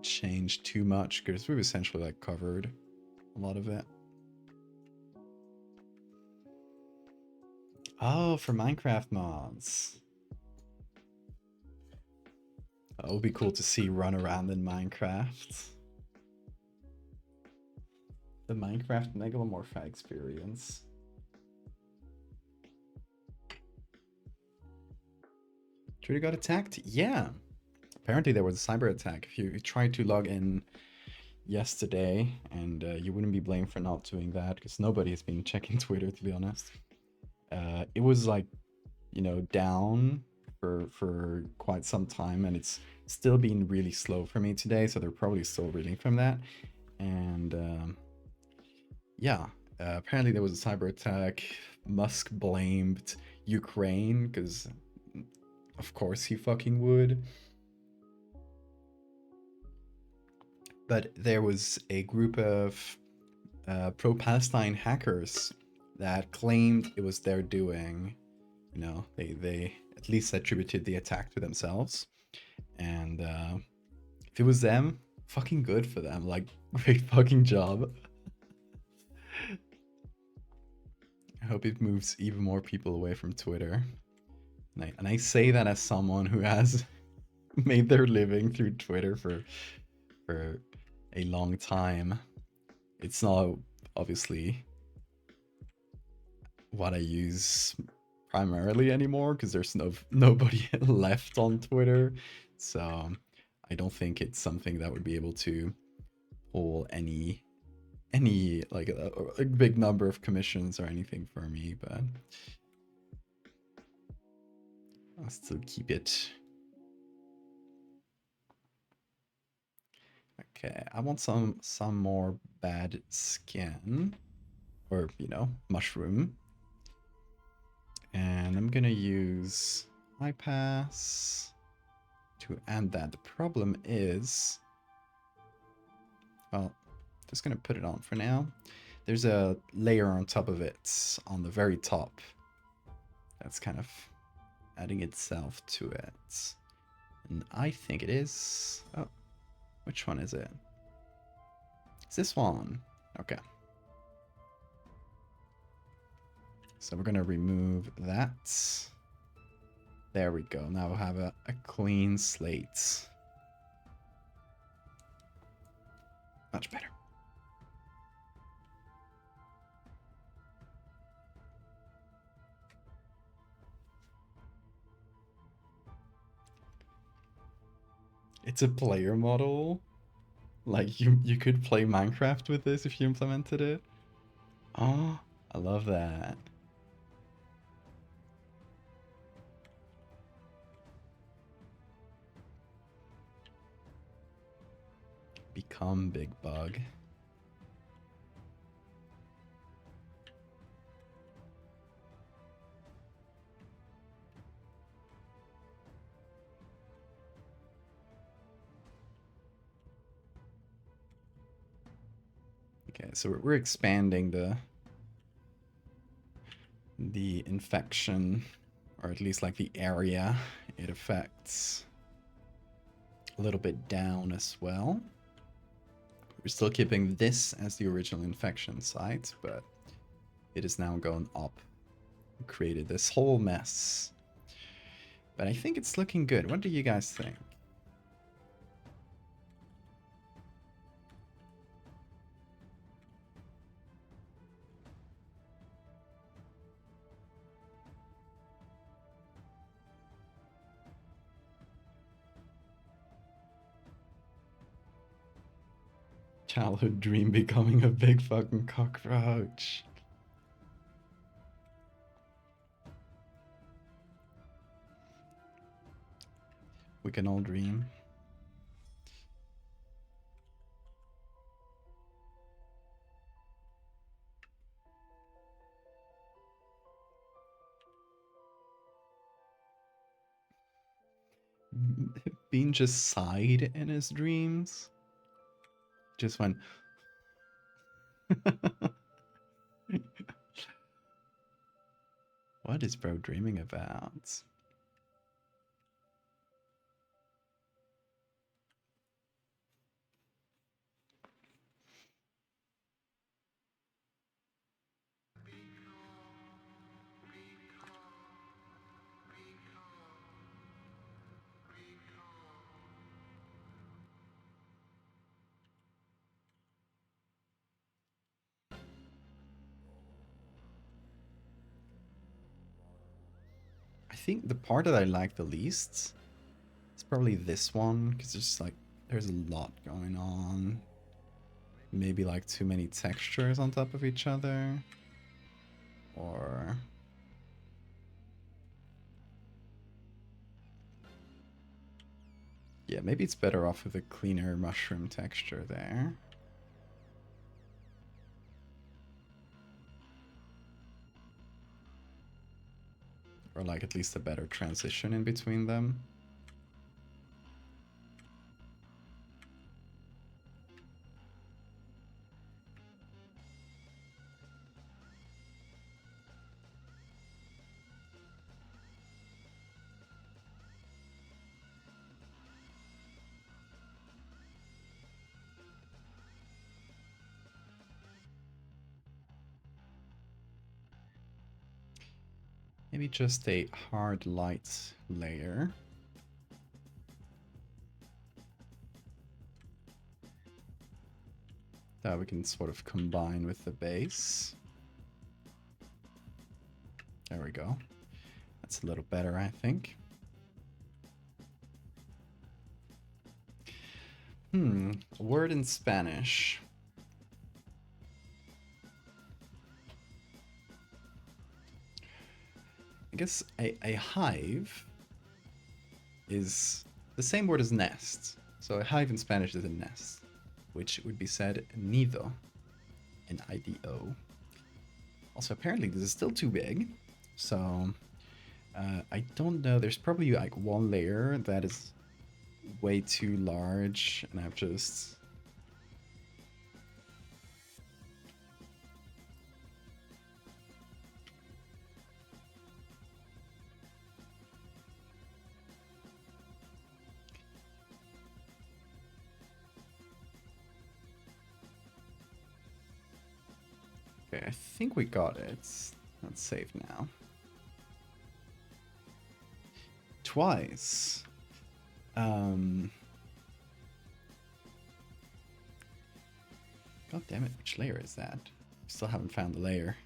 change too much because we've essentially like covered a lot of it. Oh, for Minecraft mods. That would be cool to see run around in Minecraft. The Minecraft Megalomorpha experience. Twitter got attacked? Yeah. Apparently there was a cyber attack. If you tried to log in yesterday, and you wouldn't be blamed for not doing that because nobody has been checking Twitter, to be honest. It was like, you know, down for quite some time, and it's still been really slow for me today, so they're probably still reeling from that. And yeah, apparently there was a cyber attack. Musk blamed Ukraine because of course he fucking would. But there was a group of pro-Palestine hackers that claimed it was their doing. You know, they at least attributed the attack to themselves. And if it was them, fucking good for them. Like, great fucking job. I hope it moves even more people away from Twitter. And I say that as someone who has made their living through Twitter for a long time. It's not obviously what I use primarily anymore because there's nobody left on Twitter. So I don't think it's something that would be able to pull any any like a big number of commissions or anything for me, but I'll still keep it. Okay, I want some more bad skin, or you know, mushroom, and I'm gonna use high pass to add that. The problem is, well, just gonna put it on for now. There's a layer on top of it, on the very top, that's kind of adding itself to it. And I think it is... Oh, which one is it? It's this one. Okay. So we're gonna remove that. There we go. Now we'll have a clean slate. Much better. It's a player model. Like you could play Minecraft with this if you implemented it. Oh, I love that. Become Big Bug. Okay, so we're expanding the infection, or at least like the area it affects, a little bit down as well. We're still keeping this as the original infection site, but it is now going up. We created this whole mess. But I think it's looking good. What do you guys think? Childhood dream becoming a big fucking cockroach. We can all dream. Bean just sighed in his dreams. Just went. What is bro dreaming about? I think the part that I like the least is probably this one, because there's a lot going on. Maybe like too many textures on top of each other. Or... yeah, maybe it's better off with a cleaner mushroom texture there. Or like at least a better transition in between them. Maybe just a hard light layer. That we can sort of combine with the base. There we go. That's a little better, I think. A word in Spanish. guess a hive is the same word as nest. So a hive in Spanish is a nest, which would be said nido, N-I-D-O. Also, apparently this is still too big, so I don't know. There's probably like one layer that is way too large, and I've just... Okay, I think we got it. Let's save now. Twice. God damn it, which layer is that? Still haven't found the layer.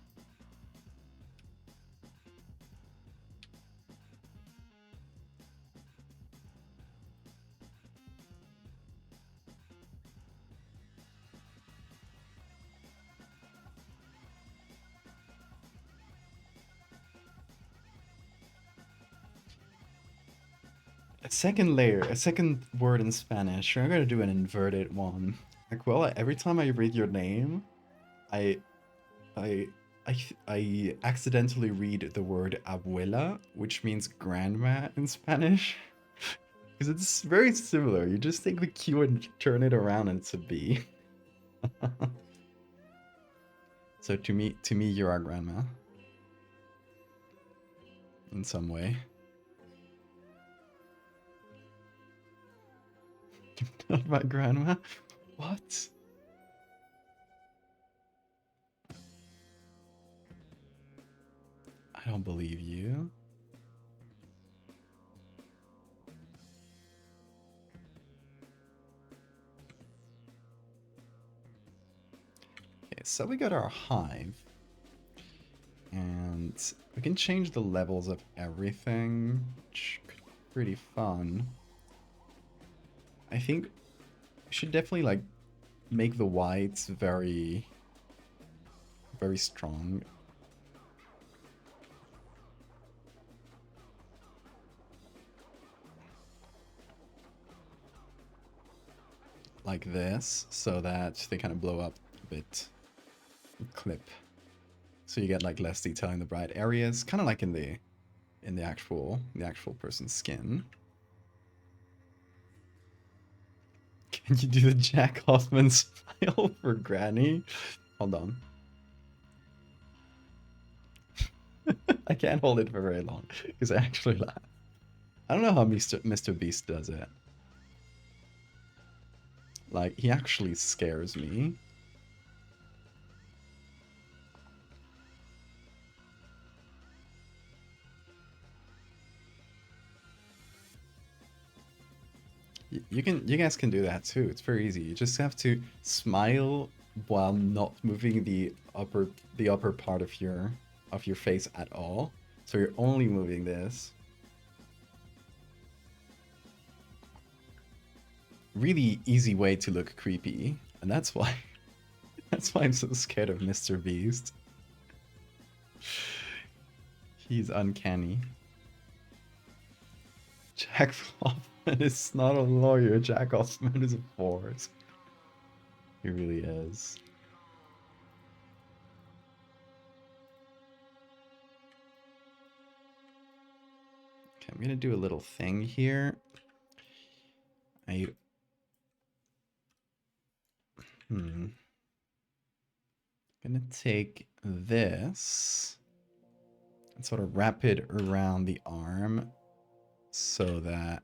A second layer, a second word in Spanish. I'm gonna do an inverted one. Aquila, every time I read your name, I I I accidentally read the word abuela, which means grandma in Spanish. Because it's very similar. You just take the Q and turn it around and it's a B. So to me, you're our grandma. In some way. Not my grandma? What? I don't believe you. Okay, so we got our hive. And we can change the levels of everything, which could be pretty fun. I think we should definitely like make the whites very, very strong. Like this, so that they kind of blow up a bit. Clip. So you get like less detail in the bright areas, kind of like in the actual person's skin. Can you do the Jack Hoffman smile for Granny? Hold on. I can't hold it for very long because I actually laugh. I don't know how Mr. Beast does it. Like, he actually scares me. You guys can do that too. It's very easy. You just have to smile while not moving the upper part of your face at all. So you're only moving this. Really easy way to look creepy, and that's why I'm so scared of Mr. Beast. He's uncanny. Jack Hoffman is not a lawyer. Jack Hoffman is a force. He really is. Okay, I'm gonna do a little thing here. Gonna take this and sort of wrap it around the arm so that,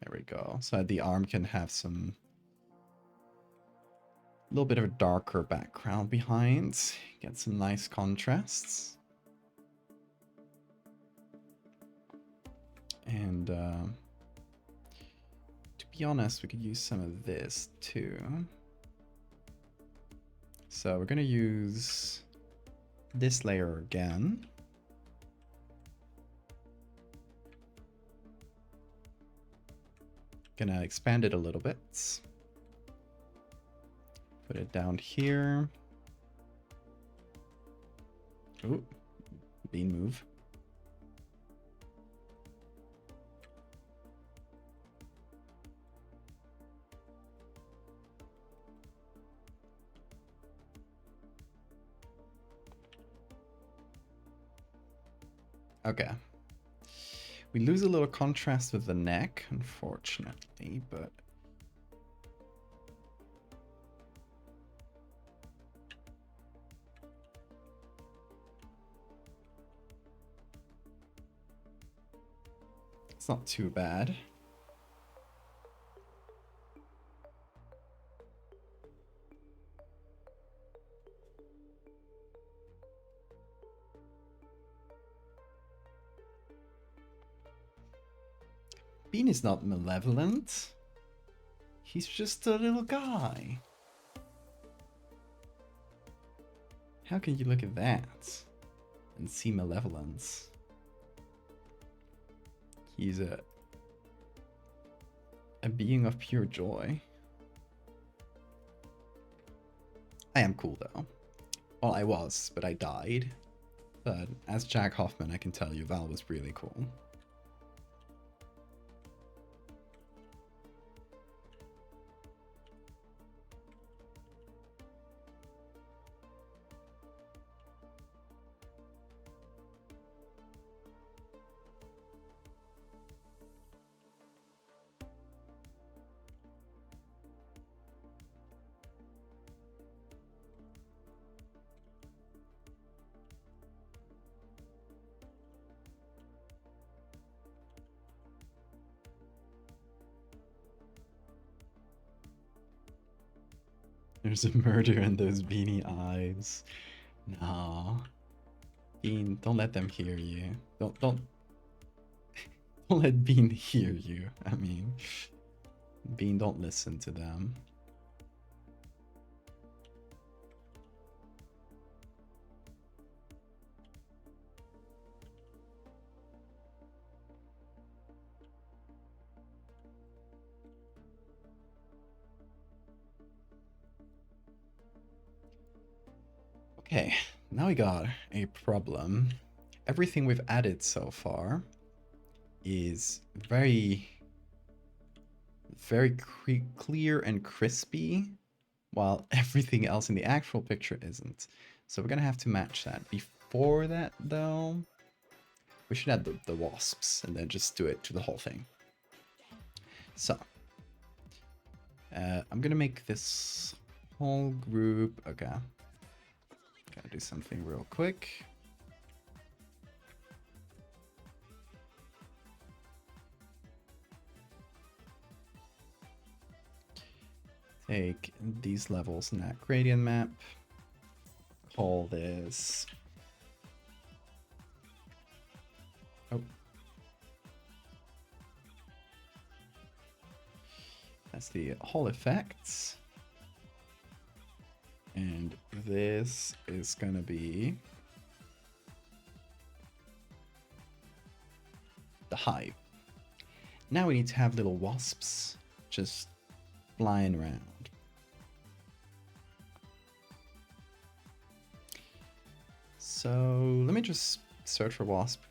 there we go, so that the arm can have some little bit of a darker background behind, get some nice contrasts. And to be honest, we could use some of this too. So we're gonna use this layer again. Gonna expand it a little bit. Put it down here. Ooh, Bean move. Okay. We lose a little contrast with the neck, unfortunately, but... it's not too bad. Bean is not malevolent. He's just a little guy. How can you look at that and see malevolence? He's a being of pure joy. I am cool though. Well, I was, but I died. But as Jack Hoffman, I can tell you Val was really cool. There's a murder in those beanie eyes. No. Bean, don't let them hear you. Don't let Bean hear you. I mean, Bean, don't listen to them. Okay, now we got a problem. Everything we've added so far is very clear and crispy, while everything else in the actual picture isn't. So we're gonna have to match that. Before that, though, we should add the wasps and then just do it to the whole thing. So, I'm gonna make this whole group, okay. Gotta do something real quick. Take these levels in that gradient map. Call this... oh. That's the Hall effects. And this is gonna be the hive. Now we need to have little wasps just flying around. So let me just search for wasp.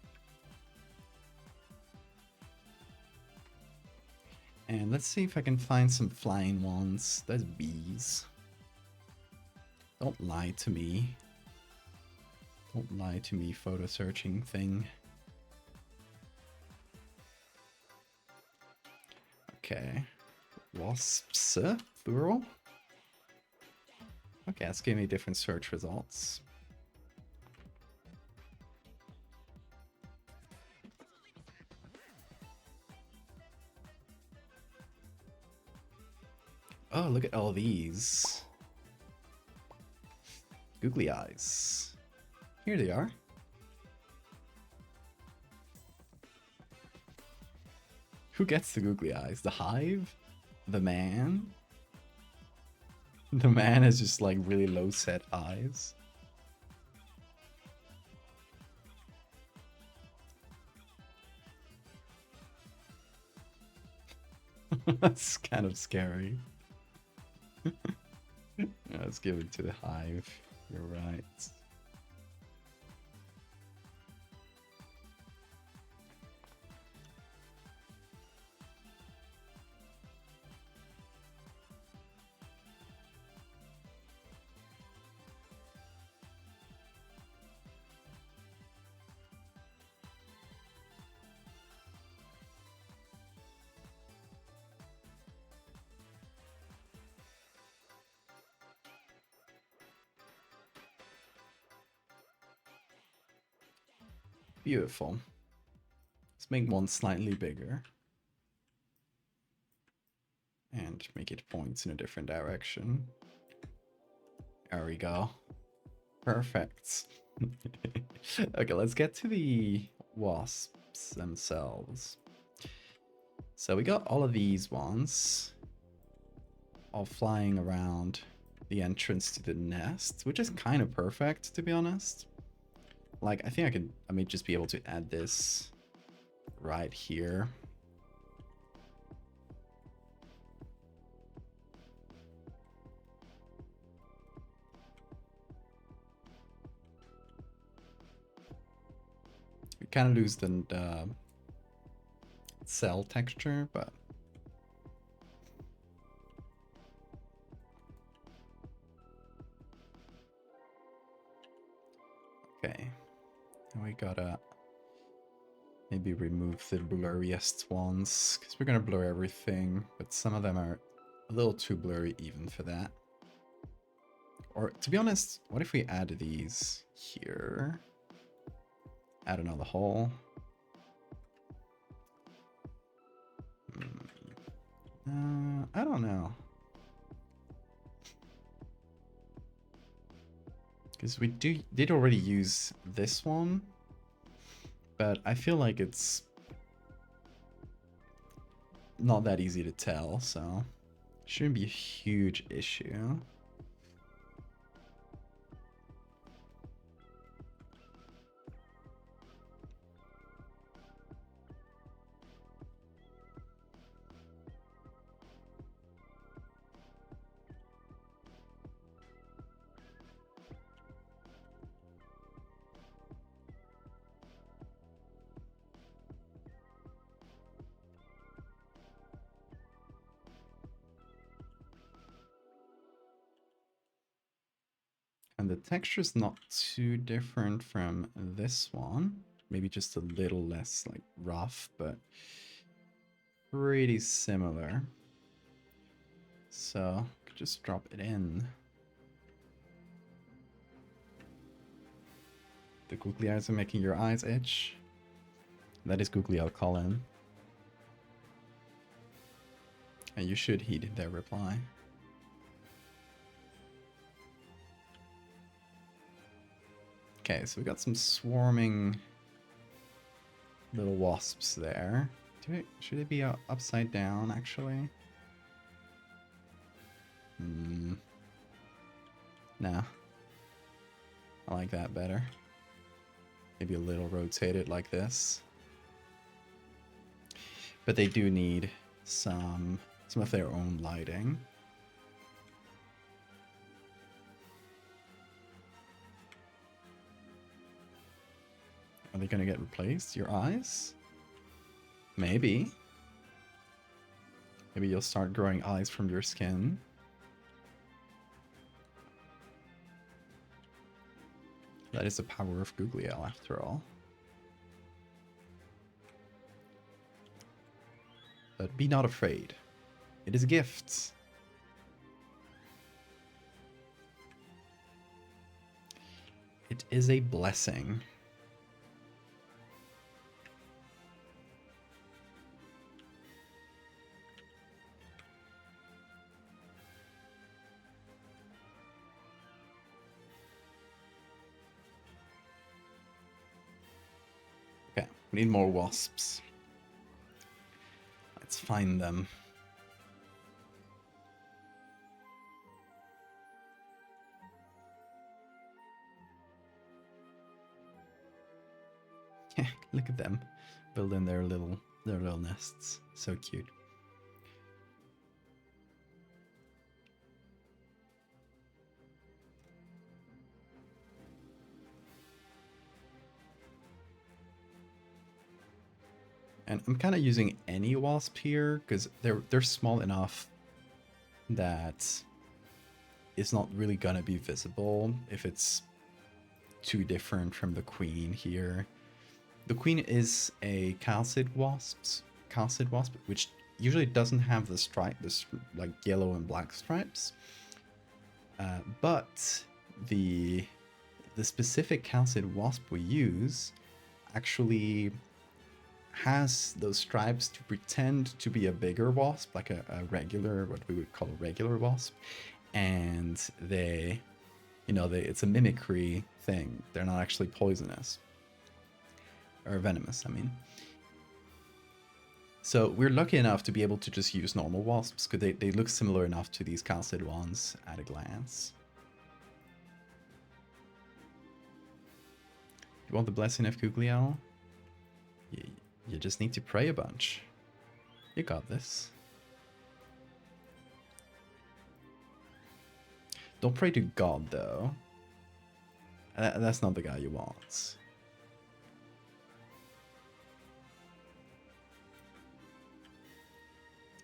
And let's see if I can find some flying ones. There's bees. Don't lie to me. Don't lie to me, photo searching thing. Okay. Wasps, plural. Okay, let's give me different search results. Oh, look at all these. Googly eyes. Here they are. Who gets the googly eyes? The hive? The man? The man has just like really low set eyes. That's kind of scary. Let's give it to the hive. You're right. Beautiful. Let's make one slightly bigger. And make it point in a different direction. There we go. Perfect. Okay, let's get to the wasps themselves. So we got all of these ones all flying around the entrance to the nest, which is kind of perfect, to be honest. Like, I think I may just be able to add this right here. We kind of lose the cell texture, but okay. And we gotta maybe remove the blurriest ones, because we're gonna blur everything, but some of them are a little too blurry even for that. Or, to be honest, what if we add these here? Add another hole. I don't know. Because we did already use this one, but I feel like it's not that easy to tell, so shouldn't be a huge issue. And the texture is not too different from this one. Maybe just a little less like rough, but pretty similar. So just drop it in. The googly eyes are making your eyes itch. That is googly eye Colin. And you should heed their reply. Okay, so we got some swarming little wasps there. Should it be upside down, actually? Nah. I like that better. Maybe a little rotated like this. But they do need some of their own lighting. Are they gonna get replaced? Your eyes? Maybe. Maybe you'll start growing eyes from your skin. That is the power of googly eye, after all. But be not afraid. It is a gift. It is a blessing. Okay, we need more wasps. Let's find them. Look at them building their little nests. So cute. And I'm kind of using any wasp here because they're small enough that it's not really gonna be visible if it's too different from the queen here. The queen is a calcid wasp, which usually doesn't have the stripe, this like yellow and black stripes. But the specific calcid wasp we use actually has those stripes to pretend to be a bigger wasp, like a regular, what we would call a regular wasp. And they, it's a mimicry thing. They're not actually poisonous. Or venomous, I mean. So we're lucky enough to be able to just use normal wasps, because they look similar enough to these calcid ones at a glance. You want the blessing of Gugliel? You just need to pray a bunch. You got this. Don't pray to God, though. That's not the guy you want.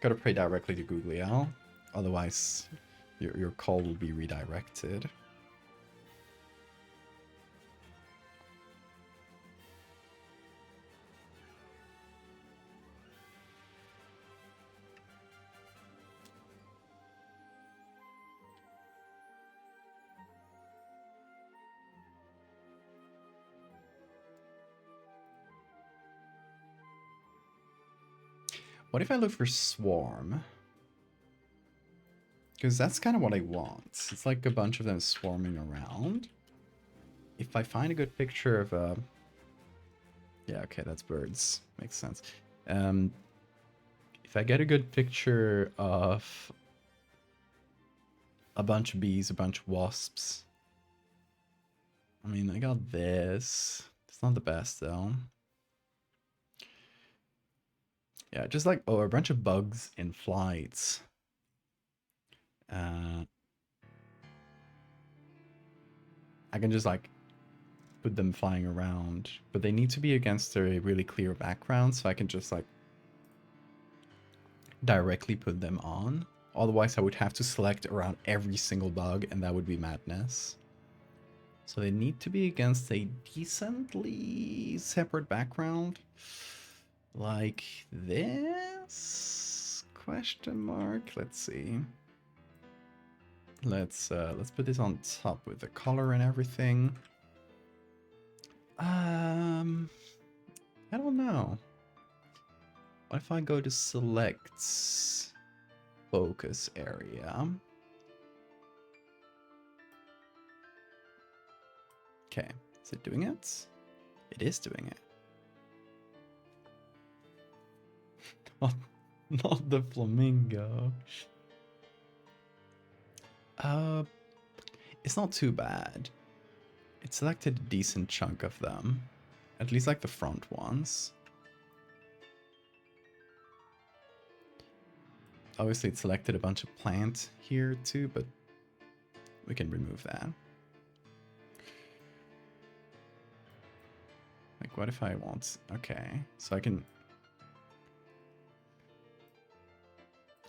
Gotta pray directly to Gugliel, otherwise your call will be redirected. What if I look for swarm? Because that's kind of what I want. It's like a bunch of them swarming around. If I find a good picture of a... Yeah, okay, that's birds. Makes sense. If I get a good picture of a bunch of bees, a bunch of wasps. I mean, I got this. It's not the best, though. Yeah, just like, oh, a bunch of bugs in flights. I can just like put them flying around, but they need to be against a really clear background, so I can just like directly put them on. Otherwise I would have to select around every single bug, and that would be madness. So they need to be against a decently separate background. Like this? Question mark? Let's see. Let's put this on top with the color and everything. I don't know. What if I go to select focus area? Okay, is it doing it? It is doing it. Not the flamingo. It's not too bad. It selected a decent chunk of them. At least like the front ones. Obviously it selected a bunch of plant here too, but we can remove that. Like what if I want... Okay, so I can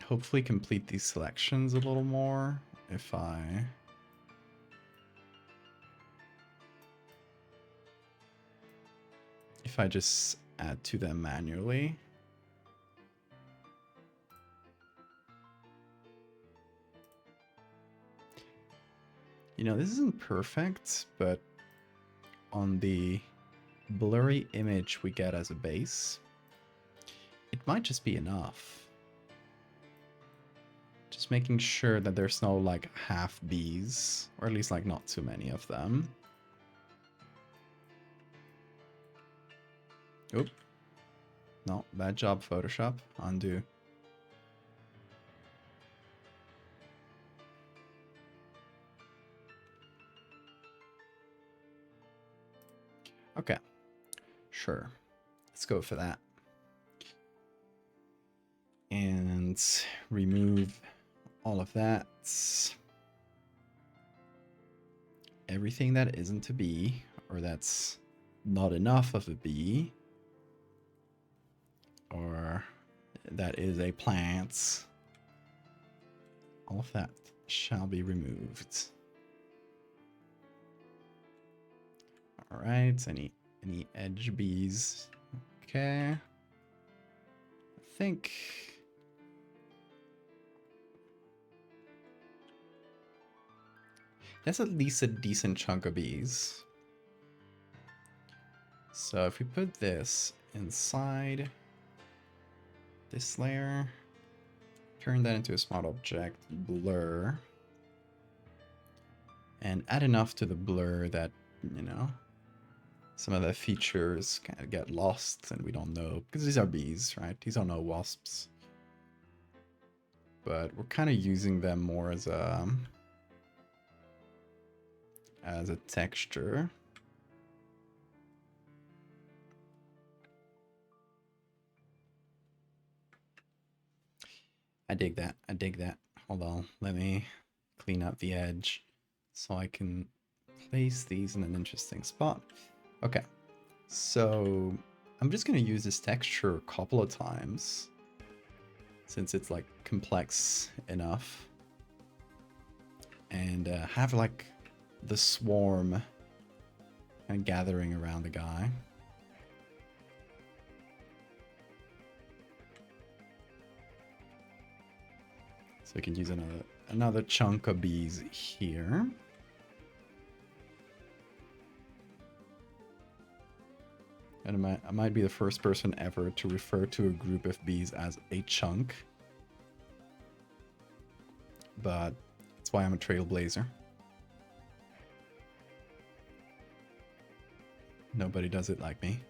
hopefully complete these selections a little more if I... just add to them manually. You know, this isn't perfect, but on the blurry image we get as a base, it might just be enough. Just making sure that there's no like half bees, or at least like not too many of them. Oop. No, bad job, Photoshop. Undo. Okay. Sure. Let's go for that. And remove all of that. Everything that isn't a bee, or that's not enough of a bee, or that is a plant, all of that shall be removed. All right, any edge bees? Okay, I think that's at least a decent chunk of bees. So if we put this inside this layer, turn that into a smart object, blur, and add enough to the blur that, you know, some of the features kind of get lost and we don't know, because these are bees, right? These are no wasps. But we're kind of using them more as a texture. I dig that. I dig that. Hold on. Let me clean up the edge so I can place these in an interesting spot. Okay. So I'm just going to use this texture a couple of times since it's like complex enough. And have like the swarm kind of gathering around the guy. So we can use another chunk of bees here. And I might be the first person ever to refer to a group of bees as a chunk. But that's why I'm a trailblazer. Nobody does it like me.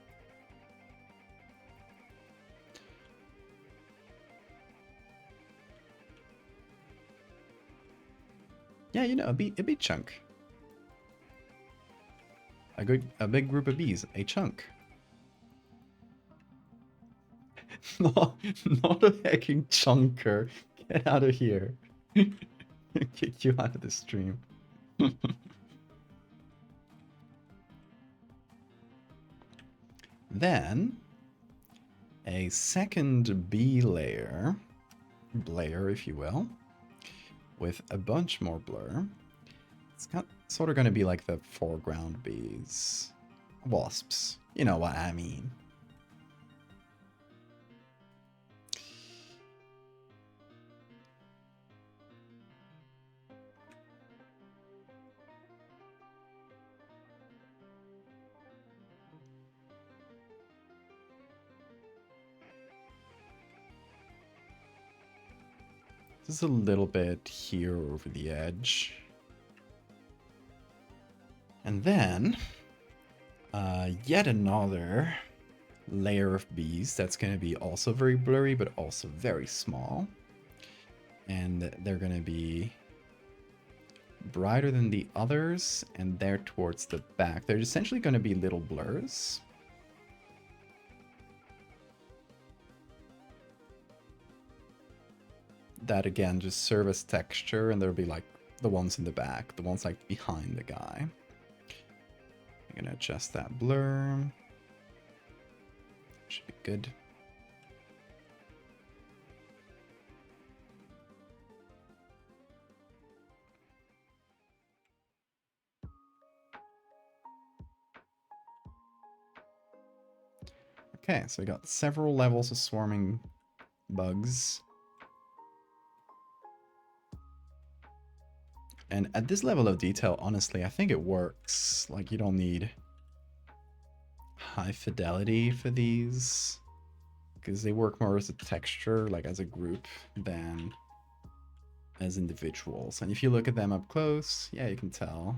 Yeah, you know, a bee chunk. A big group of bees, a chunk. not a hecking chunker. Get out of here. Kick you out of the stream. Then a second bee layer, if you will, with a bunch more blur. It's sort of going to be like the foreground bees. Wasps. You know what I mean. Just a little bit here over the edge. And then yet another layer of bees that's going to be also very blurry, but also very small. And they're going to be brighter than the others, and they're towards the back. They're essentially going to be little blurs. That again just serve as texture, and there'll be like the ones in the back, the ones like behind the guy. I'm gonna adjust that blur. Should be good. Okay, so we got several levels of swarming bugs. And at this level of detail, honestly, I think it works. Like, you don't need high fidelity for these, because they work more as a texture, like as a group, than as individuals. And if you look at them up close, yeah, you can tell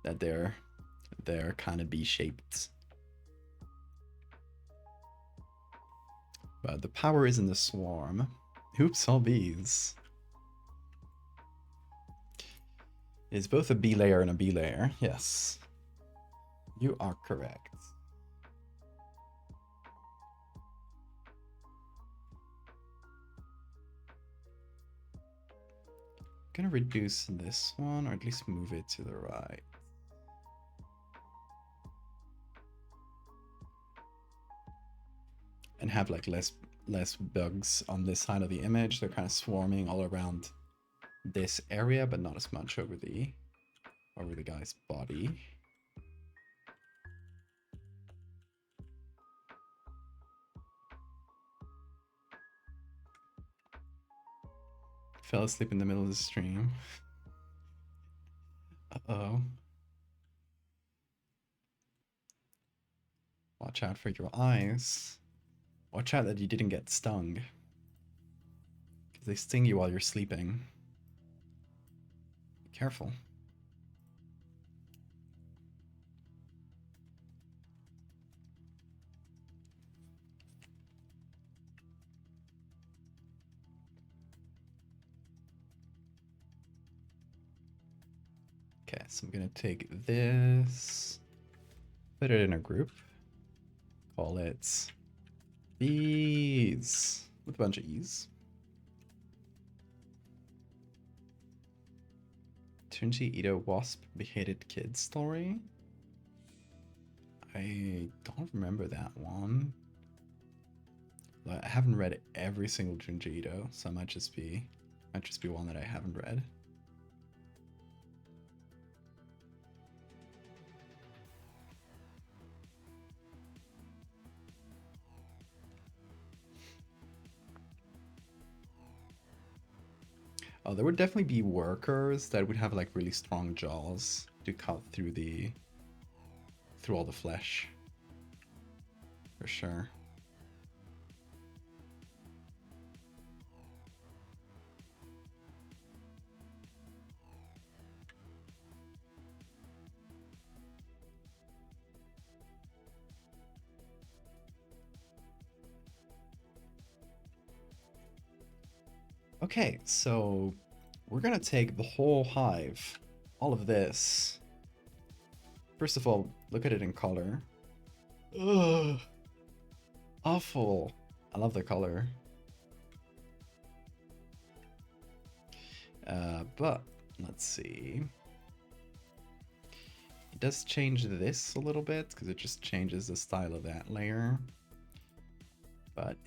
that they're kind of B-shaped. But the power is in the swarm. Oops, all bees. It's both a B layer and a B layer. Yes. You are correct. I'm gonna reduce this one, or at least move it to the right. And have like less bugs on this side of the image. They're kind of swarming all around this area, but not as much over the guy's body. Fell asleep in the middle of the stream. Uh-oh. Watch out for your eyes. Watch out that you didn't get stung. Because they sting you while you're sleeping. Be careful. Okay, so I'm gonna take this, put it in a group, call it bees, with a bunch of E's. Tunji Ito Wasp beheaded kid story. I don't remember that one. I haven't read every single Junji Ito, so it might just be one that I haven't read. Oh, there would definitely be workers that would have like really strong jaws to cut through all the flesh. For sure. Okay, so we're gonna take the whole hive, all of this. First of all, look at it in color. Ugh, awful. I love the color. But let's see. It does change this a little bit because it just changes the style of that layer. But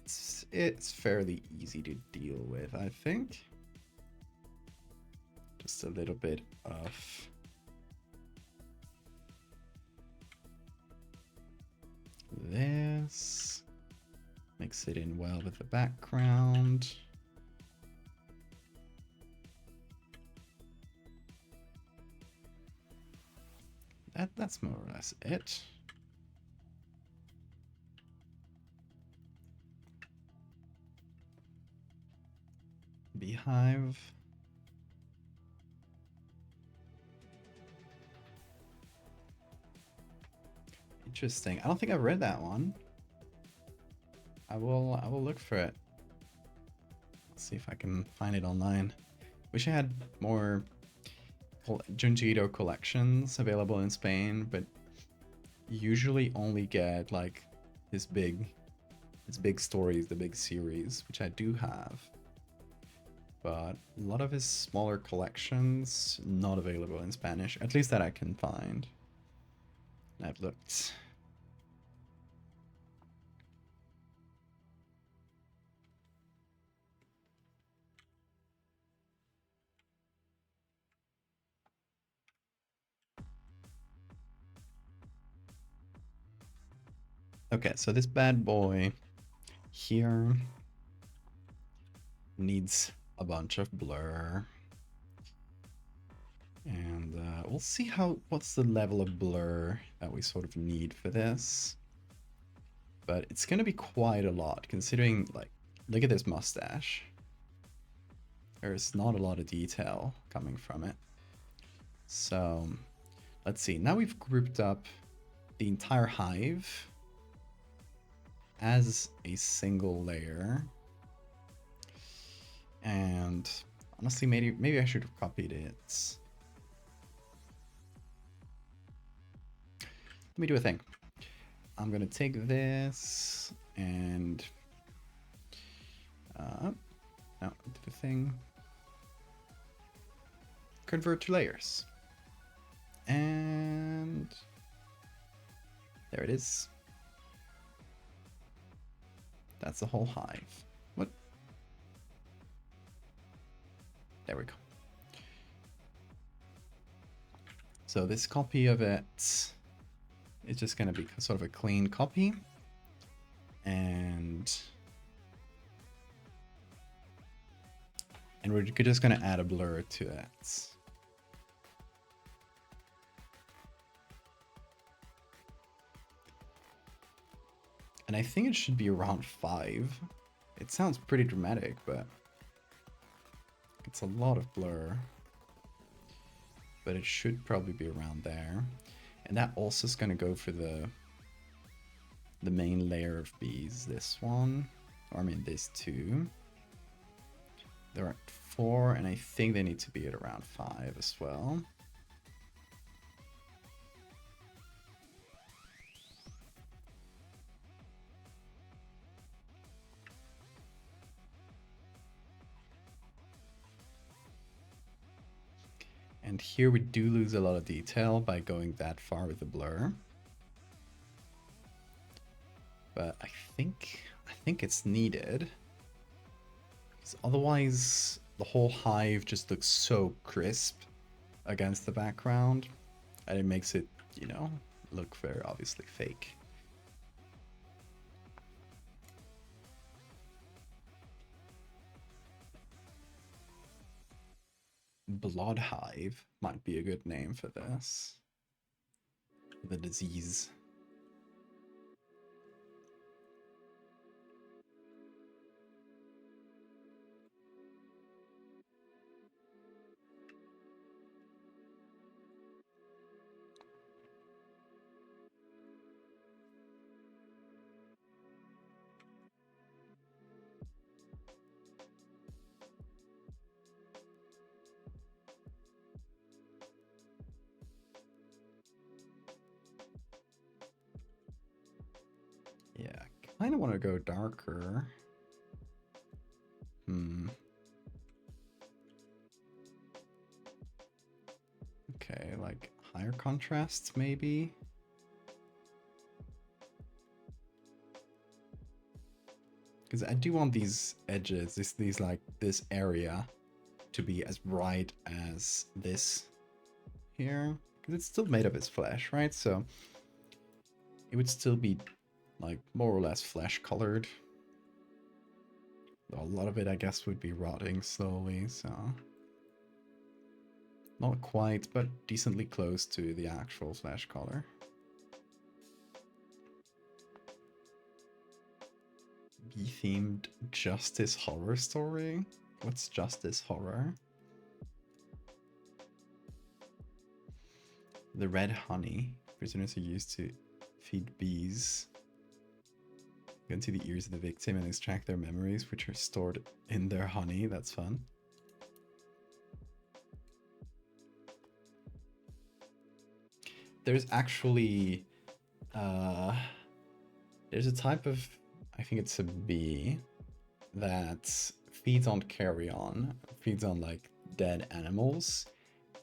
it's fairly easy to deal with, I think. Just a little bit of this. Mix it in well with the background. That's more or less it. Beehive. Interesting. I don't think I've read that one. I will look for it. Let's see if I can find it online. Wish I had more Junji Ito collections available in Spain, but usually only get like his big stories, the big series, which I do have. But a lot of his smaller collections not available in Spanish, at least that I can find. I've looked. Okay, so this bad boy here needs a bunch of blur. And we'll see what's the level of blur that we sort of need for this. But it's gonna be quite a lot, considering, like, look at this mustache. There's not a lot of detail coming from it. So, let's see. Now we've grouped up the entire hive as a single layer. And honestly, maybe I should have copied it. Let me do a thing. I'm gonna take this and no, do the thing. Convert to layers. And there it is. That's the whole hive. What? There we go. So this copy of it is just going to be sort of a clean copy. And we're just going to add a blur to it. And I think it should be around 5. It sounds pretty dramatic, but it's a lot of blur. But it should probably be around there. And that also is going to go for the main layer of bees. This one, or I mean this 2. They're at 4, and I think they need to be at around 5 as well. And here we do lose a lot of detail by going that far with the blur. But I think it's needed. Because otherwise the whole hive just looks so crisp against the background. And it makes it, you know, look very obviously fake. Blood hive might be a good name for this. The disease. Yeah, I kind of want to go darker. Okay, like higher contrasts maybe. Because I do want these edges, this area, to be as bright as this here. Because it's still made of its flesh, right? So it would still be like more or less flesh colored. Though a lot of it, I guess, would be rotting slowly, so not quite, but decently close to the actual flesh color. Bee-themed justice horror story? What's justice horror? The red honey. Prisoners are used to feed bees. Go into the ears of the victim and extract their memories, which are stored in their honey. That's fun. There's actually... there's a type of... I think it's a bee that feeds on carrion. Feeds on, like, dead animals.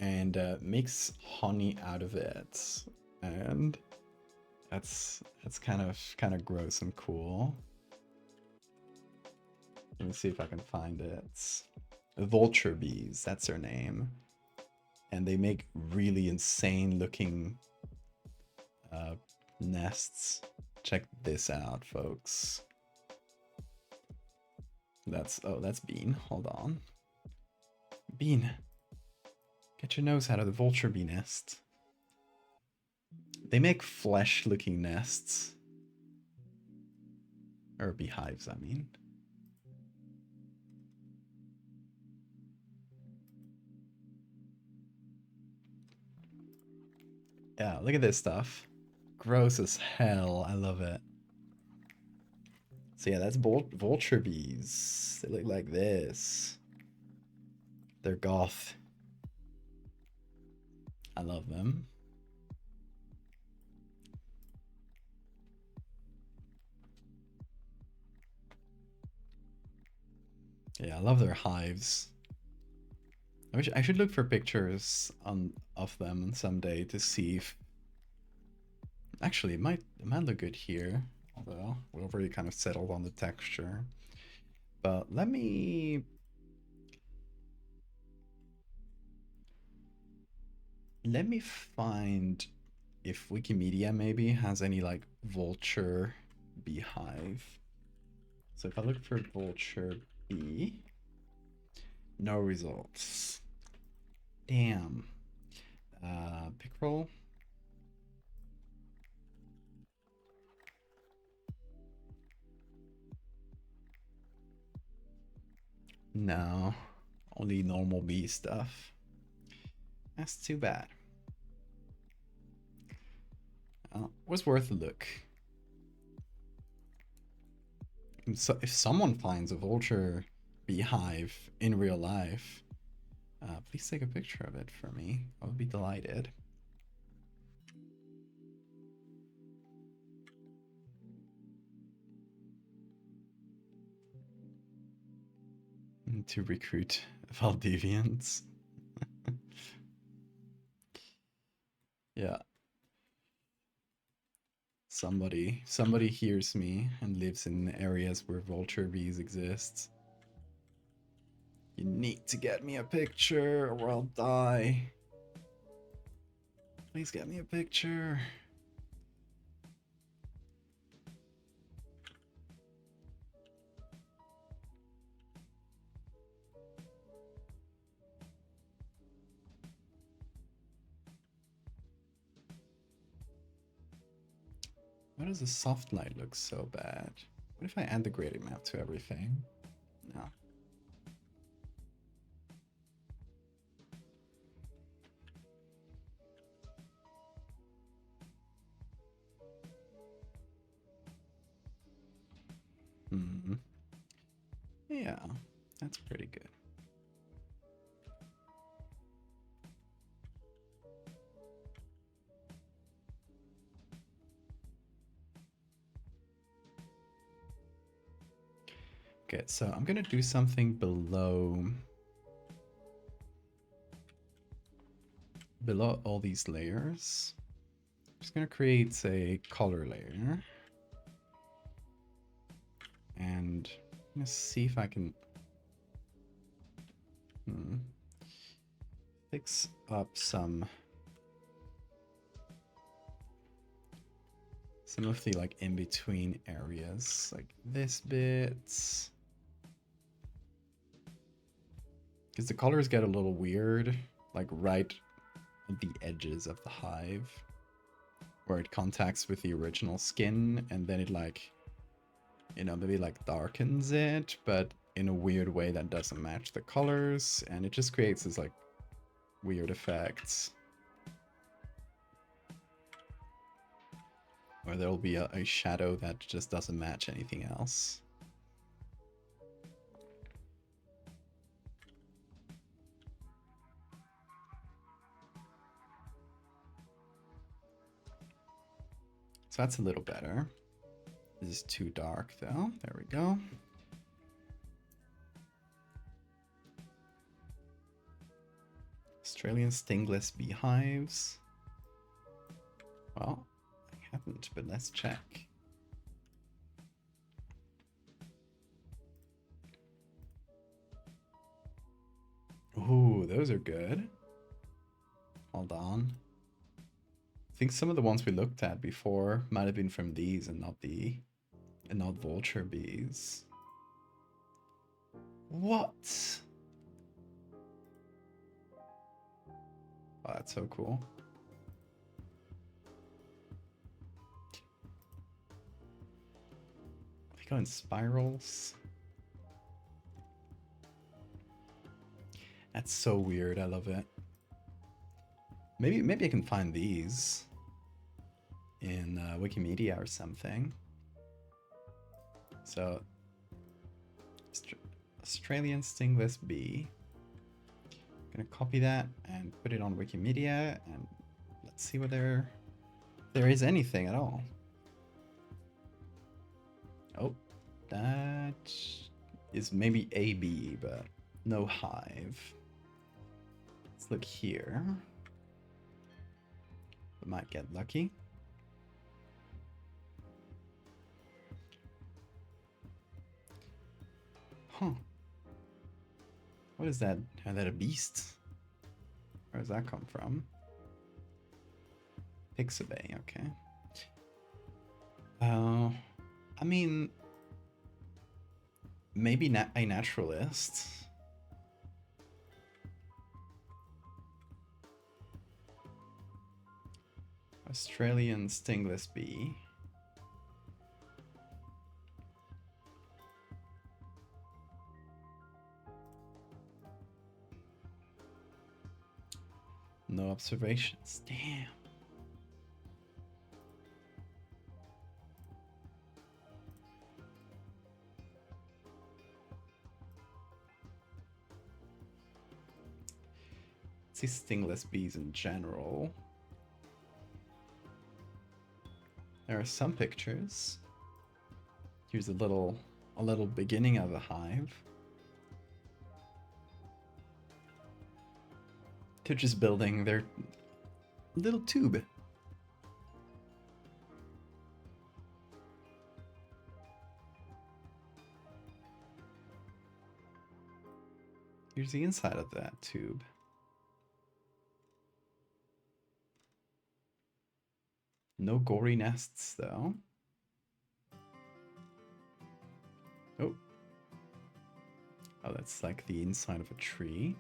And makes honey out of it. And... That's kind of gross and cool. Let me see if I can find it. Vulture bees, that's their name. And they make really insane looking nests. Check this out, folks. That's Bean. Hold on. Bean. Get your nose out of the vulture bee nest. They make flesh-looking nests. Or beehives, I mean. Yeah, look at this stuff. Gross as hell. I love it. So yeah, that's vulture bees. They look like this. They're goth. I love them. Yeah, I love their hives. I should look for pictures of them someday to see if... Actually, it might look good here. Although, we've already kind of settled on the texture. But let me find if Wikimedia maybe has any like vulture beehive. So if I look for vulture bee, no results. Damn. Pickerel. No, only normal bee stuff. That's too bad. Was worth a look. So if someone finds a vulture beehive in real life, please take a picture of it for me. I would be delighted. To recruit Valdevians. Yeah. Somebody hears me and lives in areas where vulture bees exist. You need to get me a picture or I'll die. Please get me a picture. Why does the soft light look so bad? What if I add the gradient map to everything? No. Hmm. Yeah, that's pretty good. Okay, so I'm gonna do something below all these layers. I'm just gonna create a color layer. And I'm gonna see if I can fix up some of the like in between areas, like this bit, because the colors get a little weird, like right at the edges of the hive, where it contacts with the original skin, and then it like, you know, maybe like darkens it, but in a weird way that doesn't match the colors, and it just creates this like weird effects. Or there'll be a shadow that just doesn't match anything else. So that's a little better. This is too dark though. There we go. Australian stingless beehives. Well, I haven't, but let's check. Ooh, those are good. Hold on. I think some of the ones we looked at before might have been from these and not vulture bees. What? Oh, that's so cool. They go in spirals. That's so weird. I love it. Maybe I can find these in Wikimedia or something. So, Australian stingless bee. I'm gonna copy that and put it on Wikimedia, and let's see whether there is anything at all. Oh, that is maybe a bee, but no hive. Let's look here. We might get lucky. Huh. What is that? Is that a beast? Where does that come from? Pixabay, okay. I mean, maybe a naturalist. Australian stingless bee. No observations. Damn. See stingless bees in general. There are some pictures. Here's a little beginning of a hive. They're just building their little tube. Here's the inside of that tube. No gory nests, though. Oh. Oh, that's like the inside of a tree.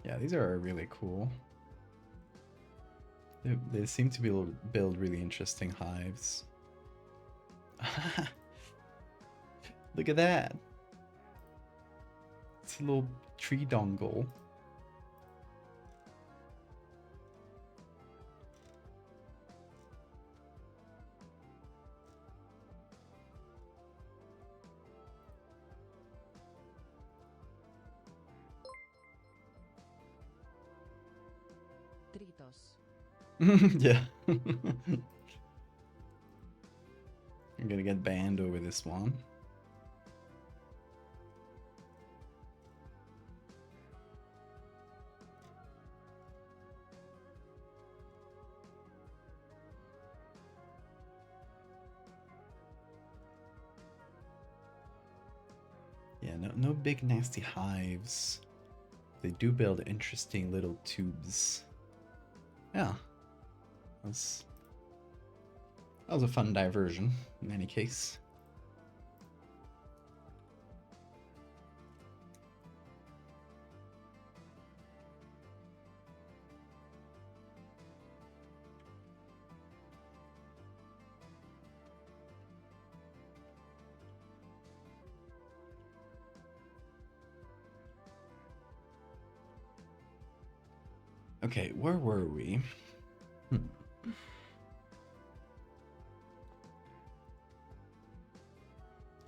Yeah, these are really cool. They seem to be able to build really interesting hives. Look at that. It's a little tree dongle.
Tritos.
Yeah. I'm gonna get banned over this one. Yeah, no big nasty hives. They do build interesting little tubes. Yeah. That was a fun diversion in any case. Okay, where were we?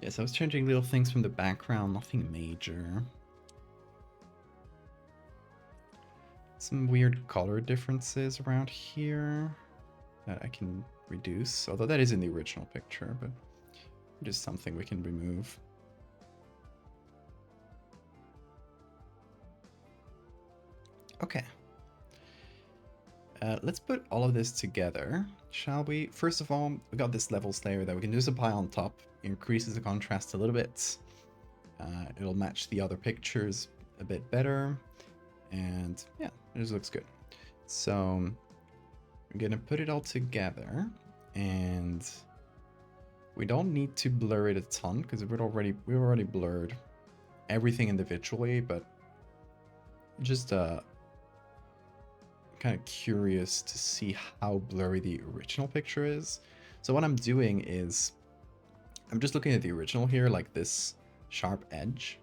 Yes, I was changing little things from the background, nothing major. Some weird color differences around here that I can reduce, although that is in the original picture, but just something we can remove. Okay. Let's put all of this together, shall we? First of all, we got this levels layer that we can just apply on top. Increases the contrast a little bit. It'll match the other pictures a bit better. And yeah, it just looks good. So I'm gonna put it all together, and we don't need to blur it a ton because we've already blurred everything individually, but just kind of curious to see how blurry the original picture is. So what I'm doing is I'm just looking at the original here, like this sharp edge.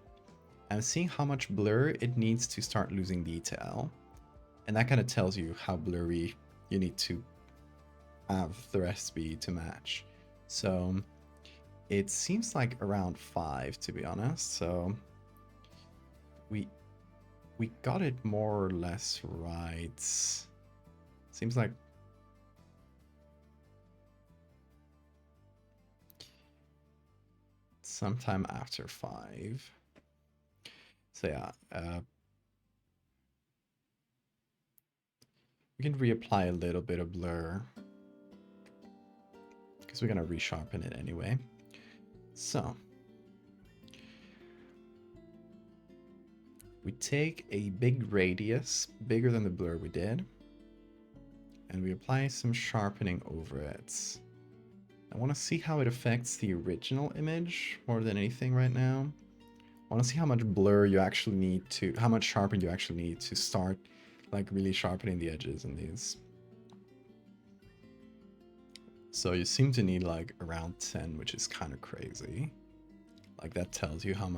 I'm seeing how much blur it needs to start losing detail. And that kind of tells you how blurry you need to have the rest be to match. So it seems like around 5, to be honest. So we got it more or less right. Seems like sometime after 5. So yeah, we can reapply a little bit of blur because we're gonna resharpen it anyway. So we take a big radius, bigger than the blur we did, and we apply some sharpening over it. I want to see how it affects the original image more than anything right now. I want to see how much blur you actually need to, how much sharpen you actually need to start like really sharpening the edges in these. So you seem to need like around 10, which is kind of crazy. Like that tells you how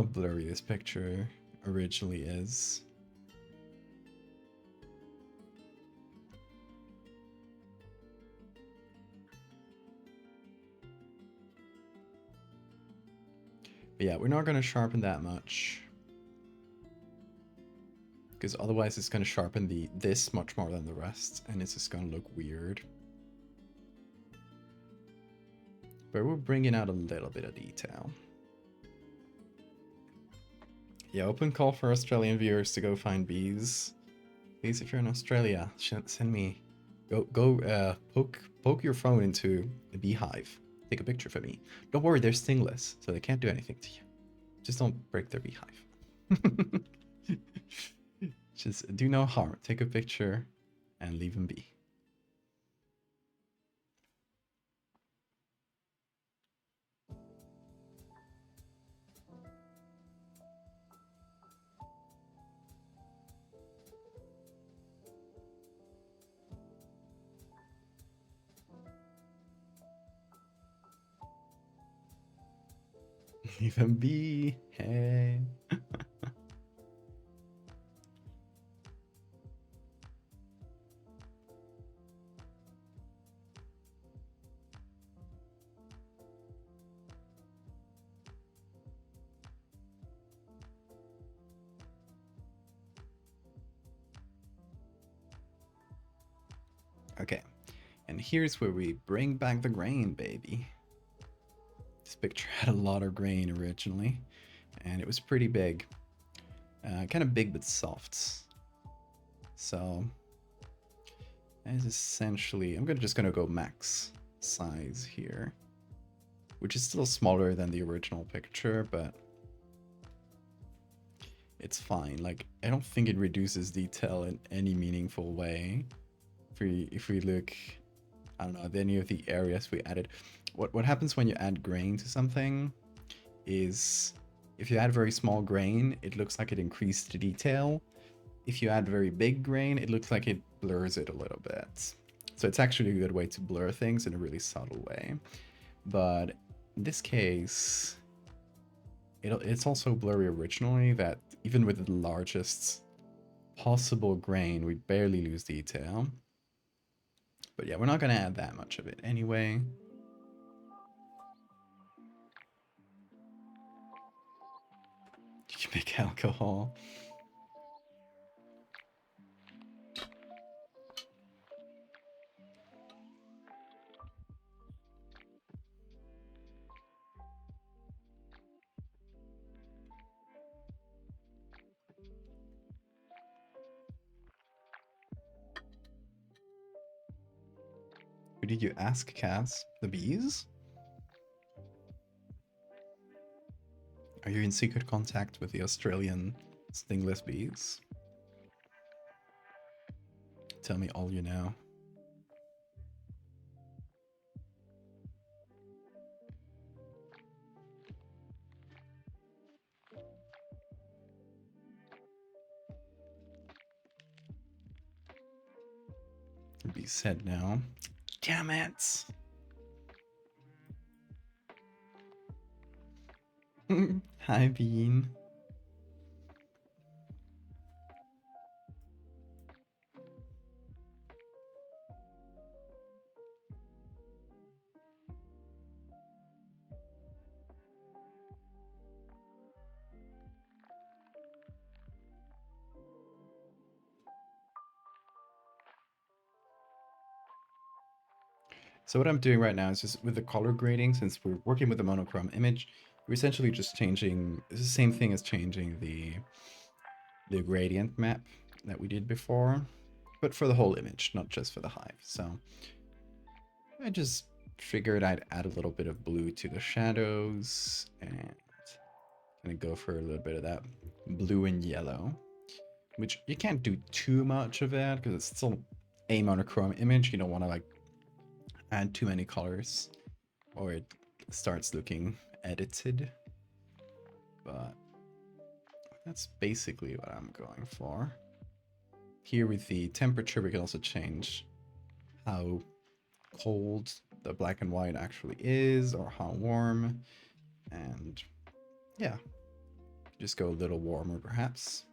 blurry this picture originally is. But yeah, we're not going to sharpen that much, because otherwise it's going to sharpen this much more than the rest, and it's just going to look weird. But we're bringing out a little bit of detail. Yeah, open call for Australian viewers to go find bees. Please, if you're in Australia, send me. Go poke your phone into a beehive. Take a picture for me. Don't worry, they're stingless, so they can't do anything to you. Just don't break their beehive. Just do no harm. Take a picture and leave them be. Leave them be. Hey. Okay, and here's where we bring back the grain, baby. This picture had a lot of grain originally, and it was pretty big. Kind of big but soft. So, that is essentially... I'm just gonna go max size here, which is still smaller than the original picture, but it's fine. Like, I don't think it reduces detail in any meaningful way. If we look, I don't know, at any of the areas we added. What happens when you add grain to something is, if you add very small grain, it looks like it increased the detail. If you add very big grain, it looks like it blurs it a little bit. So it's actually a good way to blur things in a really subtle way. But in this case, it's also blurry originally, that even with the largest possible grain, we barely lose detail. But yeah, we're not going to add that much of it anyway. You can make alcohol. Who did you ask, Cass? The bees? Are you in secret contact with the Australian stingless bees? Tell me all you know. The bee said no. Damn it! Hi, Bean. So what I'm doing right now is just with the color grading, since we're working with the monochrome image, we're essentially just changing, it's the same thing as changing the gradient map that we did before, but for the whole image, not just for the hive. So I just figured I'd add a little bit of blue to the shadows and gonna go for a little bit of that blue and yellow, which you can't do too much of that because it's still a monochrome image. You don't want to like add too many colors or it starts looking edited, but that's basically what I'm going for. Here with the temperature, we can also change how cold the black and white actually is, or how warm. And yeah, just go a little warmer perhaps.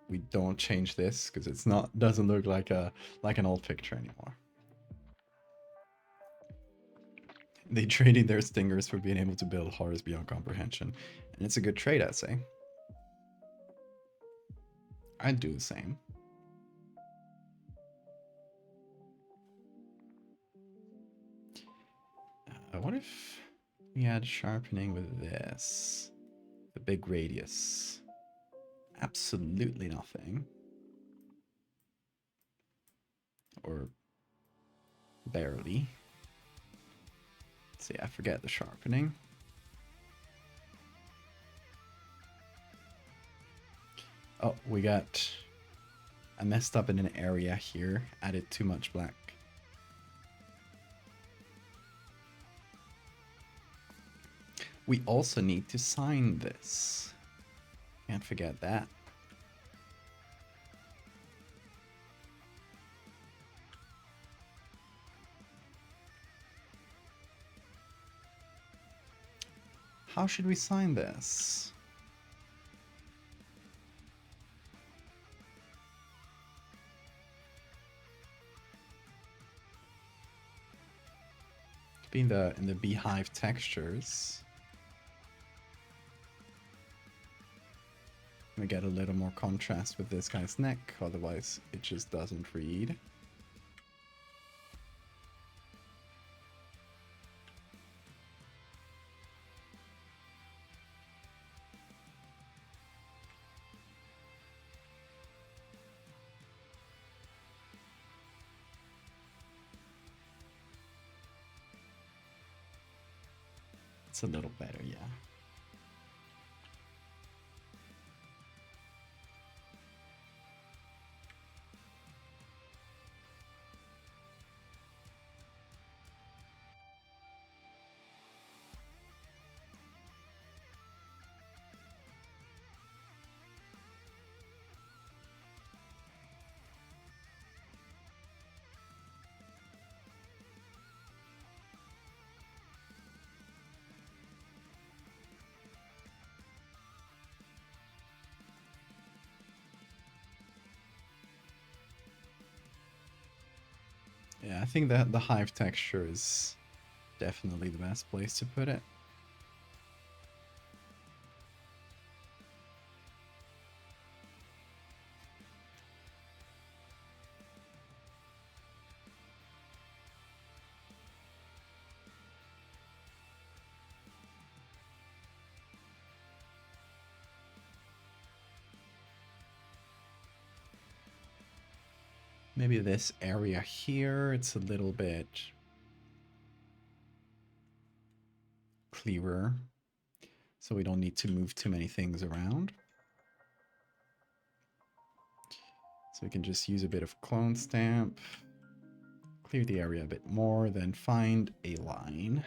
We don't change this because it's not, doesn't look like an old picture anymore. They traded their stingers for being able to build horrors beyond comprehension, and it's a good trade, I'd say. I'd do the same. What if we had sharpening with this? The big radius. Absolutely nothing. Or barely. See, I forget the sharpening. Oh, we got... I messed up in an area here. Added too much black. We also need to sign this. Can't forget that. How should we sign this? Could be in the beehive textures. We get a little more contrast with this guy's neck, otherwise it just doesn't read. It's a little better, yeah. Yeah, I think that the hive texture is definitely the best place to put it. Maybe this area here, it's a little bit clearer, so we don't need to move too many things around. So we can just use a bit of clone stamp, clear the area a bit more, then find a line.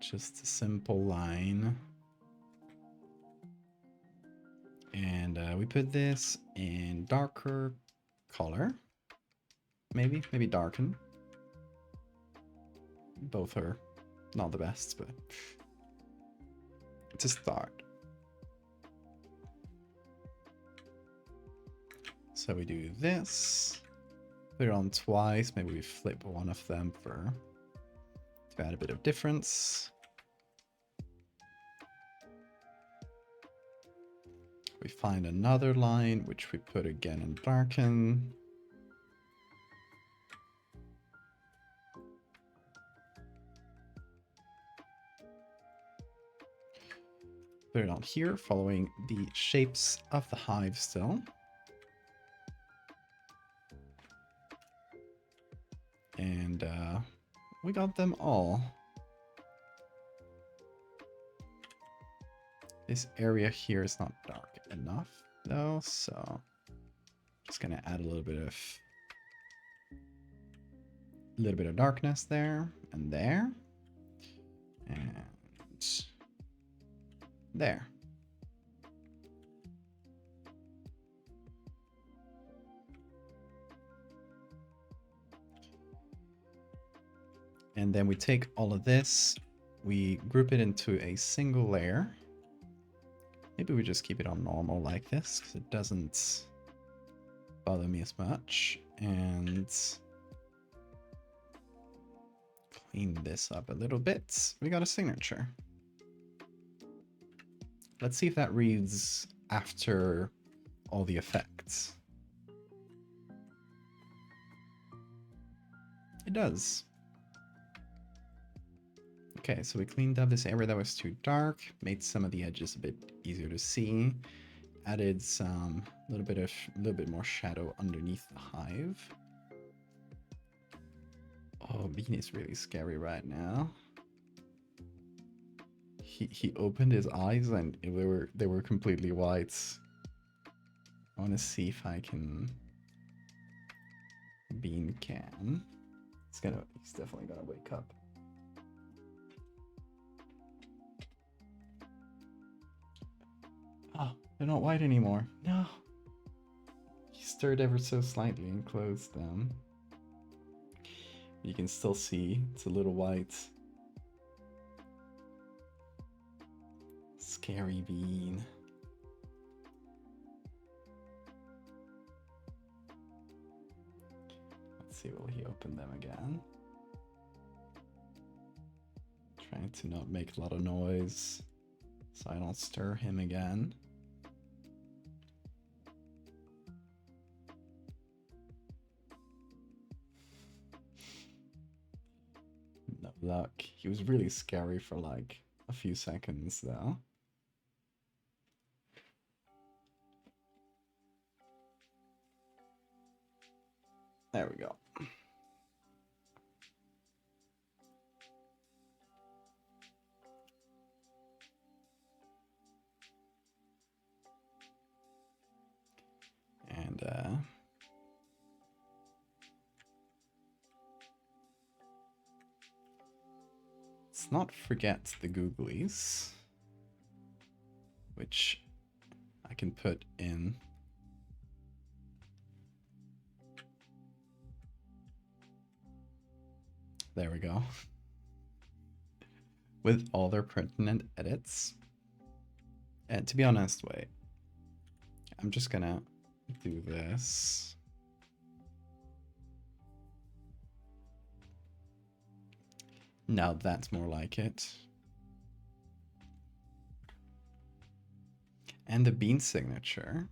Just a simple line. And we put this in darker color. Maybe darken. Both are not the best, but it's a start. So we do this. Put it on twice. Maybe we flip one of them to add a bit of difference. We find another line, which we put again in darken. Put it on here, following the shapes of the hive still. And we got them all. This area here is not dark enough though, so just gonna add a little bit of darkness there and there. And there. And then we take all of this, we group it into a single layer. Maybe we just keep it on normal like this, because it doesn't bother me as much. And clean this up a little bit. We got a signature. Let's see if that reads after all the effects. It does. Okay, so we cleaned up this area that was too dark, made some of the edges a bit easier to see, added some little bit more shadow underneath the hive. Oh, Bean is really scary right now. He opened his eyes and they were completely white. I want to see if I can. Bean can. He's definitely gonna wake up. Oh, they're not white anymore. No. He stirred ever so slightly and closed them. You can still see it's a little white. Scary Bean. Let's see, will he open them again? Trying to not make a lot of noise so I don't stir him again. No luck. He was really scary for like a few seconds though. There we go. And let's not forget the googlies, which I can put in. There we go. With all their pertinent edits. And to be honest, wait. I'm just gonna do this. Now that's more like it. And the Bean signature,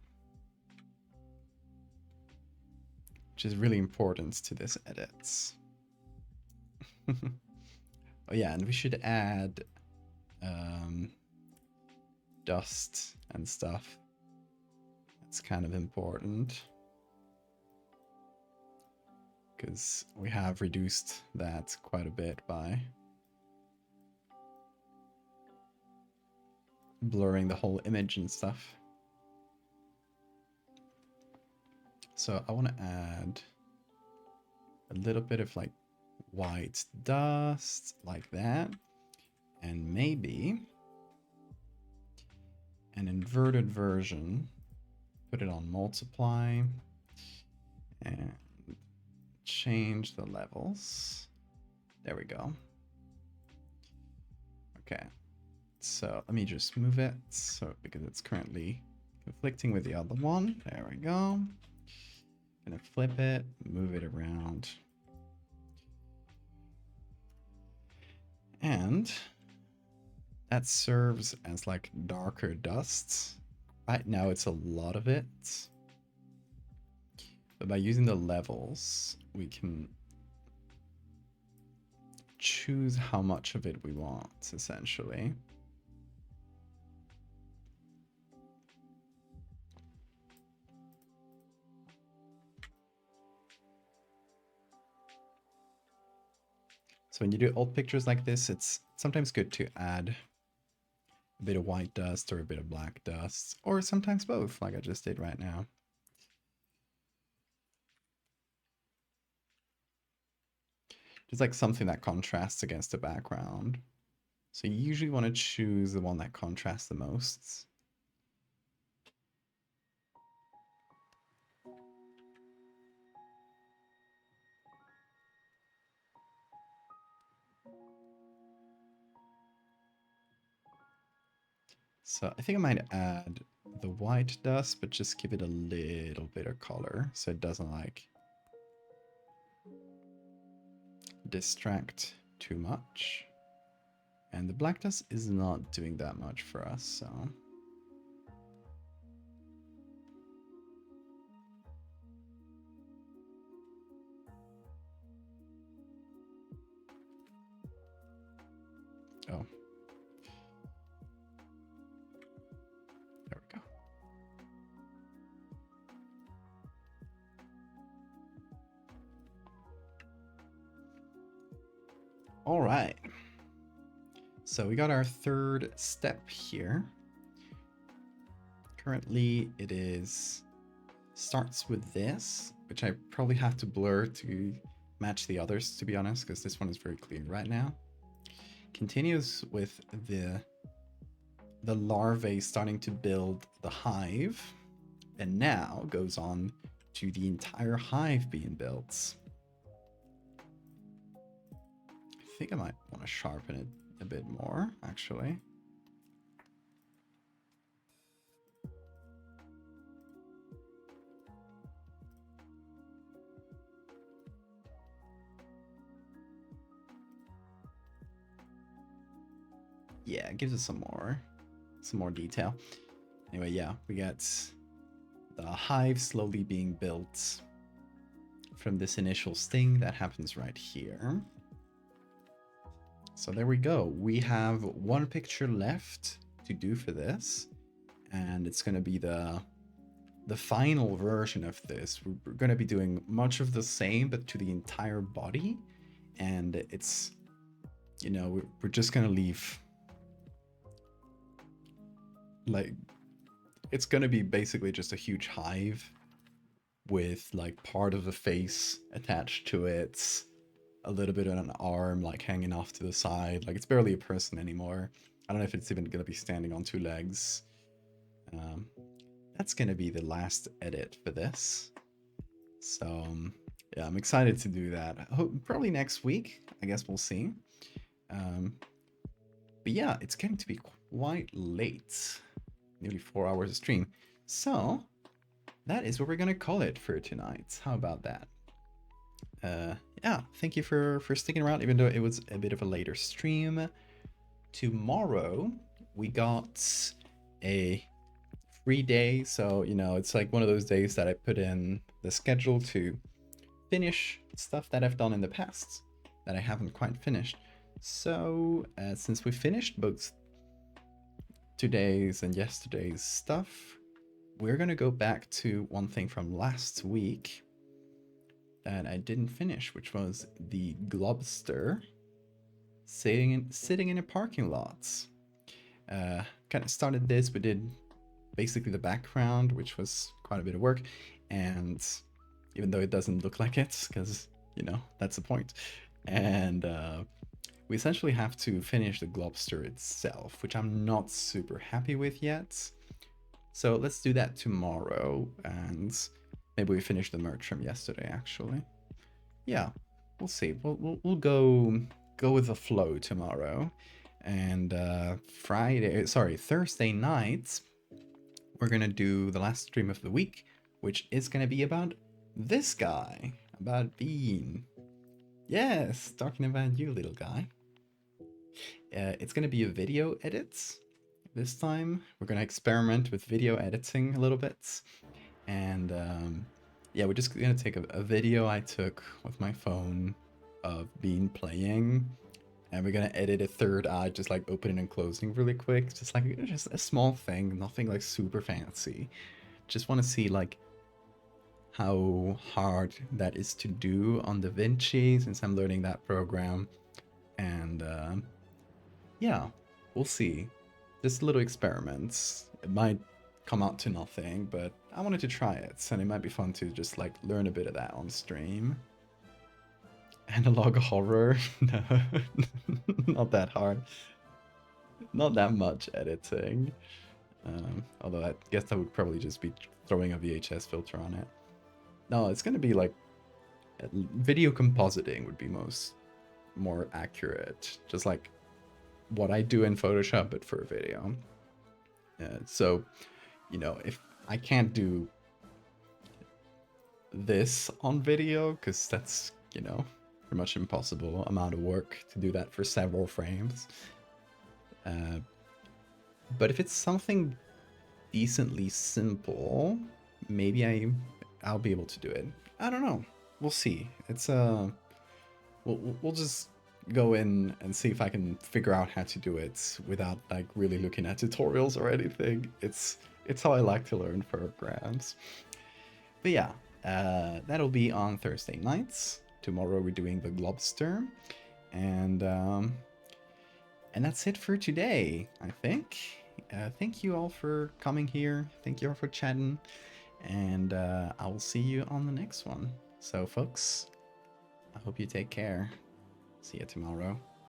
which is really important to this edits. Oh yeah, and we should add dust and stuff. It's kind of important because we have reduced that quite a bit by blurring the whole image and stuff. So I want to add a little bit of like white dust like that, and maybe an inverted version. Put it on multiply and change the levels. There we go. Okay, so let me just move it because it's currently conflicting with the other one. There we go. Gonna flip it, move it around. And that serves as like darker dust. Right now it's a lot of it. But by using the levels, we can choose how much of it we want, essentially. So when you do old pictures like this, it's sometimes good to add a bit of white dust or a bit of black dust, or sometimes both, like I just did right now. Just like something that contrasts against the background. So you usually want to choose the one that contrasts the most. So I think I might add the white dust, but just give it a little bit of color so it doesn't like distract too much. And the black dust is not doing that much for us, so... Oh. There we go. All right. So we got our third step here. Currently it starts with this, which I probably have to blur to match the others, to be honest, because this one is very clear right now. Continues with the larvae starting to build the hive, and now goes on to the entire hive being built. I think I might want to sharpen it a bit more, actually. Yeah, it gives us some more detail. Anyway, yeah, we got the hive slowly being built from this initial sting that happens right here. So there we go. We have one picture left to do for this, and it's going to be the final version of this. We're going to be doing much of the same, but to the entire body, and it's, you know, we're just going to leave, like, it's going to be basically just a huge hive with like part of the face attached to it, a little bit of an arm like hanging off to the side. Like, it's barely a person anymore. I don't know if it's even going to be standing on two legs. That's going to be the last edit for this. So yeah, I'm excited to do that. Probably next week, I guess we'll see. But yeah, it's getting to be quite late. Nearly 4 hours of stream. So that is what we're going to call it for tonight. How about that? Yeah, thank you for sticking around, even though it was a bit of a later stream. Tomorrow, we got a free day, so, you know, it's like one of those days that I put in the schedule to finish stuff that I've done in the past that I haven't quite finished. So, since we finished both today's and yesterday's stuff, we're gonna go back to one thing from last week that I didn't finish, which was the globster sitting in a parking lot. Kind of started this. We did basically the background, which was quite a bit of work, and even though it doesn't look like it, because, you know, that's the point. And we essentially have to finish the globster itself, which I'm not super happy with yet. So let's do that tomorrow, and maybe we finish the merch from yesterday, actually. Yeah, we'll see. We'll go with the flow tomorrow. And Thursday night, we're gonna do the last stream of the week, which is gonna be about this guy, about Bean. Yes, talking about you, little guy. It's gonna be a video edit. This time, we're gonna experiment with video editing a little bit. And yeah, we're just gonna take a video I took with my phone of Bean playing, and we're gonna edit a third eye, just like opening and closing really quick, just a small thing, nothing like super fancy. Just want to see like how hard that is to do on DaVinci, since I'm learning that program. And yeah, we'll see. Just little experiments. It might come out to nothing, but I wanted to try it, and it might be fun to just like learn a bit of that on stream. Analog horror? No, not that hard. Not that much editing. Although I guess that would probably just be throwing a VHS filter on it. No, it's gonna be like video compositing would be more accurate. Just like what I do in Photoshop, but for a video. So, you know, if I can't do this on video, because that's, you know, pretty much impossible amount of work to do that for several frames. But if it's something decently simple, maybe I'll be able to do it. I don't know. We'll see. It's we'll just go in and see if I can figure out how to do it without like really looking at tutorials or anything. It's how I like to learn programs. But yeah, that'll be on Thursday nights. Tomorrow we're doing the Globster, and that's it for today, I think. Thank you all for coming here. Thank you all for chatting, and I will see you on the next one. So, folks, I hope you take care. See you tomorrow.